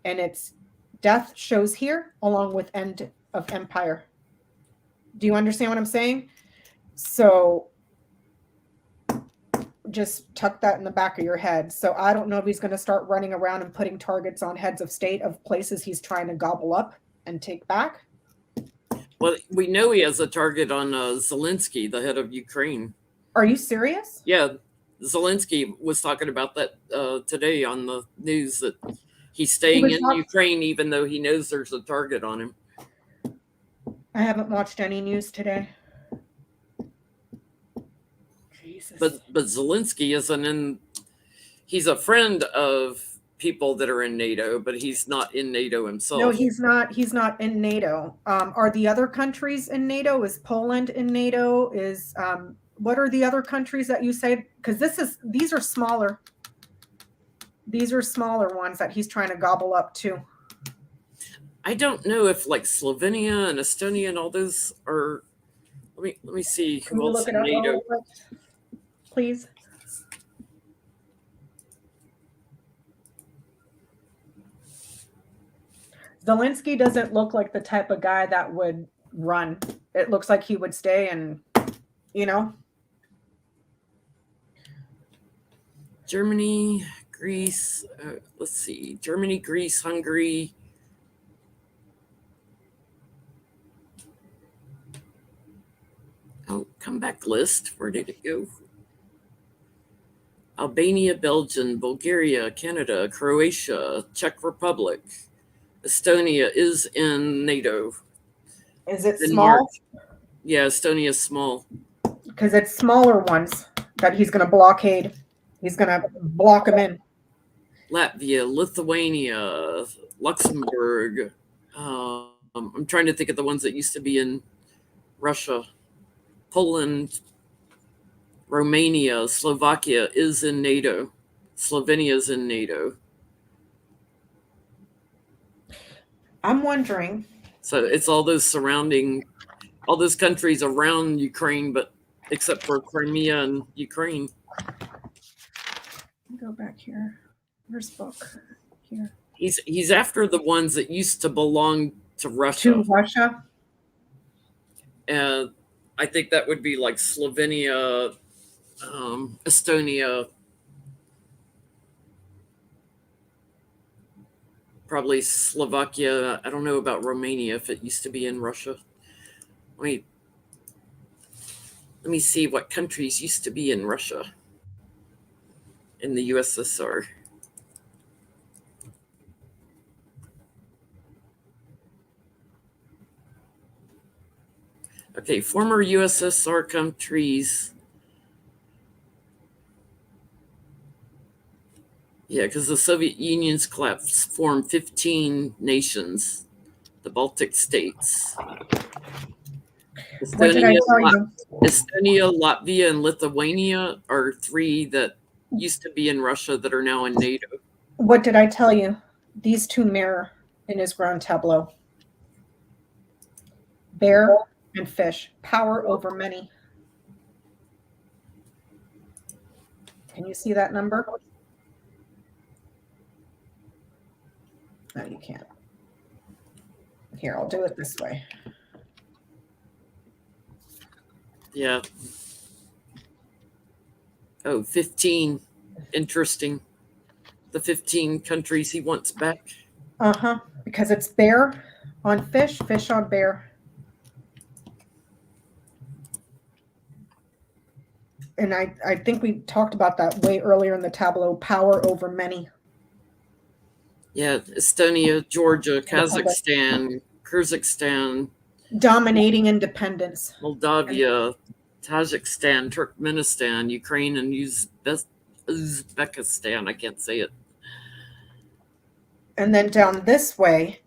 and it's death shows here along with end of empire. Do you understand what I'm saying? So just tuck that in the back of your head. So I don't know if he's going to start running around and putting targets on heads of state of places he's trying to gobble up and take back. Well, we know he has a target on Zelensky, the head of Ukraine. Are you serious? Yeah, Zelensky was talking about that today on the news, that he's staying in Ukraine even though he knows there's a target on him. I haven't watched any news today. Jesus. But Zelensky isn't in. He's a friend of people that are in NATO, but he's not in NATO himself. No, he's not. He's not in NATO. Are the other countries in NATO? Is Poland in NATO? Is what are the other countries that you say? Because these are smaller. These are smaller ones that he's trying to gobble up too. I don't know if like Slovenia and Estonia and all those are. Let me see who else in NATO. Please. Zelensky doesn't look like the type of guy that would run. It looks like he would stay and, Germany, Greece, let's see. Germany, Greece, Hungary. Oh, comeback list. Where did it go? Albania, Belgium, Bulgaria, Canada, Croatia, Czech Republic. Estonia is in NATO. Is it small? Yeah, Estonia is small. Because it's smaller ones that he's going to blockade. He's going to block them in. Latvia, Lithuania, Luxembourg. I'm trying to think of the ones that used to be in Russia. Poland, Romania, Slovakia is in NATO. Slovenia is in NATO. I'm wondering. So it's all those countries around Ukraine, but except for Crimea and Ukraine. Go back here. Where's book? Here. He's after the ones that used to belong to Russia. To Russia? And I think that would be like Slovenia, Estonia, probably Slovakia. I don't know about Romania if it used to be in Russia. Let me see what countries used to be in Russia, in the USSR. Okay, former USSR countries. Yeah, because the Soviet Union's collapse formed 15 nations, the Baltic states. Estonia, Latvia, and Lithuania are 3 that used to be in Russia that are now in NATO. What did I tell you? These 2 mirror in his ground tableau. Bear and fish, power over many. Can you see that number? No, you can't. Here, I'll do it this way. Yeah. Oh, 15. Interesting. The 15 countries he wants back. Uh-huh. Because it's bear on fish, fish on bear. And I think we talked about that way earlier in the tableau, power over many. Yeah, Estonia, Georgia, Kazakhstan, Kyrgyzstan, Dominating independence. Moldavia, Tajikistan, Turkmenistan, Ukraine, and Uzbekistan. I can't say it. And then down this way,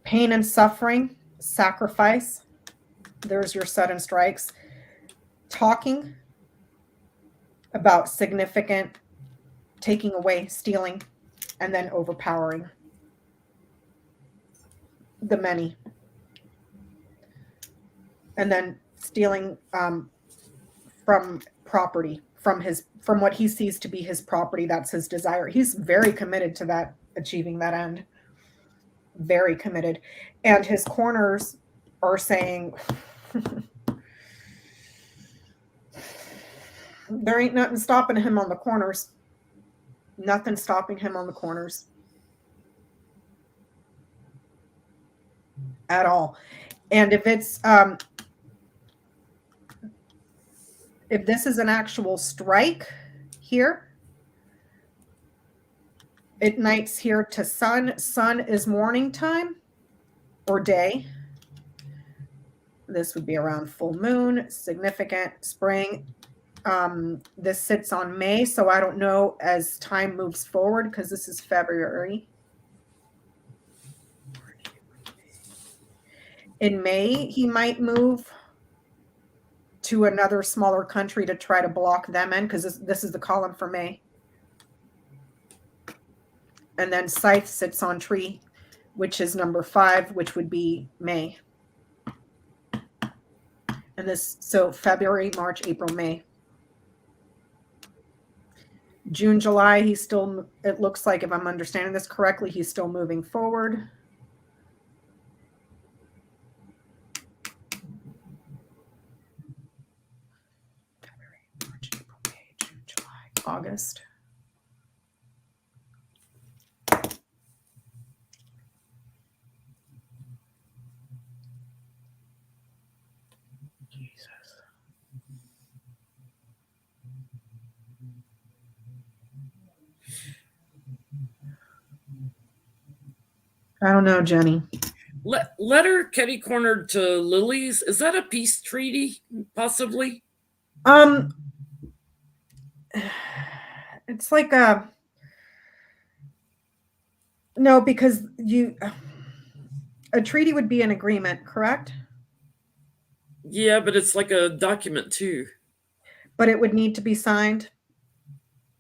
pain and suffering, sacrifice. There's your sudden strikes. Talking about significant, taking away, stealing, and then overpowering the many. And then stealing from property, from what he sees to be his property. That's his desire. He's very committed to that, achieving that end. Very committed. And his corners are saying, there ain't nothing stopping him on the corners. Nothing stopping him on the corners at all. And if it's if this is an actual strike here, it nights here to sun. Sun is morning time or day. This would be around full moon, significant spring. This sits on May, so I don't know as time moves forward because this is February. In May, he might move to another smaller country to try to block them in, because this is the column for May. And then Scythe sits on tree, which is number 5, which would be May. And this, so February, March, April, May. June, July, he's still, it looks like, if I'm understanding this correctly, he's still moving forward. February, March, April, May, June, July, August. Jesus. I don't know, Jenny. Letter kitty cornered to Lily's. Is that a peace treaty, possibly? It's like a no, because a treaty would be an agreement, correct? Yeah, but it's like a document too. But it would need to be signed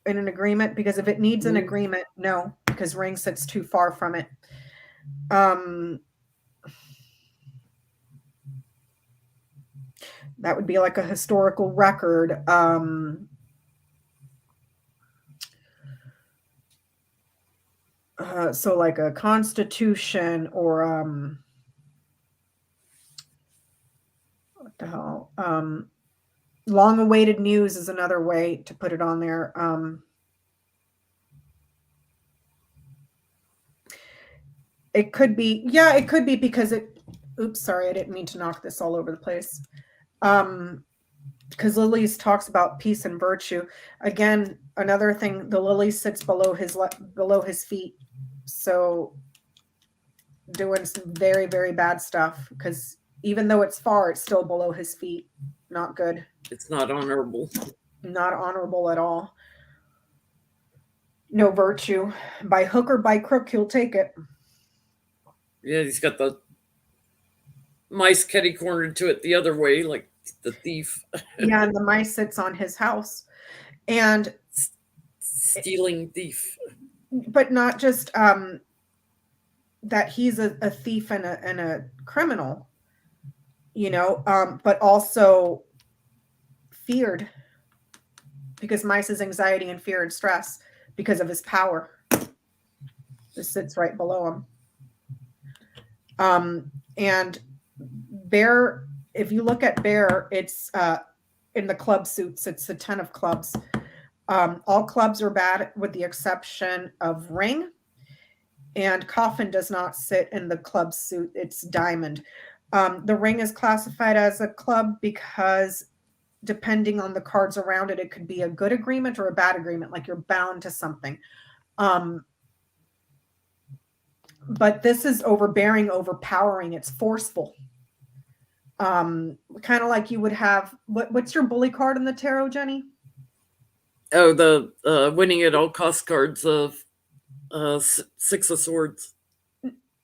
in an agreement, because if it needs an agreement, no, because Ring sits too far from it. That would be like a historical record. So like a constitution, or what the hell? Long-awaited news is another way to put it on there. It could be, yeah, it could be, because it, oops, sorry, I didn't mean to knock this all over the place. Because Lily's talks about peace and virtue. Again, another thing, the lily sits below his feet. So doing some very, very bad stuff, because even though it's far, it's still below his feet. Not good. It's not honorable. Not honorable at all. No virtue. By hook or by crook, he'll take it. Yeah, he's got the mice kitty cornered to it the other way, like the thief. Yeah, and the mice sits on his house. And stealing thief. But not just that he's a thief and a criminal, but also feared, because mice's anxiety and fear and stress because of his power. This sits right below him. And Bear, if you look at Bear, it's in the club suits. It's the 10 of clubs. All clubs are bad with the exception of Ring. And Coffin does not sit in the club suit. It's Diamond. The Ring is classified as a club because depending on the cards around it, it could be a good agreement or a bad agreement, like you're bound to something. But this is overbearing, overpowering. It's forceful. Kind of like you would have, what's your bully card in the tarot, Jenny? Oh, the winning at all cost cards of Six of Swords.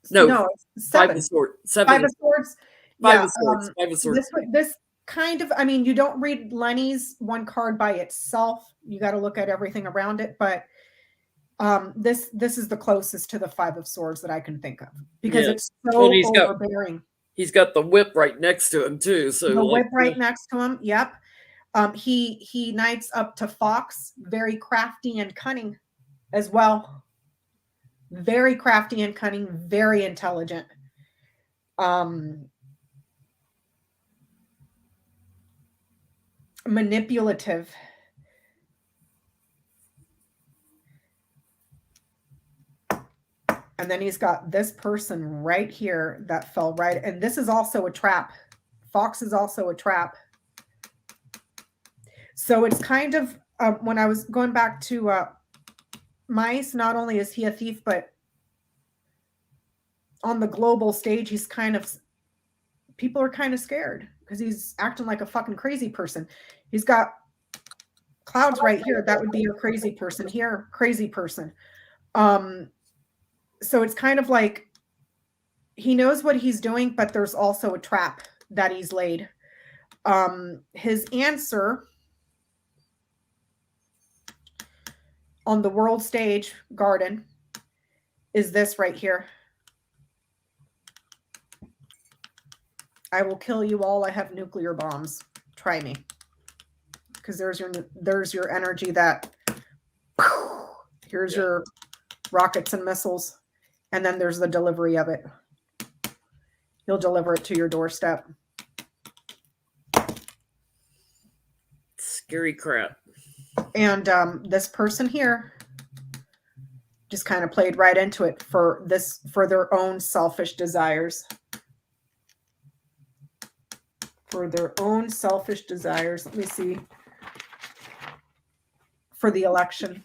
No, seven. Five of Swords. Five of Swords. Five of Swords. Five of Swords. This kind of, I mean, you don't read Lenny's one card by itself. You got to look at everything around it, but this is the closest to the Five of Swords that I can think of, because it's so overbearing. He's got the whip right next to him too. So the whip right next to him. Yep. He knights up to Fox, very crafty and cunning as well. Very crafty and cunning, very intelligent. Manipulative. And then he's got this person right here that fell right. And this is also a trap. Fox is also a trap. So it's kind of, when I was going back to Mice, not only is he a thief, but on the global stage, he's kind of, people are kind of scared because he's acting like a fucking crazy person. He's got clouds right here. That would be a crazy person here. Crazy person. So it's kind of like he knows what he's doing, but there's also a trap that he's laid. His answer on the world stage garden is this right here. I will kill you all. I have nuclear bombs. Try me. Because there's your energy that, here's your rockets and missiles. And then there's the delivery of it. You'll deliver it to your doorstep. Scary crap. And this person here just kind of played right into it for their own selfish desires. For their own selfish desires. Let me see. For the election.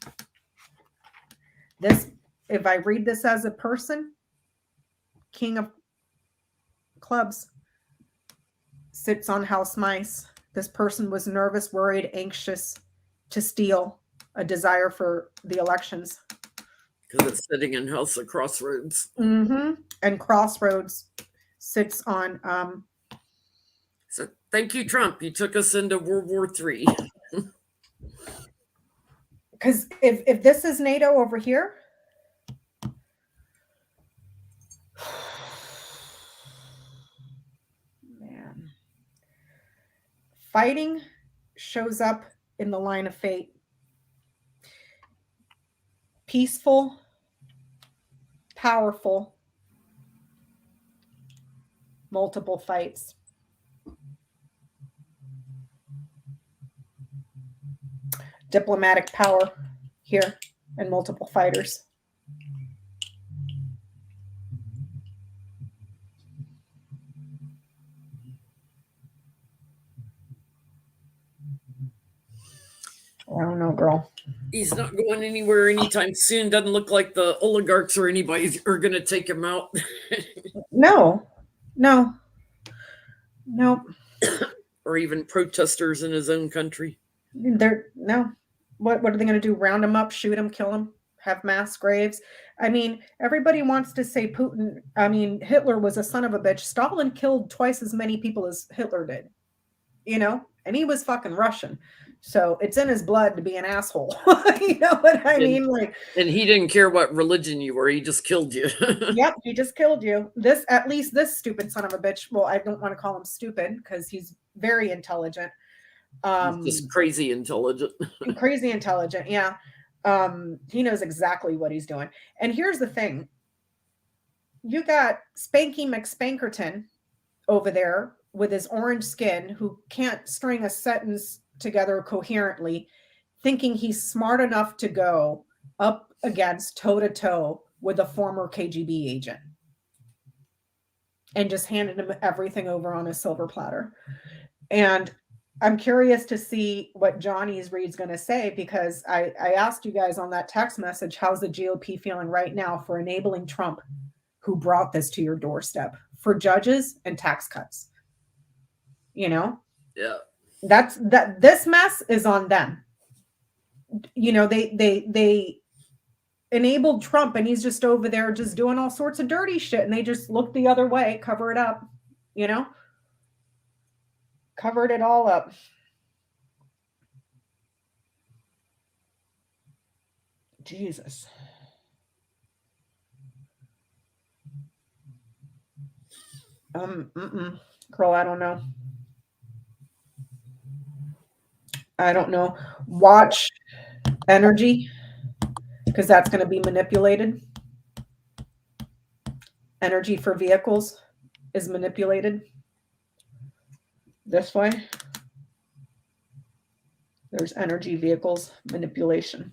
This, if I read this as a person, King of Clubs, sits on house mice. This person was nervous, worried, anxious to steal, a desire for the elections. Because it's sitting in House of Crossroads. Mm-hmm. And Crossroads sits on... So thank you, Trump. You took us into World War III. Because if this is NATO over here... Man. Fighting shows up in the line of fate. Peaceful, powerful, multiple fights. Diplomatic power here and multiple fighters. I don't know, girl. He's not going anywhere anytime soon. Doesn't look like the oligarchs or anybody are going to take him out. No. Or even protesters in his own country. No. What are they going to do? Round him up, shoot him, kill him, have mass graves? I mean, everybody wants to say Putin. I mean, Hitler was a son of a bitch. Stalin killed twice as many people as Hitler did, and he was fucking Russian. So it's in his blood to be an asshole. You know what I mean? And he didn't care what religion you were. He just killed you. Yep, he just killed you. At least this stupid son of a bitch. Well, I don't want to call him stupid because he's very intelligent. He's just crazy intelligent. Crazy intelligent, yeah. He knows exactly what he's doing. And here's the thing. You got Spanky McSpankerton over there with his orange skin who can't string a sentence together coherently, thinking he's smart enough to go up against toe-to-toe with a former KGB agent and just handed him everything over on a silver platter. And I'm curious to see what Johnny's Reed's going to say, because I asked you guys on that text message, how's the GOP feeling right now for enabling Trump, who brought this to your doorstep, for judges and tax cuts? you know? Yeah. This mess is on them. You know, they enabled Trump and he's just over there just doing all sorts of dirty shit and they just look the other way, cover it up, you know? Covered it all up. Jesus. Girl, I don't know. I don't know. Watch energy, because that's going to be manipulated. Energy for vehicles is manipulated this way. There's energy vehicles manipulation.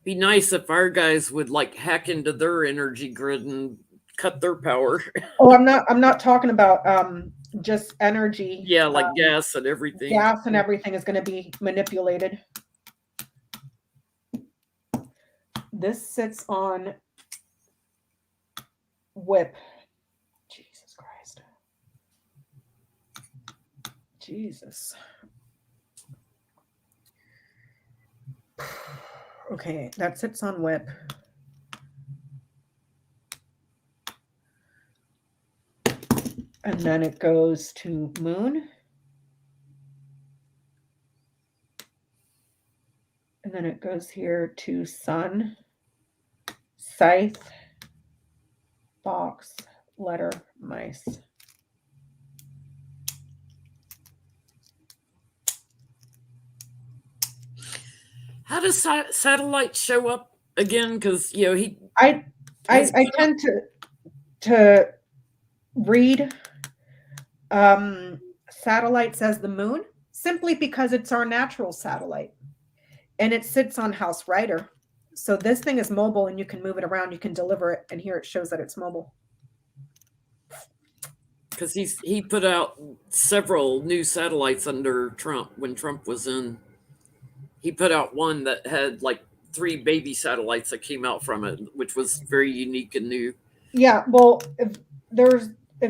Be nice if our guys would like hack into their energy grid and cut their power. Oh, I'm not talking about just energy. Yeah, like gas and everything. Gas and everything is going to be manipulated. This sits on whip. Jesus Christ. Jesus. Okay, that sits on whip. And then it goes to moon. And then it goes here to sun, scythe, box, letter, mice. How does satellite show up again? Because you know I tend to read satellites as the moon simply because it's our natural satellite and it sits on house writer. So this thing is mobile and you can move it around, you can deliver it, and here it shows that it's mobile. Because he put out several new satellites under Trump when Trump was in. He put out one that had like 3 baby satellites that came out from it, which was very unique and new. Yeah, well, if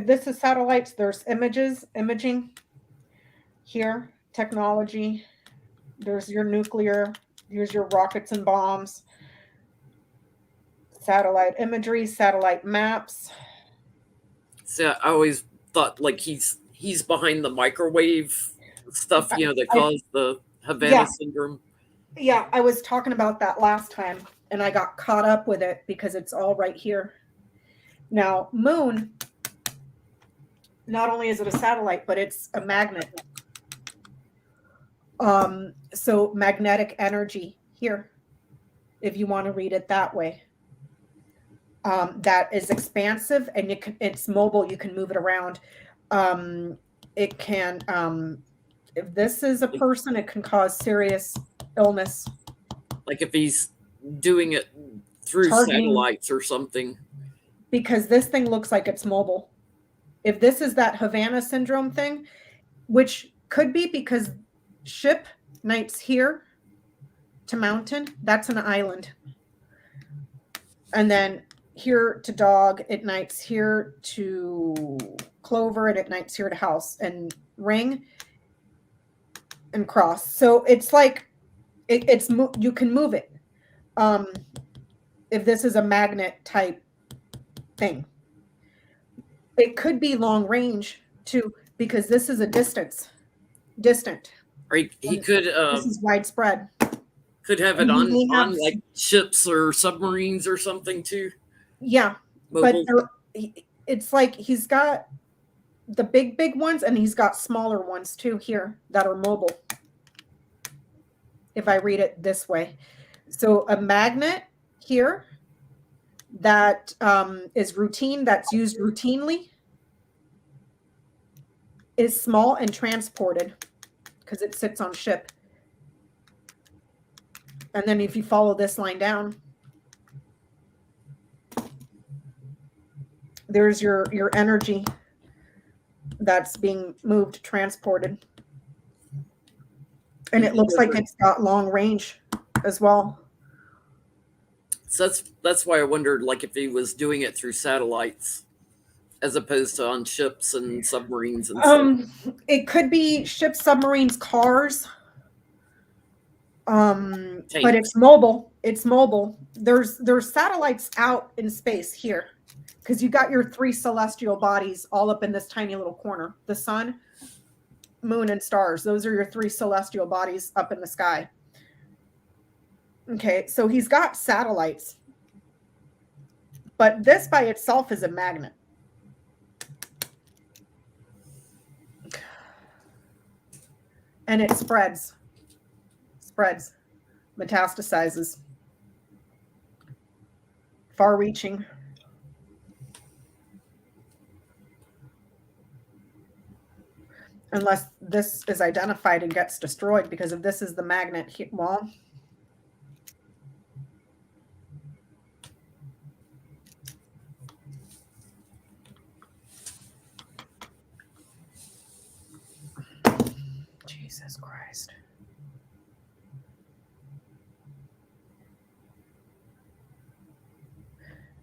this is satellites, there's imaging here, technology. There's your nuclear, here's your rockets and bombs, satellite imagery, satellite maps. So I always thought like he's behind the microwave stuff, you know, that caused the Havana syndrome. Yeah, I was talking about that last time and I got caught up with it because it's all right here. Now, moon, not only is it a satellite, but it's a magnet. So magnetic energy here, if you want to read it that way. That is expansive and it's mobile, you can move it around. It can, if this is a person, it can cause serious illness. Like if he's doing it through satellites or something. Because this thing looks like it's mobile. If this is that Havana syndrome thing, which could be because ship nights here to mountain, that's an island. And then here to dog, it nights here to clover, and it nights here to house and ring and cross. So it's like it's you can move it. If this is a magnet type thing, it could be long range too, because this is a distant. Or he could this is widespread. Could have it on like ships or submarines or something too. Yeah, mobile. But it's like he's got the big ones and he's got smaller ones too here that are mobile. If I read it this way. So a magnet here that is routine, that's used routinely, is small and transported because it sits on ship. And then if you follow this line down, there's your energy that's being moved, transported. And it looks like it's got long range as well. So that's why I wondered, like, if he was doing it through satellites as opposed to on ships and submarines and stuff. It could be ships, submarines, cars. But Tanks. it's mobile. It's mobile. There's satellites out in space here, because you got your 3 celestial bodies all up in this tiny little corner. The sun, moon, and stars. Those are your 3 celestial bodies up in the sky. Okay, so he's got satellites, but this by itself is a magnet. And it spreads, metastasizes, far-reaching. Unless this is identified and gets destroyed, because if this is the magnet, well, Jesus Christ.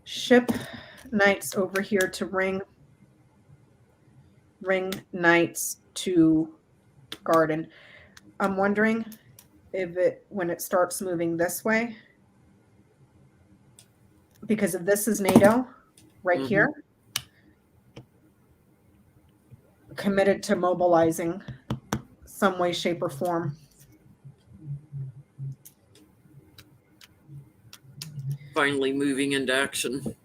Ship knights over here to ring knights to garden. I'm wondering if when it starts moving this way, because if this is NATO right here, committed to mobilizing some way, shape, or form. Finally moving into action,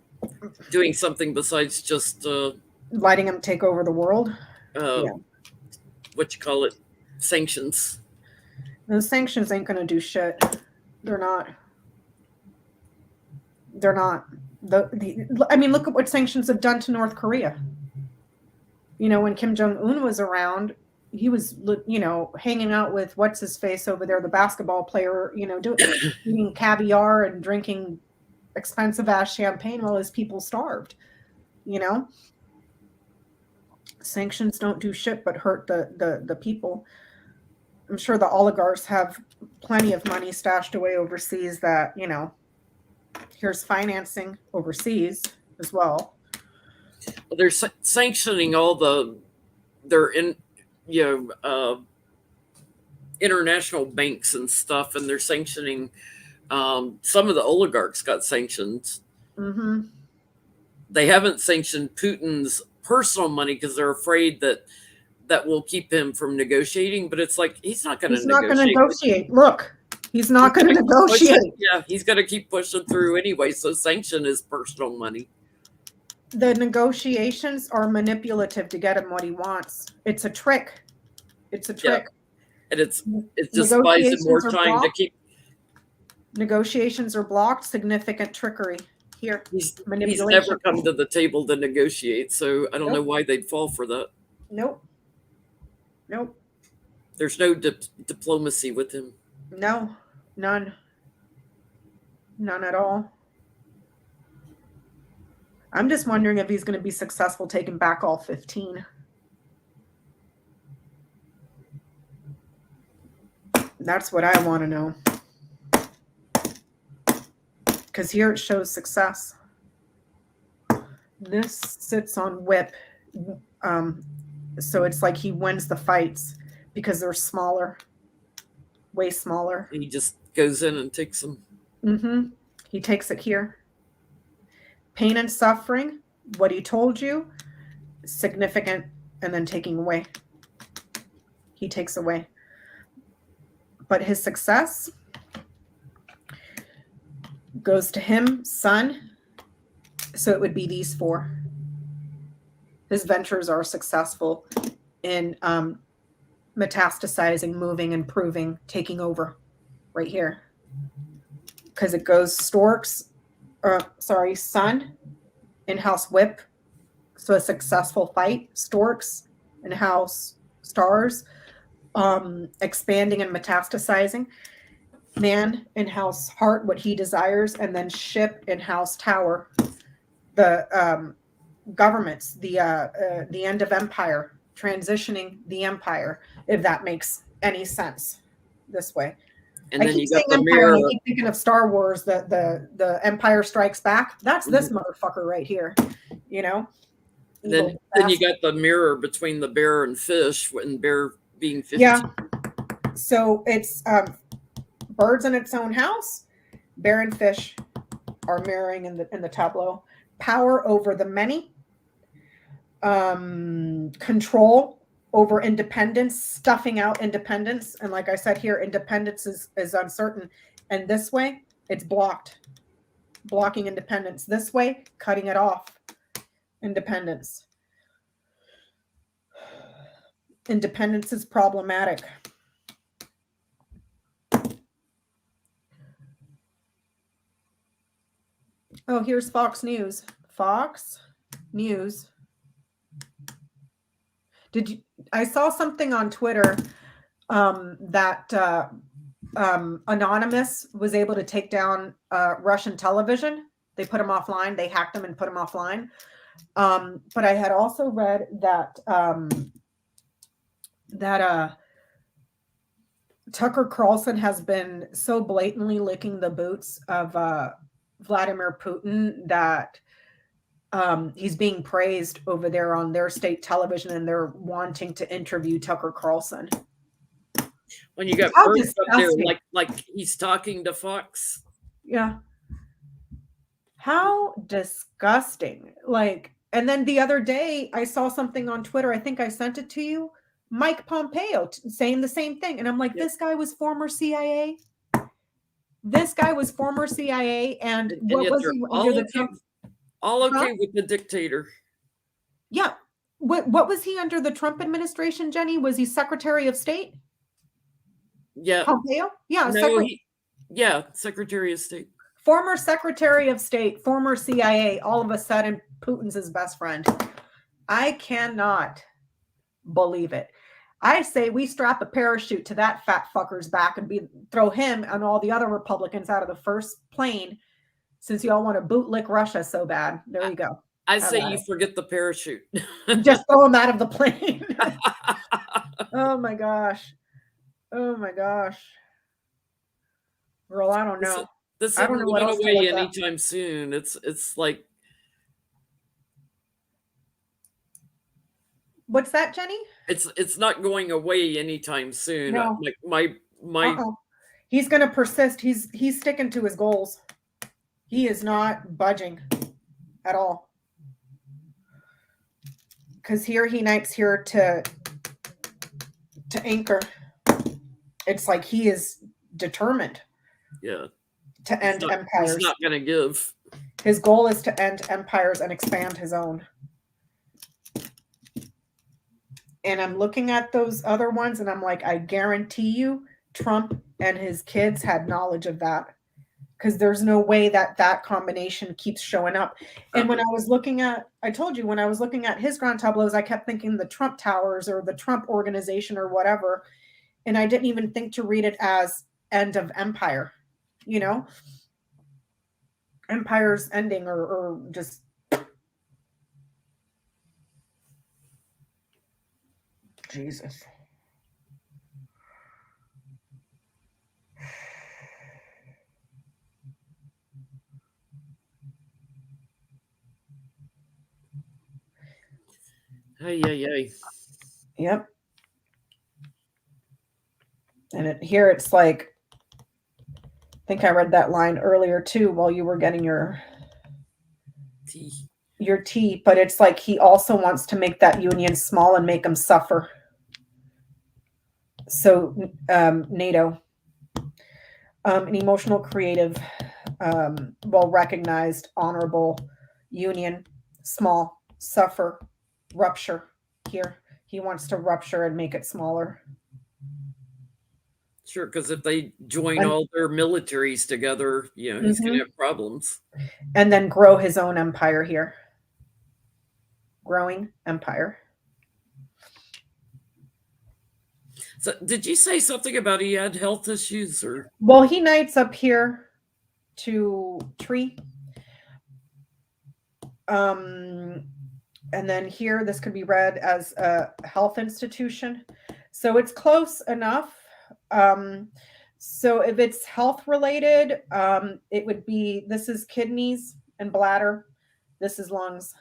doing something besides just letting them take over the world. What you call it, sanctions. Those sanctions ain't gonna do shit. They're not. I mean, look at what sanctions have done to North Korea. You know, when Kim Jong-un was around, he was, you know, hanging out with what's his face over there, the basketball player, you know, eating caviar and drinking expensive ass champagne while his people starved. You know, sanctions don't do shit but hurt the people. I'm sure the oligarchs have plenty of money stashed away overseas that, you know, here's financing overseas as well. They're sanctioning all their international banks and stuff, and they're sanctioning some of the oligarchs got sanctioned. They haven't sanctioned Putin's personal money because they're afraid that will keep him from negotiating. But it's like he's not going to negotiate. Look, he's not going to negotiate. Yeah, he's going to keep pushing through anyway. So sanction is personal money. The negotiations are manipulative to get him what he wants. It's a trick. It's a trick. Yeah. And it just buys him more time to keep. Negotiations are blocked. Significant trickery here. He's never come to the table to negotiate, so I don't know why they'd fall for that. Nope. There's no diplomacy with him. No, none at all. I'm just wondering if he's going to be successful taking back all 15. That's what I want to know. Because here it shows success. This sits on whip. So it's like he wins the fights because they're smaller, way smaller. He just goes in and takes them. He takes it here. Pain and suffering, what he told you, significant, and then taking away. He takes away. But his success goes to him, son. So it would be these 4. His ventures are successful in metastasizing, moving, improving, taking over right here. Because it goes sun, in-house whip. So a successful fight. Storks, in-house stars, expanding and metastasizing. Man, in-house heart, what he desires, and then ship, in-house tower. The governments, the end of empire, transitioning the empire, if that makes any sense this way. And I then keep you saying got the Empire, and mirror. I keep thinking of Star Wars, the Empire Strikes Back. That's this motherfucker right here, you know. Then you got the mirror between the bear and fish, and bear being 15. Yeah. So it's birds in its own house. Bear and fish are mirroring in the tableau. Power over the many. Control over independence, stuffing out independence. And like I said here, independence is uncertain. And this way, it's blocked. Blocking independence. This way, cutting it off. Independence. Independence is problematic. Oh, here's Fox News. Fox News. I saw something on Twitter that Anonymous was able to take down Russian television. They put them offline. They hacked them and put them offline. But I had also read that Tucker Carlson has been so blatantly licking the boots of Vladimir Putin that he's being praised over there on their state television, and they're wanting to interview Tucker Carlson. When you got birds up there, like he's talking to Fox. Yeah. How disgusting. Like, and then the other day I saw something on Twitter. I think I sent it to you. Mike Pompeo saying the same thing. And I'm like, this guy was former CIA. This guy was former CIA. And what was he under the Trump? All okay with the dictator. Yeah. What was he under the Trump administration, Jenny? Was he Secretary of State? Yeah. Pompeo? Yeah. No, Secretary of State. Former Secretary of State, former CIA, all of a sudden Putin's his best friend. I cannot believe it. I say we strap a parachute to that fat fucker's back and throw him and all the other Republicans out of the first plane, since you all want to bootlick Russia so bad. There you go. I say you forget the parachute. Just throw him out of the plane. Oh my gosh. Oh my gosh. Girl, I don't know. This I don't isn't know what going else away anytime soon. It's like. What's that, Jenny? It's not going away anytime soon. No. My He's going to persist. He's sticking to his goals. He is not budging at all. Because here he knights here to anchor. It's like he is determined. Yeah. To end empires. He's not going to give. His goal is to end empires and expand his own. And I'm looking at those other ones and I'm like, I guarantee you Trump and his kids had knowledge of that, because there's no way that combination keeps showing up. And when I was looking at, I told you, when I was looking at his grand tableaus, I kept thinking the Trump Towers or the Trump Organization or whatever. And I didn't even think to read it as end of empire, you know, empire's ending or just. Jesus. Hey. Yep. And here it's like, I think I read that line earlier too while you were getting your tea, but it's like he also wants to make that union small and make them suffer. So NATO, an emotional, creative, well-recognized, honorable union, small, suffer, rupture. Here, he wants to rupture and make it smaller. Sure, because if they join all their militaries together, he's going to have problems. And then grow his own empire here. Growing empire. So did you say something about he had health issues? Or? Well, he knights up here to tree. And then here, this could be read as a health institution. So it's close enough. So if it's health related, it would be, this is kidneys and bladder. This is lungs.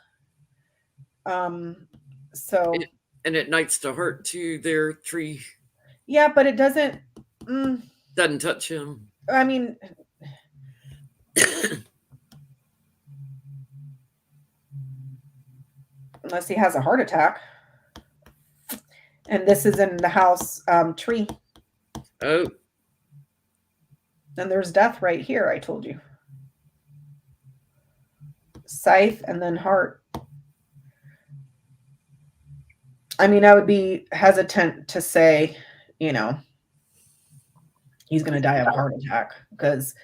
So And at night's to heart too. Their tree yeah, but it doesn't. doesn't touch him. I mean, unless he has a heart attack. And this is in the house tree. Oh. And there's death right here, I told you. Scythe and then heart. I mean, I would be hesitant to say, you know, he's going to die of a heart attack, because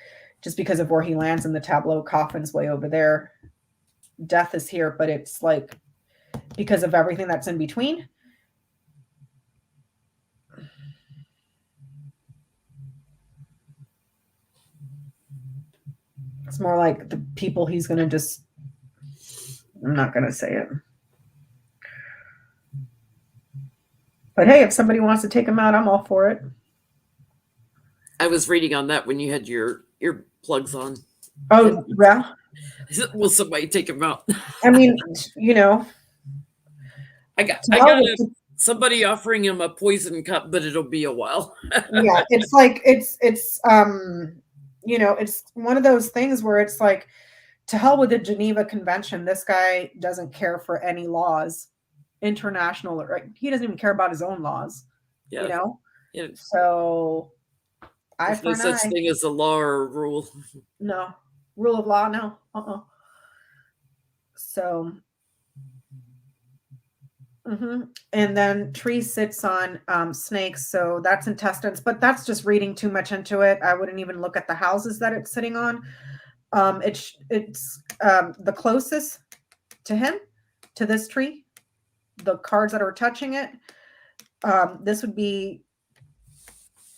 just because of where he lands in the tableau, coffin's way over there. Death is here, but it's like because of everything that's in between. It's more like the people he's going to just, I'm not going to say it. But hey, if somebody wants to take him out, I'm all for it. I was reading on that when you had your earplugs on. Oh, yeah. Will somebody take him out? I mean, you know. I got somebody offering him a poison cup, but it'll be a while. Yeah, it's like, it's you know, it's one of those things where it's like, to hell with the Geneva Convention. This guy doesn't care for any laws, international, right? He doesn't even care about his own laws, Yeah. you know? Yeah. So there's no such thing as a law or a rule. No. Rule of law, no. So, and then tree sits on snakes, so that's intestines, but that's just reading too much into it. I wouldn't even look at the houses that it's sitting on. It's the closest to him, to this tree, the cards that are touching it. This would be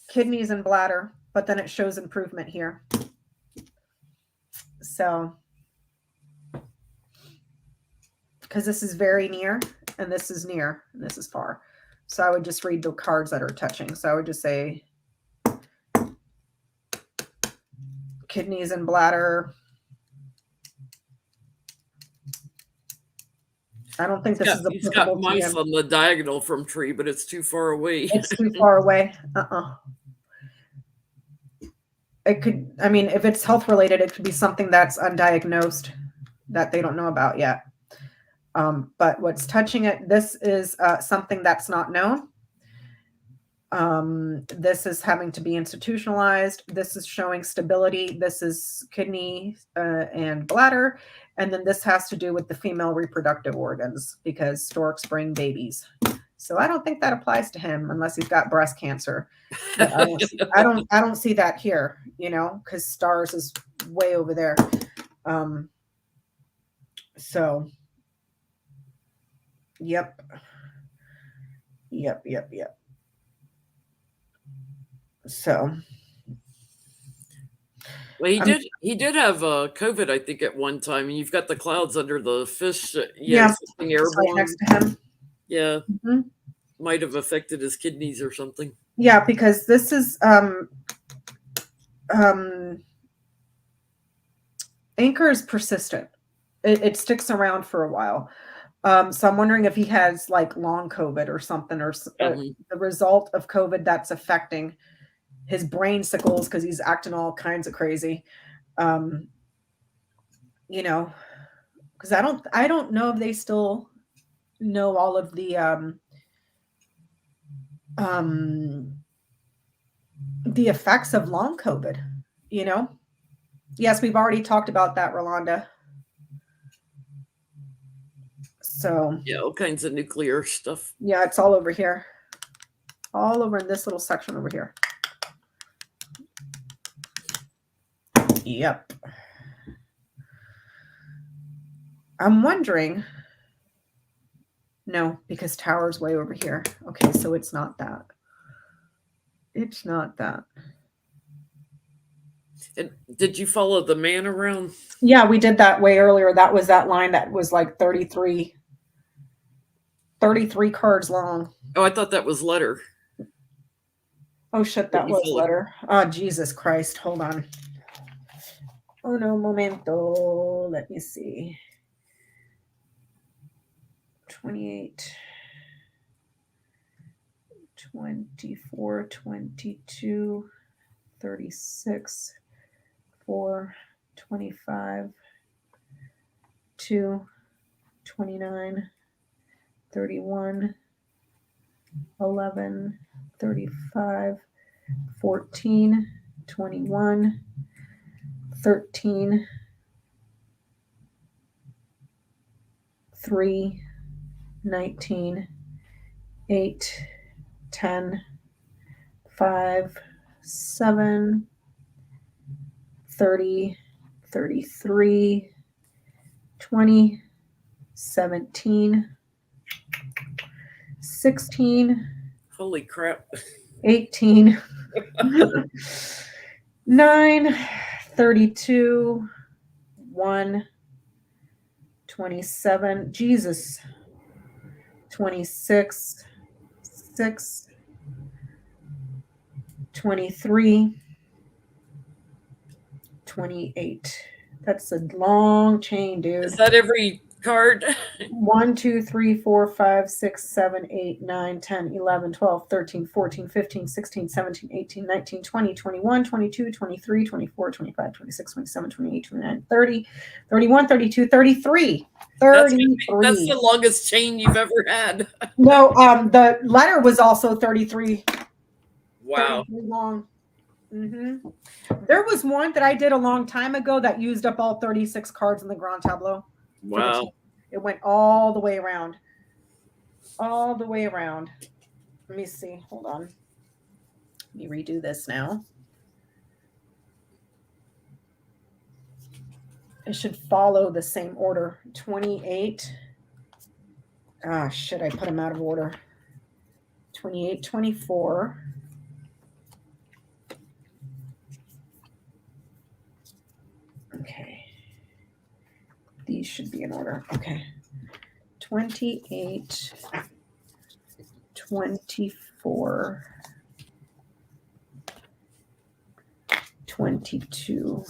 kidneys and bladder, but then it shows improvement here. So, because this is very near and this is near and this is far. So I would just read the cards that are touching. So I would just say kidneys and bladder. I don't think this is he's got mice on the diagonal from tree, but it's too far away. It's too far away. It could, I mean, if it's health related, it could be something that's undiagnosed that they don't know about yet. But what's touching it, this is something that's not known. This is having to be institutionalized. This is showing stability. This is kidney and bladder. And then this has to do with the female reproductive organs, because storks bring babies. So I don't think that applies to him unless he's got breast cancer. But I don't see that here, you know, because stars is way over there. So yep. So, well, he did have COVID, I think, at one time. And you've got the clouds under the fish, something airborne right next to him. Yeah, might have affected his kidneys or something. Yeah, because this is anchor is persistent. It sticks around for a while. So I'm wondering if he has like long COVID or something, or the result of COVID that's affecting his brain sickles, because he's acting all kinds of crazy. You know, because I don't know if they still know all of the effects of long COVID, you know? Yes, we've already talked about that, Rolanda. So yeah, all kinds of nuclear stuff. Yeah, it's all over here. All over in this little section over here. Yep. I'm wondering. No, because tower's way over here. Okay, so it's not that. It's not that. And did you follow the man around? Yeah, we did that way earlier. That was that line that was like 33 cards long. Oh, I thought that was letter. Oh shit, that was letter. Oh, Jesus Christ. Hold on. Uno momento. Let me see. 28, 24, 22, 36, 4, 25, 2, 29, 31, 11, 35, 14, 21, 13, 3, 19, 8, 10, 5, 7, 30, 33, 20, 17, 16. Holy crap. 18, 9, 32, 1, 27, Jesus, 26, 6, 23, 28. That's a long chain, dude. Is that every card? 1, 2, 3, 4, 5, 6, 7, 8, 9, 10, 11, 12, 13, 14, 15, 16, 17, 18, 19, 20, 21, 22, 23, 24, 25, 26, 27, 28, 29, 30, 31, 32, 33. 33. That's the longest chain you've ever had. No, the letter was also 33. Wow. 33 long. Mm-hmm. There was one that I did a long time ago that used up all 36 cards in the grand tableau. Wow. It went all the way around. All the way around. Let me see. Hold on. Let me redo this now. It should follow the same order. 28. Ah, shit, I put them out of order. 28, 24. Okay. These should be in order. Okay. 28, 24, 22.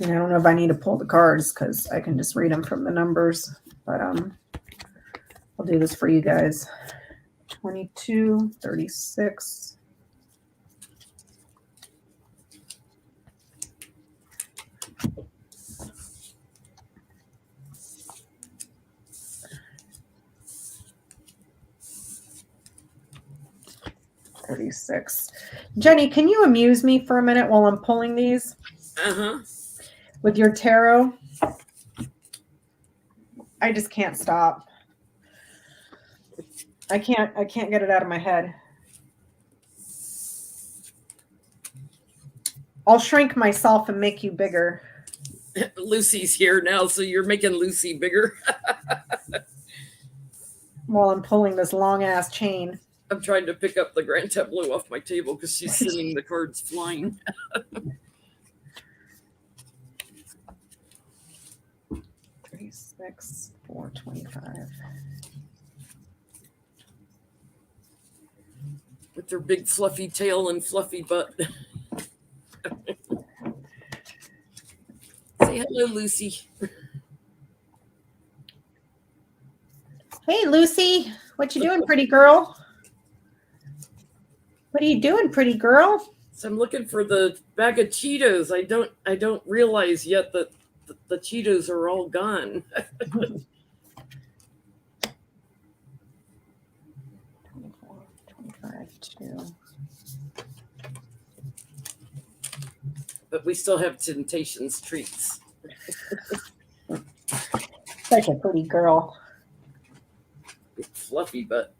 And I don't know if I need to pull the cards because I can just read them from the numbers, but I'll do this for you guys. 22, 36. Jenny, can you amuse me for a minute while I'm pulling these? Uh-huh. With your tarot? I just can't stop. I can't get it out of my head. I'll shrink myself and make you bigger. Lucy's here now, so you're making Lucy bigger. While I'm pulling this long ass chain. I'm trying to pick up the grand tableau off my table because she's sending the cards flying. 36, 425. With their big fluffy tail and fluffy butt. Say hello, Lucy. Hey, Lucy. What you doing, pretty girl? What are you doing, pretty girl? So I'm looking for the bag of Cheetos. I don't realize yet that the Cheetos are all gone. 24, 25, 2. But we still have Temptations treats. Such a pretty girl. Big fluffy butt.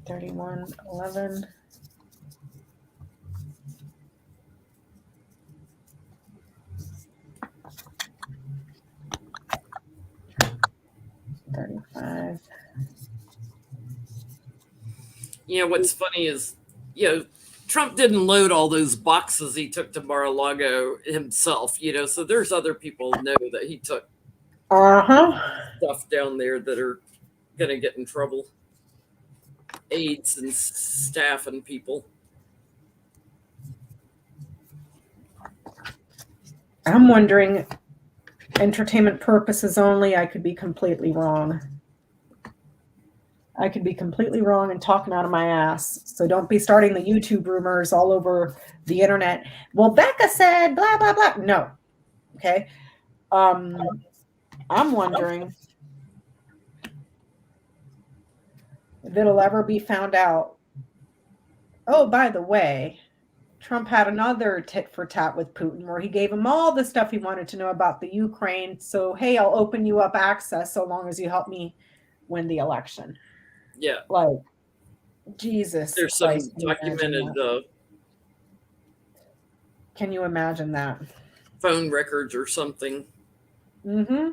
3111. $35. You know, what's funny is, you know, Trump didn't load all those boxes he took to Mar-a-Lago himself, you know, so there's other people know that he took stuff down there that are going to get in trouble. Aides and staff and people. I'm wondering, entertainment purposes only, I could be completely wrong. I could be completely wrong and talking out of my ass. So don't be starting the YouTube rumors all over the internet. Well, Becca said blah, blah, blah. No. Okay. I'm wondering if it'll ever be found out. Oh, by the way, Trump had another tit for tat with Putin where he gave him all the stuff he wanted to know about the Ukraine. So, hey, I'll open you up access so long as you help me win the election. Yeah. Like, Jesus. There's some documented. Can you imagine that? Phone records or something. Mm-hmm.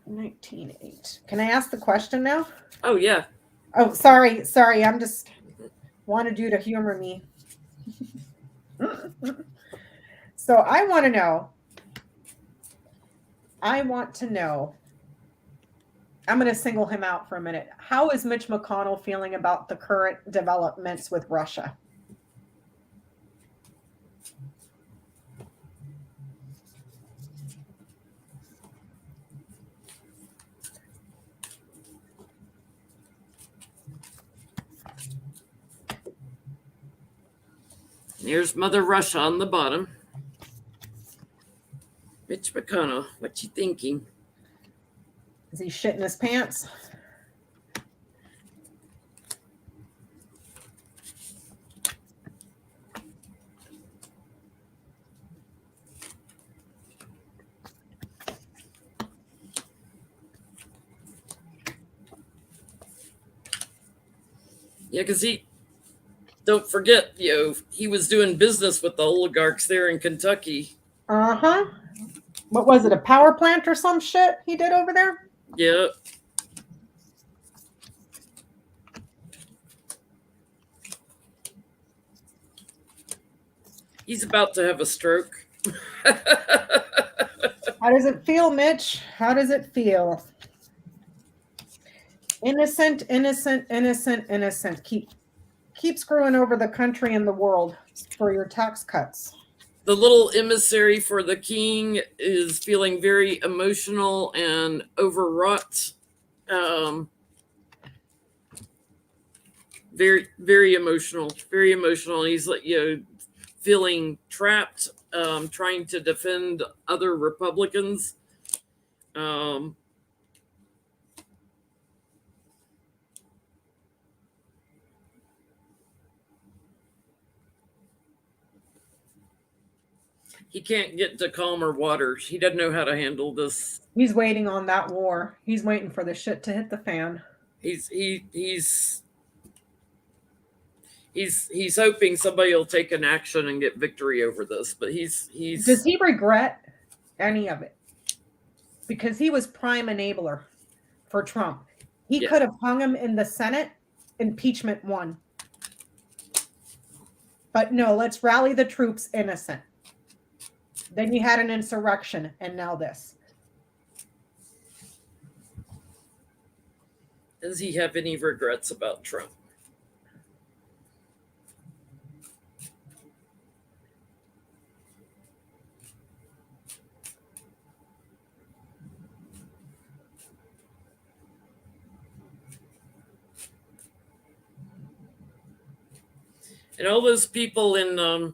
$19.8. Can I ask the question now? Oh, yeah. Oh, sorry. I'm just wanted you to humor me. So I want to know. I'm going to single him out for a minute. How is Mitch McConnell feeling about the current developments with Russia? Here's Mother Russia on the bottom. Mitch McConnell, what you thinking? Is he shitting his pants? Yeah, because don't forget, he was doing business with the oligarchs there in Kentucky. Uh-huh. What was it, a power plant or some shit he did over there? Yeah. He's about to have a stroke. How does it feel, Mitch? How does it feel? Innocent. Keep screwing over the country and the world for your tax cuts. The little emissary for the king is feeling very emotional and overwrought. Very, very emotional. Very emotional. He's like, feeling trapped, trying to defend other Republicans. He can't get to calmer waters. He doesn't know how to handle this. He's waiting on that war. He's waiting for the shit to hit the fan. He's hoping somebody will take an action and get victory over this, but he's Does he regret any of it? Because he was prime enabler for Trump. He could have hung him in the Senate. Impeachment won. But no, let's rally the troops, innocent. Then you had an insurrection, and now this. Does he have any regrets about Trump? And all those people in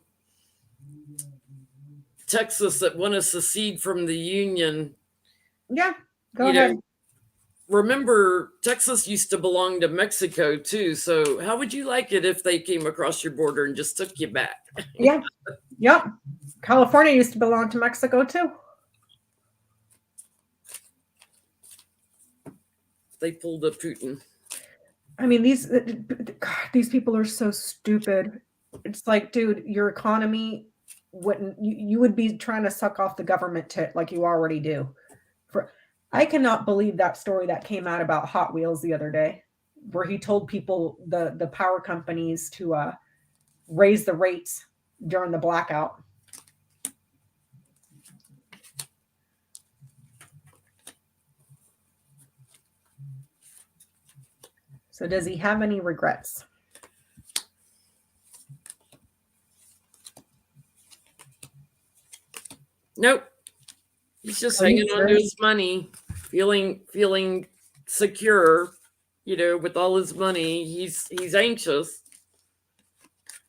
Texas that want to secede from the Union. Yeah, go ahead. Remember, Texas used to belong to Mexico too. So how would you like it if they came across your border and just took you back? Yeah. Yep. California used to belong to Mexico too. they pulled a Putin. I mean, these people are so stupid. It's like, dude, your economy wouldn't, you would be trying to suck off the government tit like you already do. I cannot believe that story that came out about Hot Wheels the other day, where he told people, the power companies, to raise the rates during the blackout. So does he have any regrets? Nope. He's just hanging on to his money, feeling secure, with all his money. He's anxious.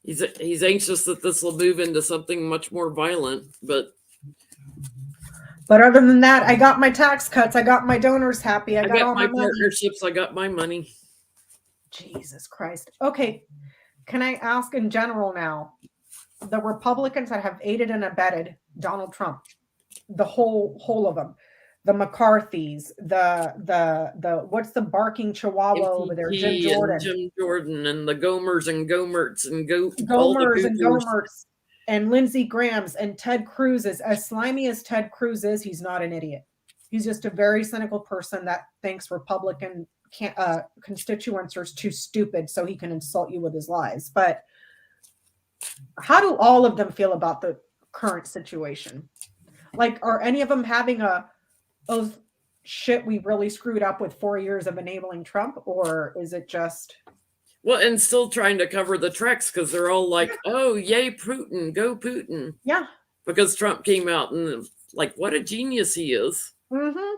He's anxious that this will move into something much more violent, but other than that, I got my tax cuts. I got my donors happy. I got all my my partnerships. I got my money. Jesus Christ. Okay. Can I ask in general now, the Republicans that have aided and abetted Donald Trump, the whole of them, the McCarthys, the what's the barking chihuahua over there, Jim Jordan, and the Gomers and Gomerts and Gomerts and Lindsey Graham's and Ted Cruz's. As slimy as Ted Cruz is, he's not an idiot. He's just a very cynical person that thinks Republican constituents are too stupid so he can insult you with his lies. But how do all of them feel about the current situation? Like, are any of them having oh shit, we really screwed up with 4 years of enabling Trump? Or is it just... Well, and still trying to cover the tracks because they're all like, oh, yay, Putin, go Putin. Yeah. Because Trump came out and like, what a genius he is. Mm-hmm.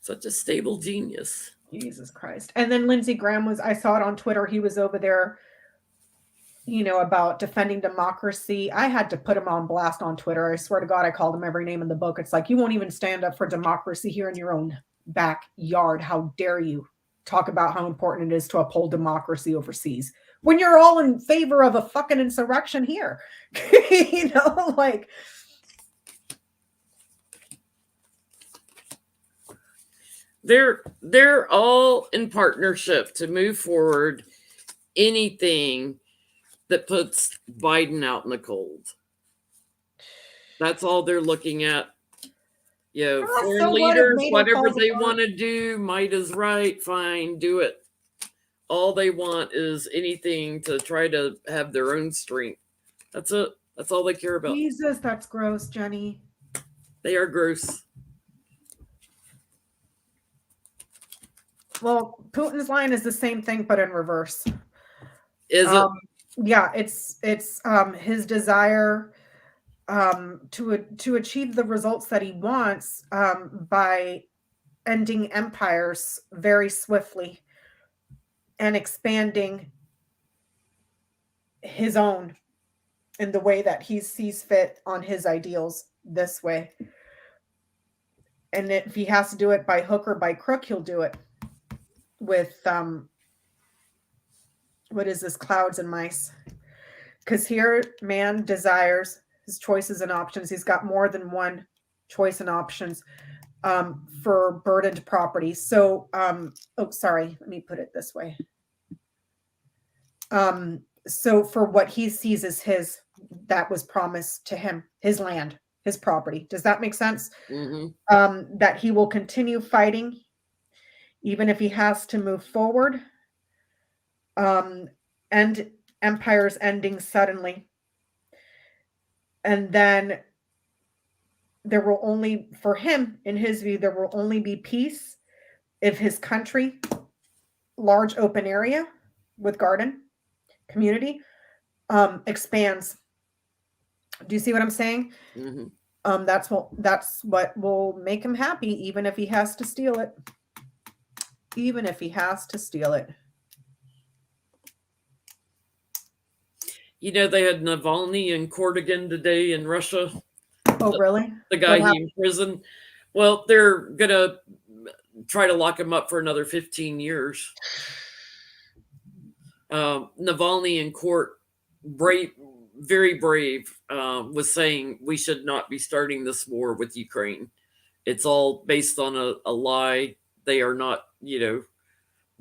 Such a stable genius. Jesus Christ. And then Lindsey Graham I saw it on Twitter. He was over there, about defending democracy. I had to put him on blast on Twitter. I swear to God, I called him every name in the book. It's like, you won't even stand up for democracy here in your own backyard. How dare you talk about how important it is to uphold democracy overseas when you're all in favor of a fucking insurrection here? Like... They're all in partnership to move forward anything that puts Biden out in the cold. That's all they're looking at. Foreign leaders, whatever they want to do, might is right, fine, do it. All they want is anything to try to have their own strength. That's it. That's all they care about. Jesus, that's gross, Jenny. They are gross. Well, Putin's line is the same thing, but in reverse. Is it? Yeah, it's his desire to achieve the results that he wants by ending empires very swiftly and expanding his own in the way that he sees fit on his ideals this way. And if he has to do it by hook or by crook, he'll do it with what is this, clouds and mice? Because here man desires his choices and options. He's got more than one choice and options for burdened property. So sorry, let me put it this way. So for what he sees as his, that was promised to him, his land, his property. Does that make sense? Mm-hmm. That he will continue fighting even if he has to move forward, and empires ending suddenly. And then there will only, for him, in his view, there will only be peace if his country, large open area with garden, community, expands. Do you see what I'm saying? Mm-hmm. That's what will make him happy, even if he has to steal it. Even if he has to steal it. They had Navalny in court again today in Russia. Oh, really? The guy he imprisoned. Well, they're going to try to lock him up for another 15 years. Navalny in court, very brave, was saying we should not be starting this war with Ukraine. It's all based on a lie. they are not,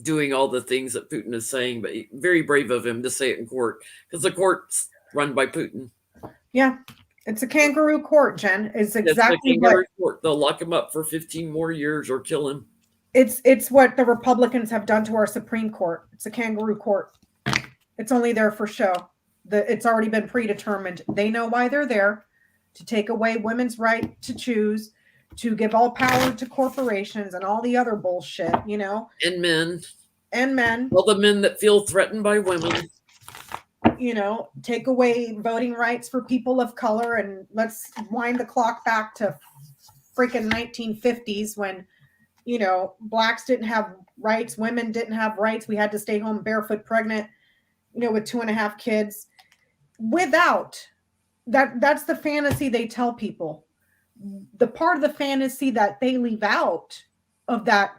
doing all the things that Putin is saying. But very brave of him to say it in court, because the court's run by Putin. Yeah, it's a kangaroo court, Jen. It's exactly a kangaroo court. They'll lock him up for 15 more years or kill him. It's what the Republicans have done to our Supreme Court. It's a kangaroo court. It's only there for show. It's already been predetermined. They know why they're there, to take away women's right to choose, to give all power to corporations and all the other bullshit, And men. All the men that feel threatened by women. Take away voting rights for people of color, and let's wind the clock back to freaking 1950s when, blacks didn't have rights, women didn't have rights. We had to stay home barefoot pregnant, with 2.5 kids. Without that's the fantasy they tell people. The part of the fantasy that they leave out of that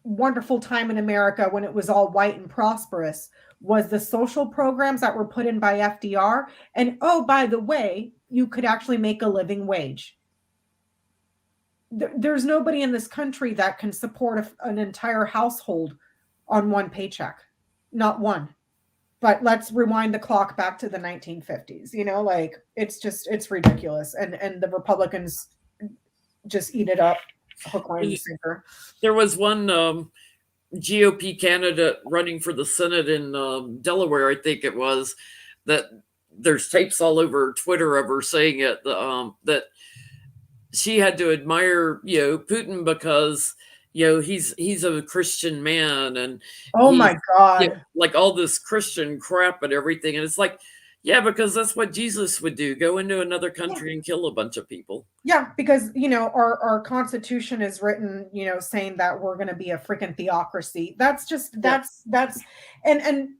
wonderful time in America when it was all white and prosperous was the social programs that were put in by FDR. And oh, by the way, you could actually make a living wage. There's nobody in this country that can support an entire household on one paycheck. Not one. But let's rewind the clock back to the 1950s. It's ridiculous. And the Republicans just eat it up, hook, line, and sinker. There was one GOP candidate running for the Senate in Delaware, I think it was, that there's tapes all over Twitter of her saying it, that she had to admire, Putin because, he's a Christian man, and oh my God, like all this Christian crap and everything. And it's like, yeah, because that's what Jesus would do. Go into another country and kill a bunch of people. Yeah, because, our Constitution is written, saying that we're going to be a freaking theocracy. That's just, that's, and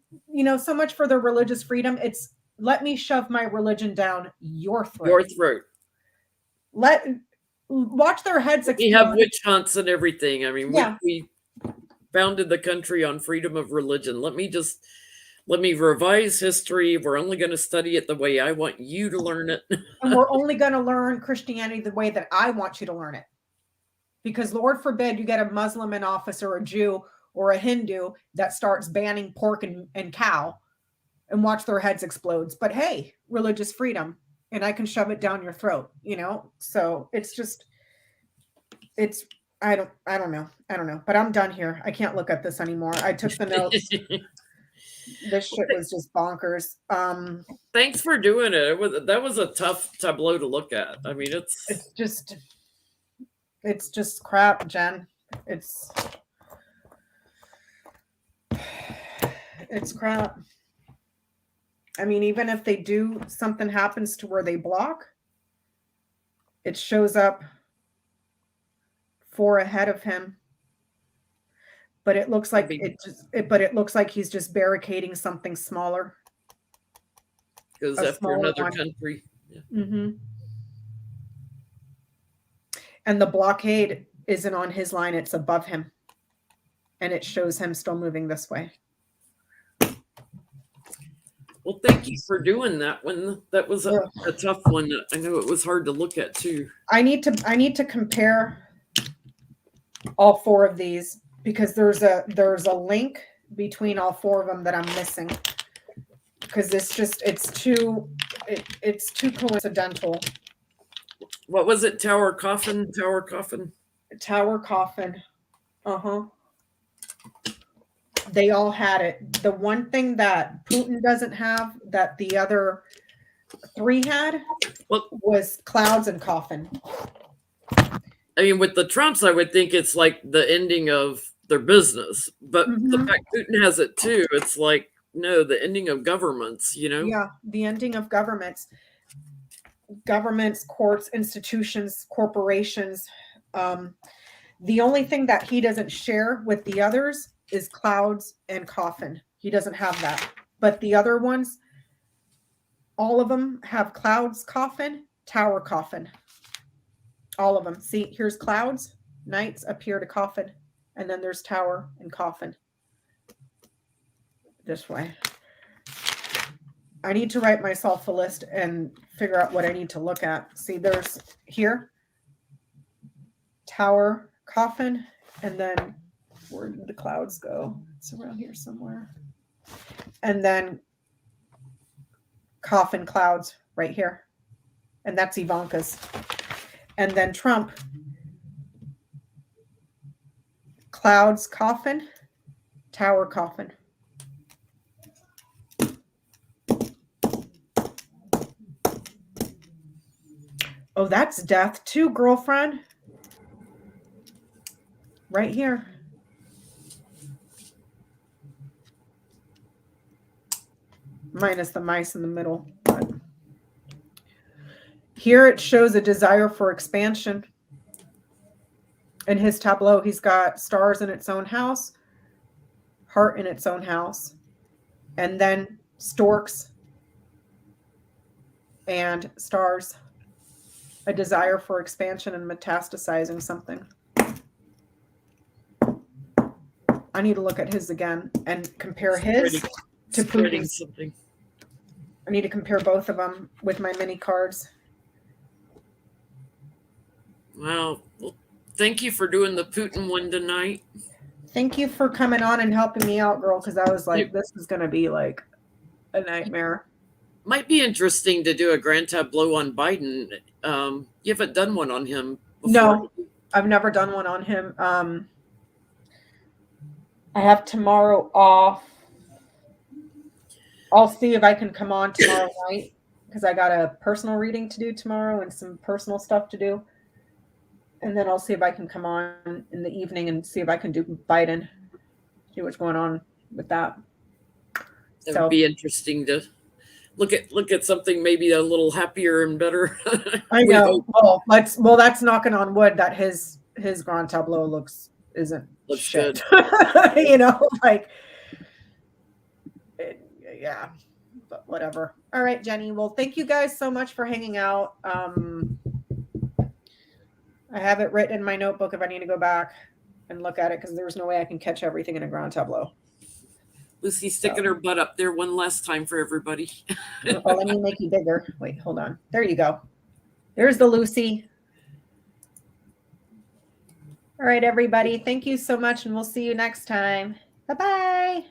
so much for the religious freedom. It's, let me shove my religion down your throat. Watch their heads explode. We have witch hunts and everything. I mean, we founded the country on freedom of religion. Let me revise history. We're only going to study it the way I want you to learn it. And we're only going to learn Christianity the way that I want you to learn it. Because Lord forbid you get a Muslim in office, or a Jew or a Hindu that starts banning pork and cow, and watch their heads explode. But hey, religious freedom, and I can shove it down your throat, So it's just, I don't know. But I'm done here. I can't look at this anymore. I took the notes. This shit was just bonkers. Thanks for doing it. That was a tough tableau to look at. I mean, it's just crap, Jen. It's crap. I mean, even if they do, something happens to where they block, it shows up 4 ahead of him. But it looks like it looks like he's just barricading something smaller. Goes after another country. Yeah. Mm-hmm. And the blockade isn't on his line, it's above him. And it shows him still moving this way. Well, thank you for doing that one. That was a tough one. I know it was hard to look at too. I need to compare all 4 of these, because there's a link between all 4 of them that I'm missing, because it's too coincidental. What was it? Tower coffin. They all had it. The one thing that Putin doesn't have that the other 3 had was clouds and coffin. I mean, with the Trumps, I would think it's like the ending of their business, but the fact Putin has it too, it's like, no, the ending of governments, Yeah, the ending of governments, courts, institutions, corporations. The only thing that he doesn't share with the others is clouds and coffin. He doesn't have that. But the other ones, all of them have clouds, coffin, tower, coffin. All of them. See, here's clouds, knights up here to coffin, and then there's tower and coffin. This way. I need to write myself a list and figure out what I need to look at. See, there's here, tower, coffin, And then where did the clouds go? It's around here somewhere. And then coffin clouds right here. And that's Ivanka's. And then Trump, clouds, coffin, tower, coffin. Oh, that's death too, girlfriend. Right here. Minus the mice in the middle. But here it shows a desire for expansion. In his tableau, he's got stars in its own house, heart in its own house, and then storks and stars. A desire for expansion and metastasizing something. I need to look at his again and compare his to Putin's. Something. I need to compare both of them with my mini cards. Wow. Well, thank you for doing the Putin one tonight. Thank you for coming on and helping me out, girl, because I was like, this is going to be like a nightmare. Might be interesting to do a grand tableau on Biden. You haven't done one on him before. No, I've never done one on him. I have tomorrow off. I'll see if I can come on tomorrow night because I got a personal reading to do tomorrow and some personal stuff to do. And then I'll see if I can come on in the evening and see if I can do Biden, see what's going on with that. That would be interesting to look at something maybe a little happier and better. I know. Well, that's knocking on wood that his grand tableau isn't shit. Good. You know, like yeah, but whatever. All right, Jenny. Well, thank you guys so much for hanging out. I have it written in my notebook if I need to go back and look at it because there's no way I can catch everything in a grand tableau. Lucy's sticking her butt up there one last time for everybody. Oh, let me make you bigger. Wait, hold on. There you go. There's the Lucy. All right, everybody. Thank you so much, and we'll see you next time. Bye-bye.